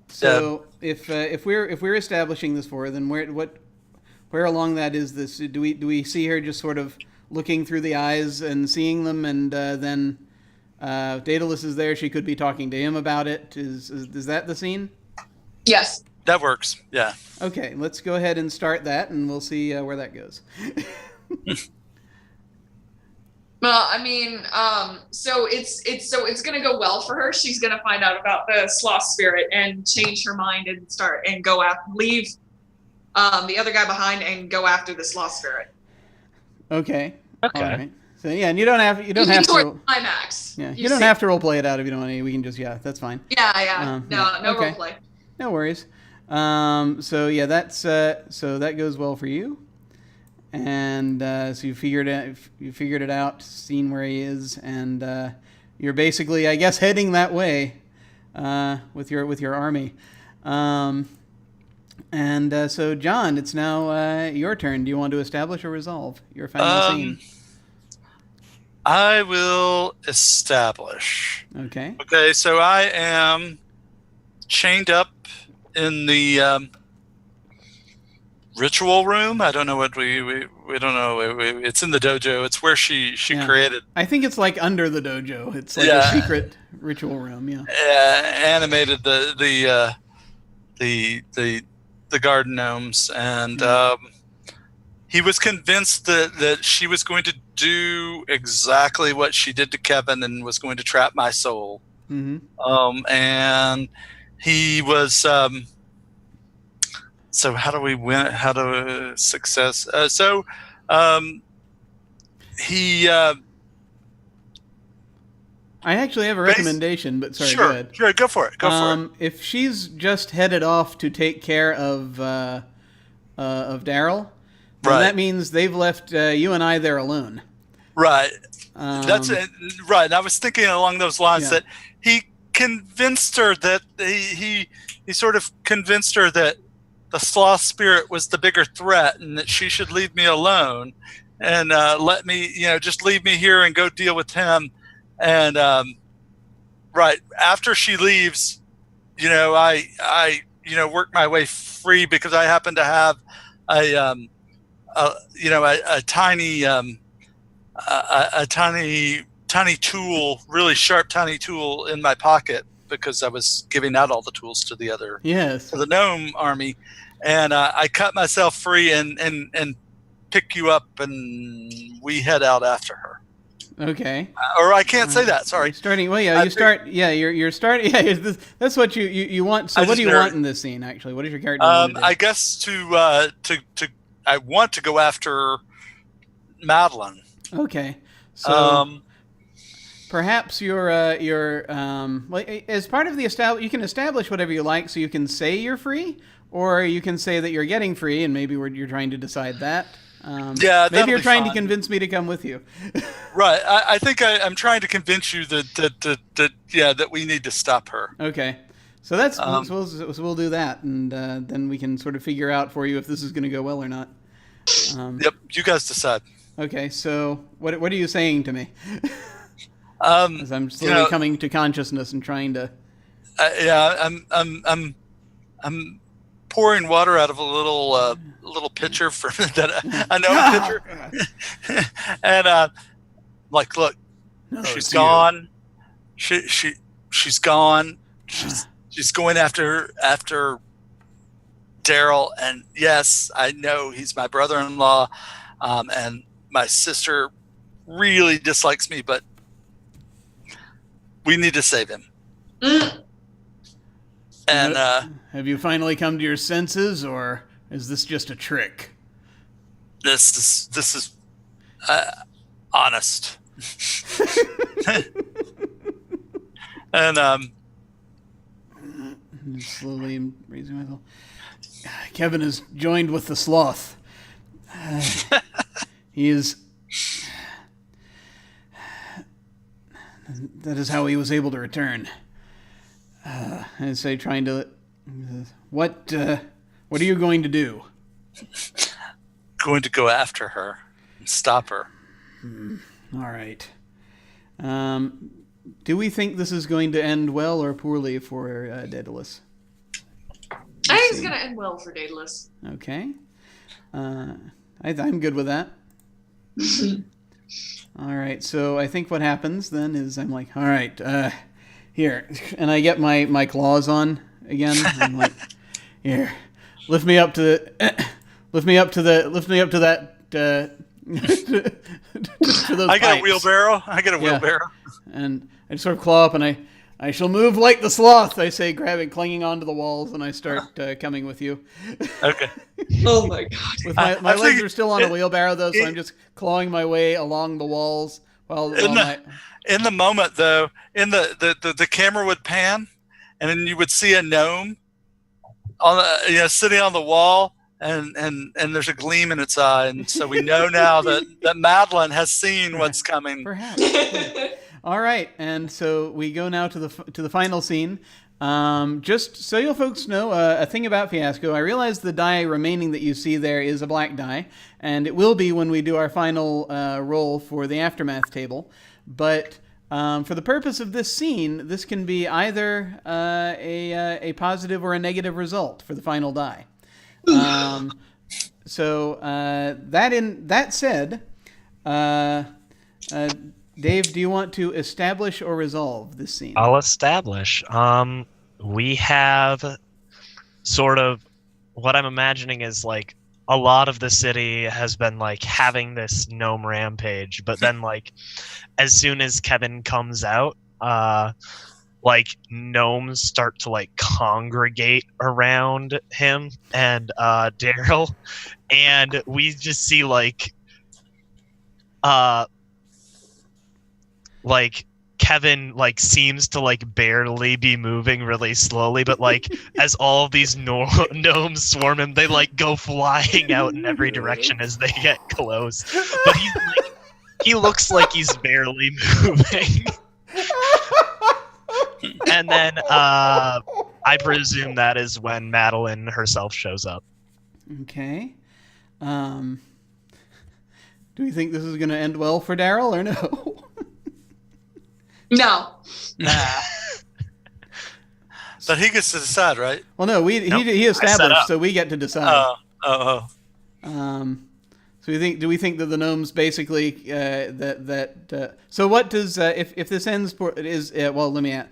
So if we're establishing this for her, then where along that is this? Do we see her just sort of looking through the eyes and seeing them, and then Daedalus is there. She could be talking to him about it. Is that the scene? Yes. That works. Yeah. Okay, let's go ahead and start that, and we'll see where that goes. Well, I mean, so it's gonna go well for her. She's gonna find out about the sloth spirit and change her mind and leave the other guy behind and go after the sloth spirit. Okay. Okay. All right. So yeah, and you don't have to. Climax. Yeah, you don't have to role play it out if you don't want to. We can just that's fine. Yeah. No okay. role play. No worries. So yeah, that's so that goes well for you. And so you figured it out, seen where he is, and you're basically, I guess, heading that way with your army. So John, it's now your turn. Do you want to establish or resolve your final scene? I will establish. Okay. Okay, so I am chained up in the ritual room. I don't know what we don't know. It's in the dojo. It's where she created. I think it's like under the dojo. It's like a secret ritual room. Yeah. Animated the garden gnomes, and he was convinced that she was going to do exactly what she did to Kevin and was going to trap my soul. Mm-hmm. And he was. So how do we win? How do success? He. I actually have a recommendation, but sorry, go ahead. Sure, go for it. Go for it. If she's just headed off to take care of Daryl, then that means they've left you and I there alone. Right. That's it. Right. And I was thinking along those lines that he convinced her that he sort of convinced her that the sloth spirit was the bigger threat and that she should leave me alone and let me, just leave me here and go deal with him. And right after she leaves, I work my way free because I happen to have a tiny tool, really sharp tiny tool in my pocket because I was giving out all the tools to the gnome army. And I cut myself free and pick you up, and we head out after her. Okay. Or I can't say that. Sorry. Starting. Well, yeah. You're starting. Yeah. That's what you want. So, what do you want in this scene? Actually, what is your character? I guess I want to go after Madeline. Okay. So. Perhaps you're as part of the you can establish whatever you like, so you can say you're free, or you can say that you're getting free, and maybe you're trying to decide that. Maybe you're trying to convince me to come with you. Right. I think I'm trying to convince you that we need to stop her. Okay. So that's we'll do that, and then we can sort of figure out for you if this is going to go well or not. Yep. You guys decide. Okay. So what are you saying to me? As I'm slowly coming to consciousness and trying to. I'm pouring water out of a little pitcher for that I know pitcher, and like, look, she's gone. She's gone. She's going after Daryl, and yes, I know he's my brother-in-law, and my sister really dislikes me, but we need to save him. And have you finally come to your senses, or is this just a trick? This is honest. And slowly raising myself. Kevin is joined with the sloth. He is. That is how he was able to return. I say, trying to. What are you going to do? Going to go after her and stop her. All right. Do we think this is going to end well or poorly for Daedalus? I think it's going to end well for Daedalus. Okay. I'm good with that. All right, so I think what happens then is I'm like, all right, here, and I get my claws on again. I'm like, here, lift me up to the, lift me up to that, to those I get a pipes. wheelbarrow. Yeah. Wheelbarrow. And I sort of claw up, and I shall move like the sloth, I say, grabbing, clinging onto the walls, and I start coming with you. Okay. Oh my god. With my I legs think are still on a wheelbarrow, though, so I'm just clawing my way along the walls while In the moment, though, in the camera would pan, and then you would see a gnome on sitting on the wall, and there's a gleam in its eye, and so we know now that Madeline has seen what's coming. Perhaps. All right, and so we go now to the final scene. Just so you folks know, a thing about Fiasco, I realize the die remaining that you see there is a black die, and it will be when we do our final roll for the Aftermath table. But for the purpose of this scene, this can be either a positive or a negative result for the final die. So that said, Dave, do you want to establish or resolve this scene? I'll establish. We have sort of what I'm imagining is like a lot of the city has been like having this gnome rampage, but then like as soon as Kevin comes out, like gnomes start to like congregate around him and Daryl, and we just see like Kevin like seems to like barely be moving really slowly, but like as all of these gnomes swarm him, they like go flying out in every direction as they get close. But he looks like he's barely moving. And then I presume that is when Madeline herself shows up. Okay. Do we think this is going to end well for Daryl or no? No. But he gets to decide, right? Well, no, he established, so we get to decide. Oh. So do we think that the gnomes basically so what does if this ends well, let me ask.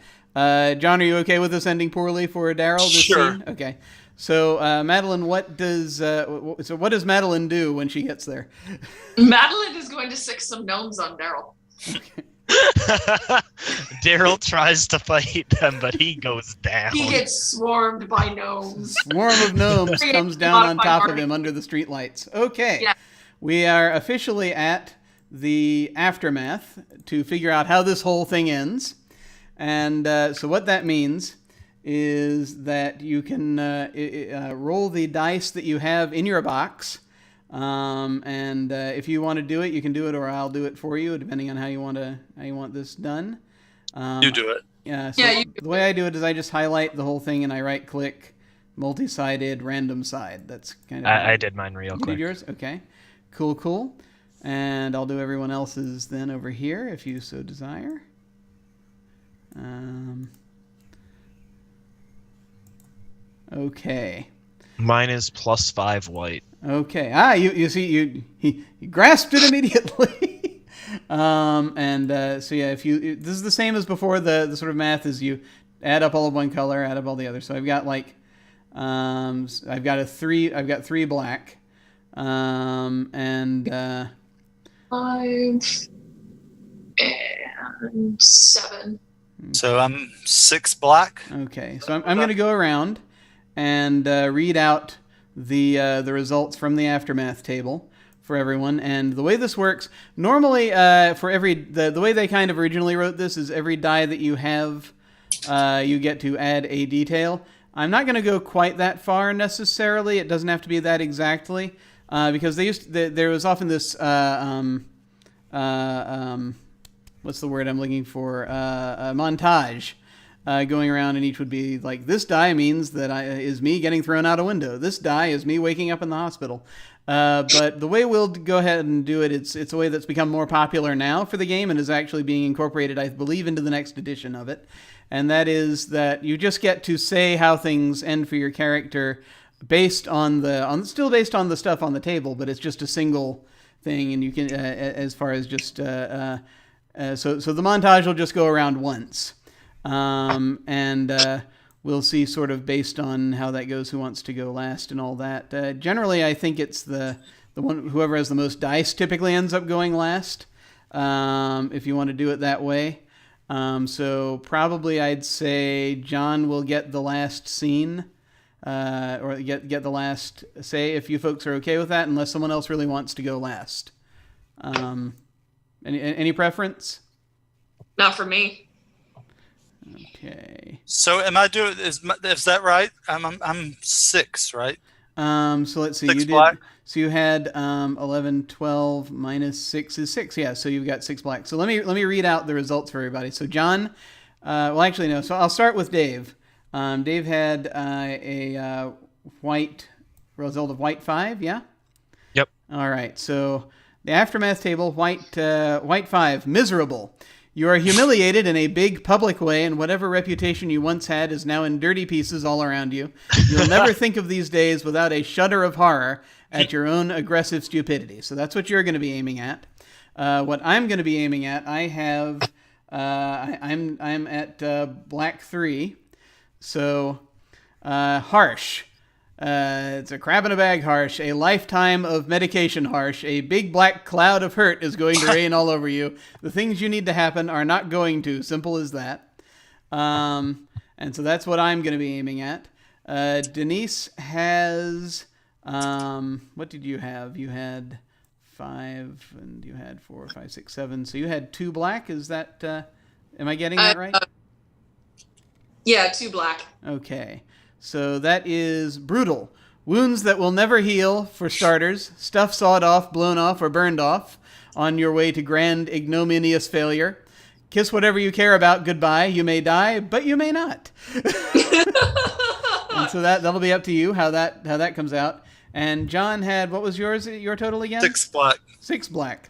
John, are you okay with this ending poorly for Daryl? This Sure. scene? Okay. So Madeline, what does Madeline do when she gets there? Madeline is going to sick some gnomes on Daryl. Okay. Daryl tries to fight them, but he goes down. He gets swarmed by gnomes. Swarm of gnomes comes down on top of him under the streetlights. Okay. Yeah. We are officially at the aftermath to figure out how this whole thing ends. And so what that means is that you can roll the dice that you have in your box. And if you want to do it, you can do it, or I'll do it for you, depending on how you want this done. You do it. Yeah. So the way I do it is I just highlight the whole thing and I right click, multi-sided, random side. That's kind of. I did mine real quick. You did yours? Okay. Cool. And I'll do everyone else's then over here if you so desire. Okay. Mine is +5 white. Okay. You see, he grasped it immediately. So yeah, this is the same as before. The sort of math is you add up all of one color, add up all the others. So I've got like, I've got 3 black, and 5 and 7. So I'm 6 black. Okay. So I'm going to go around and read out the results from the aftermath table for everyone. And the way this works, normally for the way they kind of originally wrote this is every die that you have, you get to add a detail. I'm not going to go quite that far necessarily. It doesn't have to be that exactly, because there was often this what's the word I'm looking for? A montage. Going around, and each would be like, this die means that is me getting thrown out a window. This die is me waking up in the hospital. But the way we'll go ahead and do it, it's a way that's become more popular now for the game and is actually being incorporated, I believe, into the next edition of it. And that is that you just get to say how things end for your character based on still based on the stuff on the table, but it's just a single thing, and you can as far as just so the montage will just go around once, and we'll see sort of based on how that goes who wants to go last and all that. Generally, I think it's the one whoever has the most dice typically ends up going last. If you want to do it that way. So probably I'd say John will get the last scene, or get the last say if you folks are okay with that, unless someone else really wants to go last. Any preference? Not for me. Okay. So am I doing? Is that right? I'm 6, right? So let's see. 6 You did. black? So you had 11, 12 minus 6 is 6. Yeah. So you've got 6 black. So let me read out the results for everybody. So John. Well, actually no. So I'll start with Dave. Dave had a white result of white 5. Yeah. Yep. All right. So the aftermath table, white 5, miserable. You are humiliated in a big public way, and whatever reputation you once had is now in dirty pieces all around you. You'll never think of these days without a shudder of horror at your own aggressive stupidity. So that's what you're going to be aiming at. What I'm going to be aiming at, I have, I'm at black 3. So harsh. It's a crab in a bag harsh, a lifetime of medication harsh, a big black cloud of hurt is going to rain all over you. The things you need to happen are not going to, simple as that. And so that's what I'm going to be aiming at. Denise has, what did you have? You had 5 and you had 4, 5, 6, 7. So you had 2 black. Is that, am I getting that right? Yeah, 2 black. Okay. So that is brutal. Wounds that will never heal, for starters. Stuff sawed off, blown off, or burned off on your way to grand ignominious failure. Kiss whatever you care about goodbye. You may die, but you may not. And so that'll be up to you how that comes out. And John had, what was your total again? 6 black. 6 black.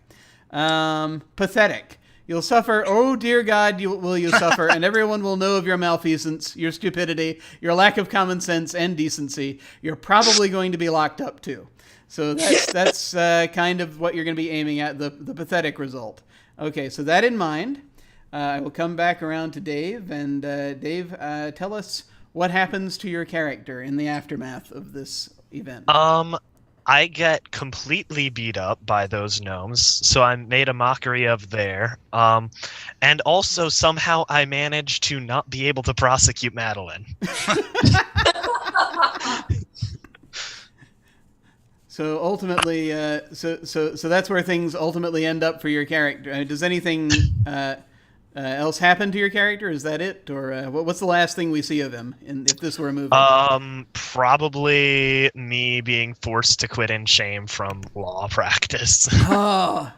Pathetic. You'll suffer, oh dear God, will you suffer, and everyone will know of your malfeasance, your stupidity, your lack of common sense and decency. You're probably going to be locked up too. So that's kind of what you're going to be aiming at, the pathetic result. Okay, so that in mind, I will come back around to Dave, and Dave, tell us what happens to your character in the aftermath of this event. I get completely beat up by those gnomes, so I made a mockery of there. And also somehow I managed to not be able to prosecute Madeline. So ultimately, so that's where things ultimately end up for your character. Does anything else happen to your character? Is that it, or what's the last thing we see of him if this were a movie? Probably me being forced to quit in shame from law practice. That's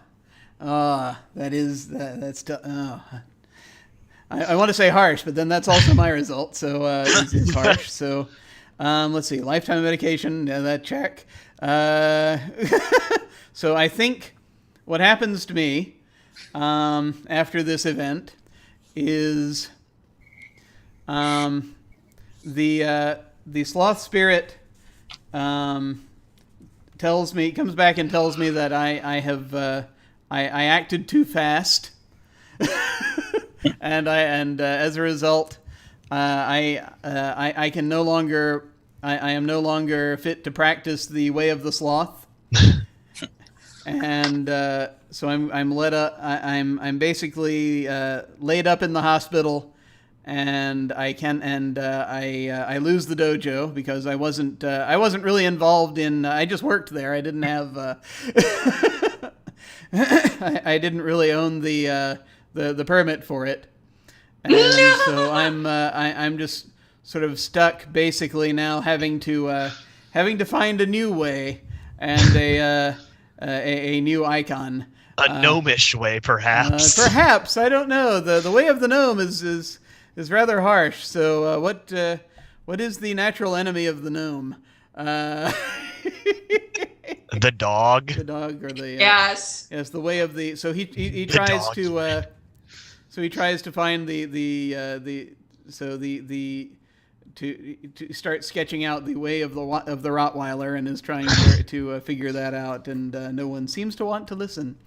I want to say harsh, but then that's also my result. So it's harsh. So let's see, lifetime of medication. That check. So I think what happens to me after this event is the sloth spirit comes back and tells me that I acted too fast, and as a result I am no longer fit to practice the way of the sloth. And so I'm basically laid up in the hospital, and I lose the dojo because I wasn't really involved in. I just worked there. I didn't have. I didn't really own the permit for it, and so I'm just sort of stuck basically now having to find a new way and a new icon. A gnomish way, perhaps. Perhaps, I don't know. The way of the gnome is rather harsh. So what is the natural enemy of the gnome? The dog. The dog, or the yes. Yes, the way of the. So he tries to. So he tries to find the to start sketching out the way of the Rottweiler and is trying to figure that out, and no one seems to want to listen.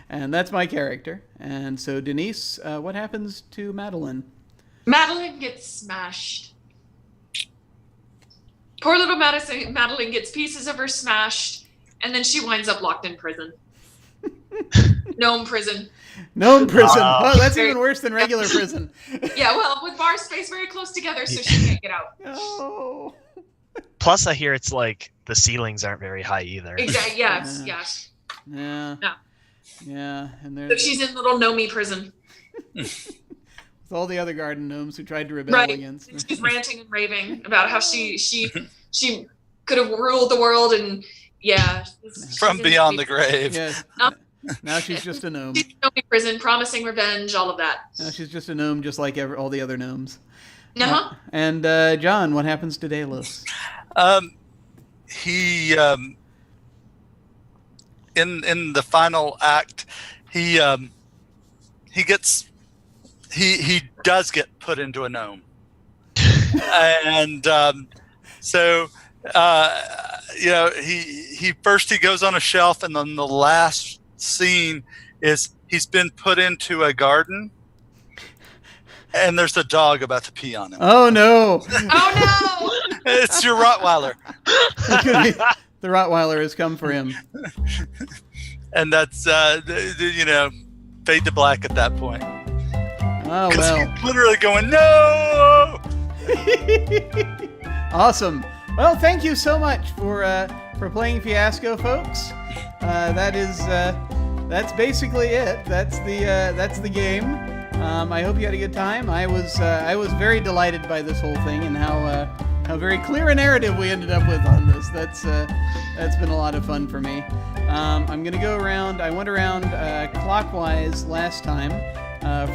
And that's my character. And so, Denise, what happens to Madeline? Madeline gets smashed. Poor little Madeline gets pieces of her smashed, and then she winds up locked in prison. Gnome prison. Gnome prison. Oh, that's even worse than regular prison. Yeah, well, with bars spaced very close together, so she can't get out. No. Plus, I hear it's like the ceilings aren't very high either. Exactly. Yes. Yeah. Yes. Yeah. No. Yeah, and So she's in little Gnome prison. with all the other garden gnomes who tried to rebel against. And she's ranting and raving about how she could have ruled the world, and From beyond the grave. Yes. Now she's just a gnome. She's in Gnome prison, promising revenge, all of that. Now she's just a gnome, just like all the other gnomes. Uh-huh. And John, what happens to Delos? He in the final act, he does get put into a gnome, and so he goes on a shelf, and then the last scene is he's been put into a garden, and there's a dog about to pee on him. Oh no! Oh no! It's your Rottweiler. The Rottweiler has come for him. And that's fade to black at that point. Oh 'Cause well. he's literally going, no. Awesome. Well, thank you so much for playing Fiasco, folks. That's basically it. That's the game. I hope you had a good time. I was very delighted by this whole thing and how very clear a narrative we ended up with on this. That's been a lot of fun for me. I'm gonna go around. I went around clockwise last time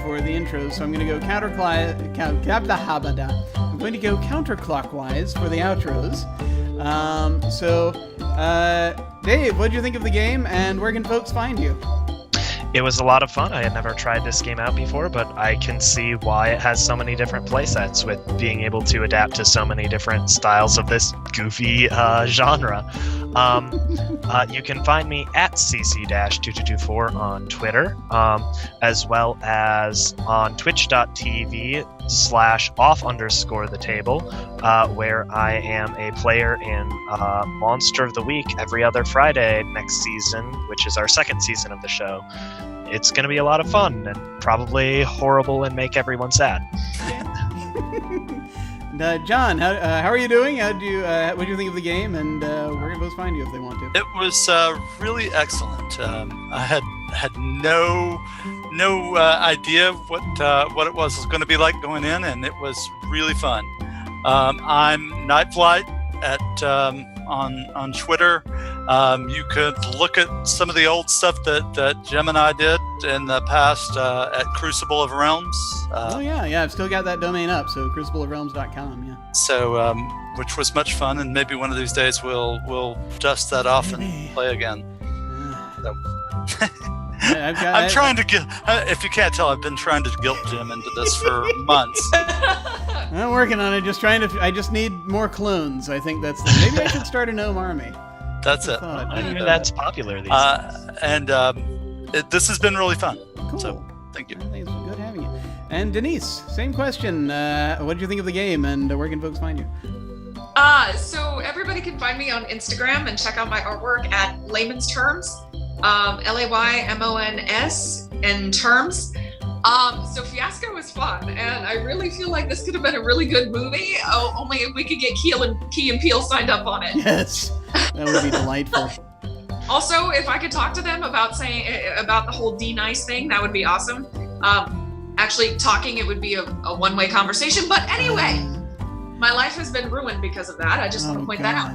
for the intro, so I'm gonna go counterclockwise for the outros. Dave, what did you think of the game, and where can folks find you? It was a lot of fun. I had never tried this game out before, but I can see why it has so many different playsets with being able to adapt to so many different styles of this goofy genre. You can find me at cc-2224 on Twitter, as well as on twitch.tv/off_the-table, where I am a player in Monster of the Week every other Friday next season, which is our second season of the show. It's going to be a lot of fun and probably horrible and make everyone sad. John, how are you doing? What do you think of the game, and where can folks find you if they want to? It was really excellent. I had no idea what it was going to be like going in, and it was really fun. I'm Night Flight on Twitter. You could look at some of the old stuff that Jim and I did in the past at Crucible of Realms. I've still got that domain up, so crucibleofrealms.com. Yeah. So, which was much fun, and maybe one of these days we'll dust that off and play again. So. I'm trying to get. If you can't tell, I've been trying to guilt Jim into this for months. I'm working on it. I just need more clones. I think that's maybe I should start a gnome army. That's it. I hear that's popular these days. And this has been really fun. Cool. So thank you. It's good having you. And Denise, same question. What did you think of the game, and where can folks find you? So everybody can find me on Instagram and check out my artwork at Layman's Terms, LAYMONS in terms. So Fiasco was fun, and I really feel like this could have been a really good movie. Only if we could get Key and Peele signed up on it. Yes, that would be delightful. Also, if I could talk to them about the whole D-Nice thing, that would be awesome. Actually, talking, it would be a one-way conversation. But anyway, my life has been ruined because of that. I just want to point that out.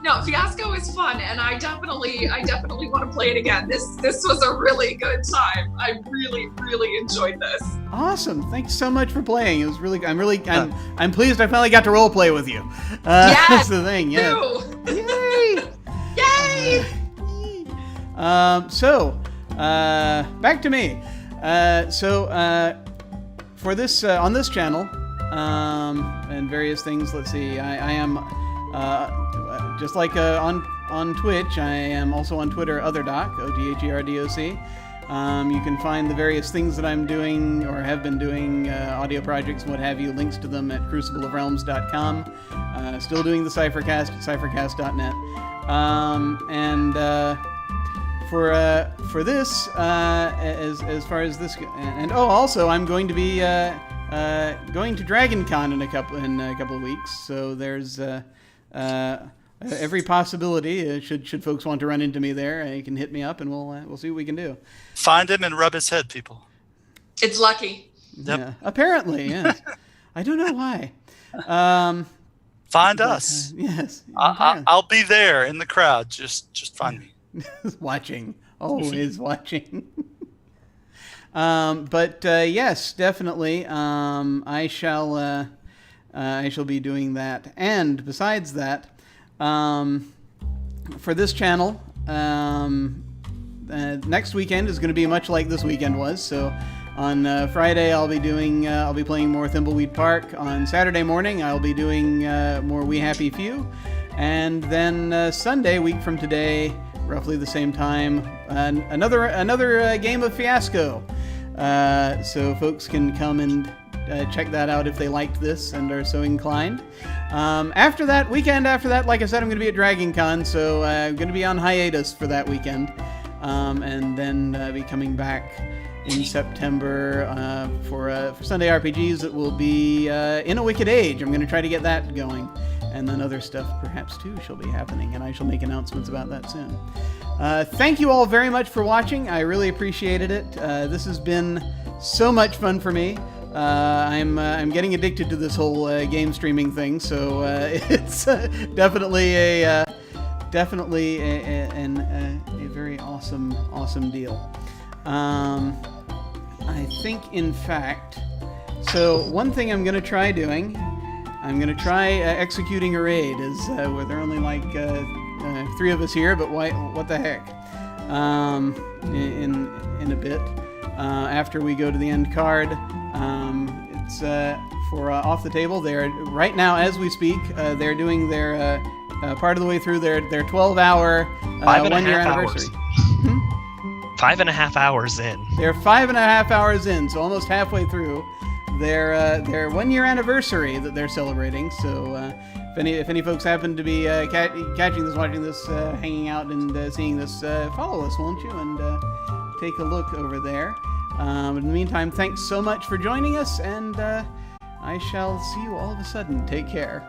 No, Fiasco is fun, and I definitely want to play it again. This was a really good time. I really, really enjoyed this. Awesome! Thanks so much for playing. It was really. I'm pleased I finally got to role play with you. Yes, that's the thing. Yeah. Yay! Yay! Back to me. for this on this channel and various things. Let's see. I am just like on Twitch. I am also on Twitter, otherdoc, OTHERDOC. You can find the various things that I'm doing or have been doing, audio projects and what have you, links to them at crucibleofrealms.com. Still doing the Cyphercast at cyphercast.net. For this, as far as this, and also I'm going to be going to DragonCon in a couple of weeks. So there's every possibility. Should folks want to run into me there, you can hit me up and we'll see what we can do. Find him and rub his head, people. It's lucky. Yep. Yeah, apparently, yes. I don't know why. Find us. Yes. I'll be there in the crowd. Just find me. Watching, always watching. But yes, definitely. I shall be doing that. And besides that, for this channel, next weekend is going to be much like this weekend was. So on Friday, I'll be playing more Thimbleweed Park. On Saturday morning, I'll be doing more We Happy Few. And then Sunday, week from today, roughly the same time, another game of Fiasco. So folks can come and check that out if they liked this and are so inclined. Weekend after that, like I said, I'm going to be at DragonCon, so I'm going to be on hiatus for that weekend. And then be coming back in September for Sunday RPGs. It will be In a Wicked Age. I'm going to try to get that going. And then other stuff perhaps too shall be happening, and I shall make announcements about that soon. Thank you all very much for watching. I really appreciated it. This has been so much fun for me. I'm getting addicted to this whole game streaming thing, so it's definitely a very awesome deal. I think, in fact, so one thing I'm going to try doing. I'm going to try executing a raid, where there are only like 3 of us here, but what the heck? In a bit, after we go to the end card, it's for Off the Table. They're right now, as we speak, they're doing their part of the way through their 12-hour 1-year anniversary. 5.5 hours in. They're 5.5 hours in, so almost halfway through their 1-year anniversary that they're celebrating. So if any folks happen to be catching this, watching this, hanging out and seeing this, follow us, won't you? And take a look over there. In the meantime, thanks so much for joining us, and I shall see you all of a sudden. Take care.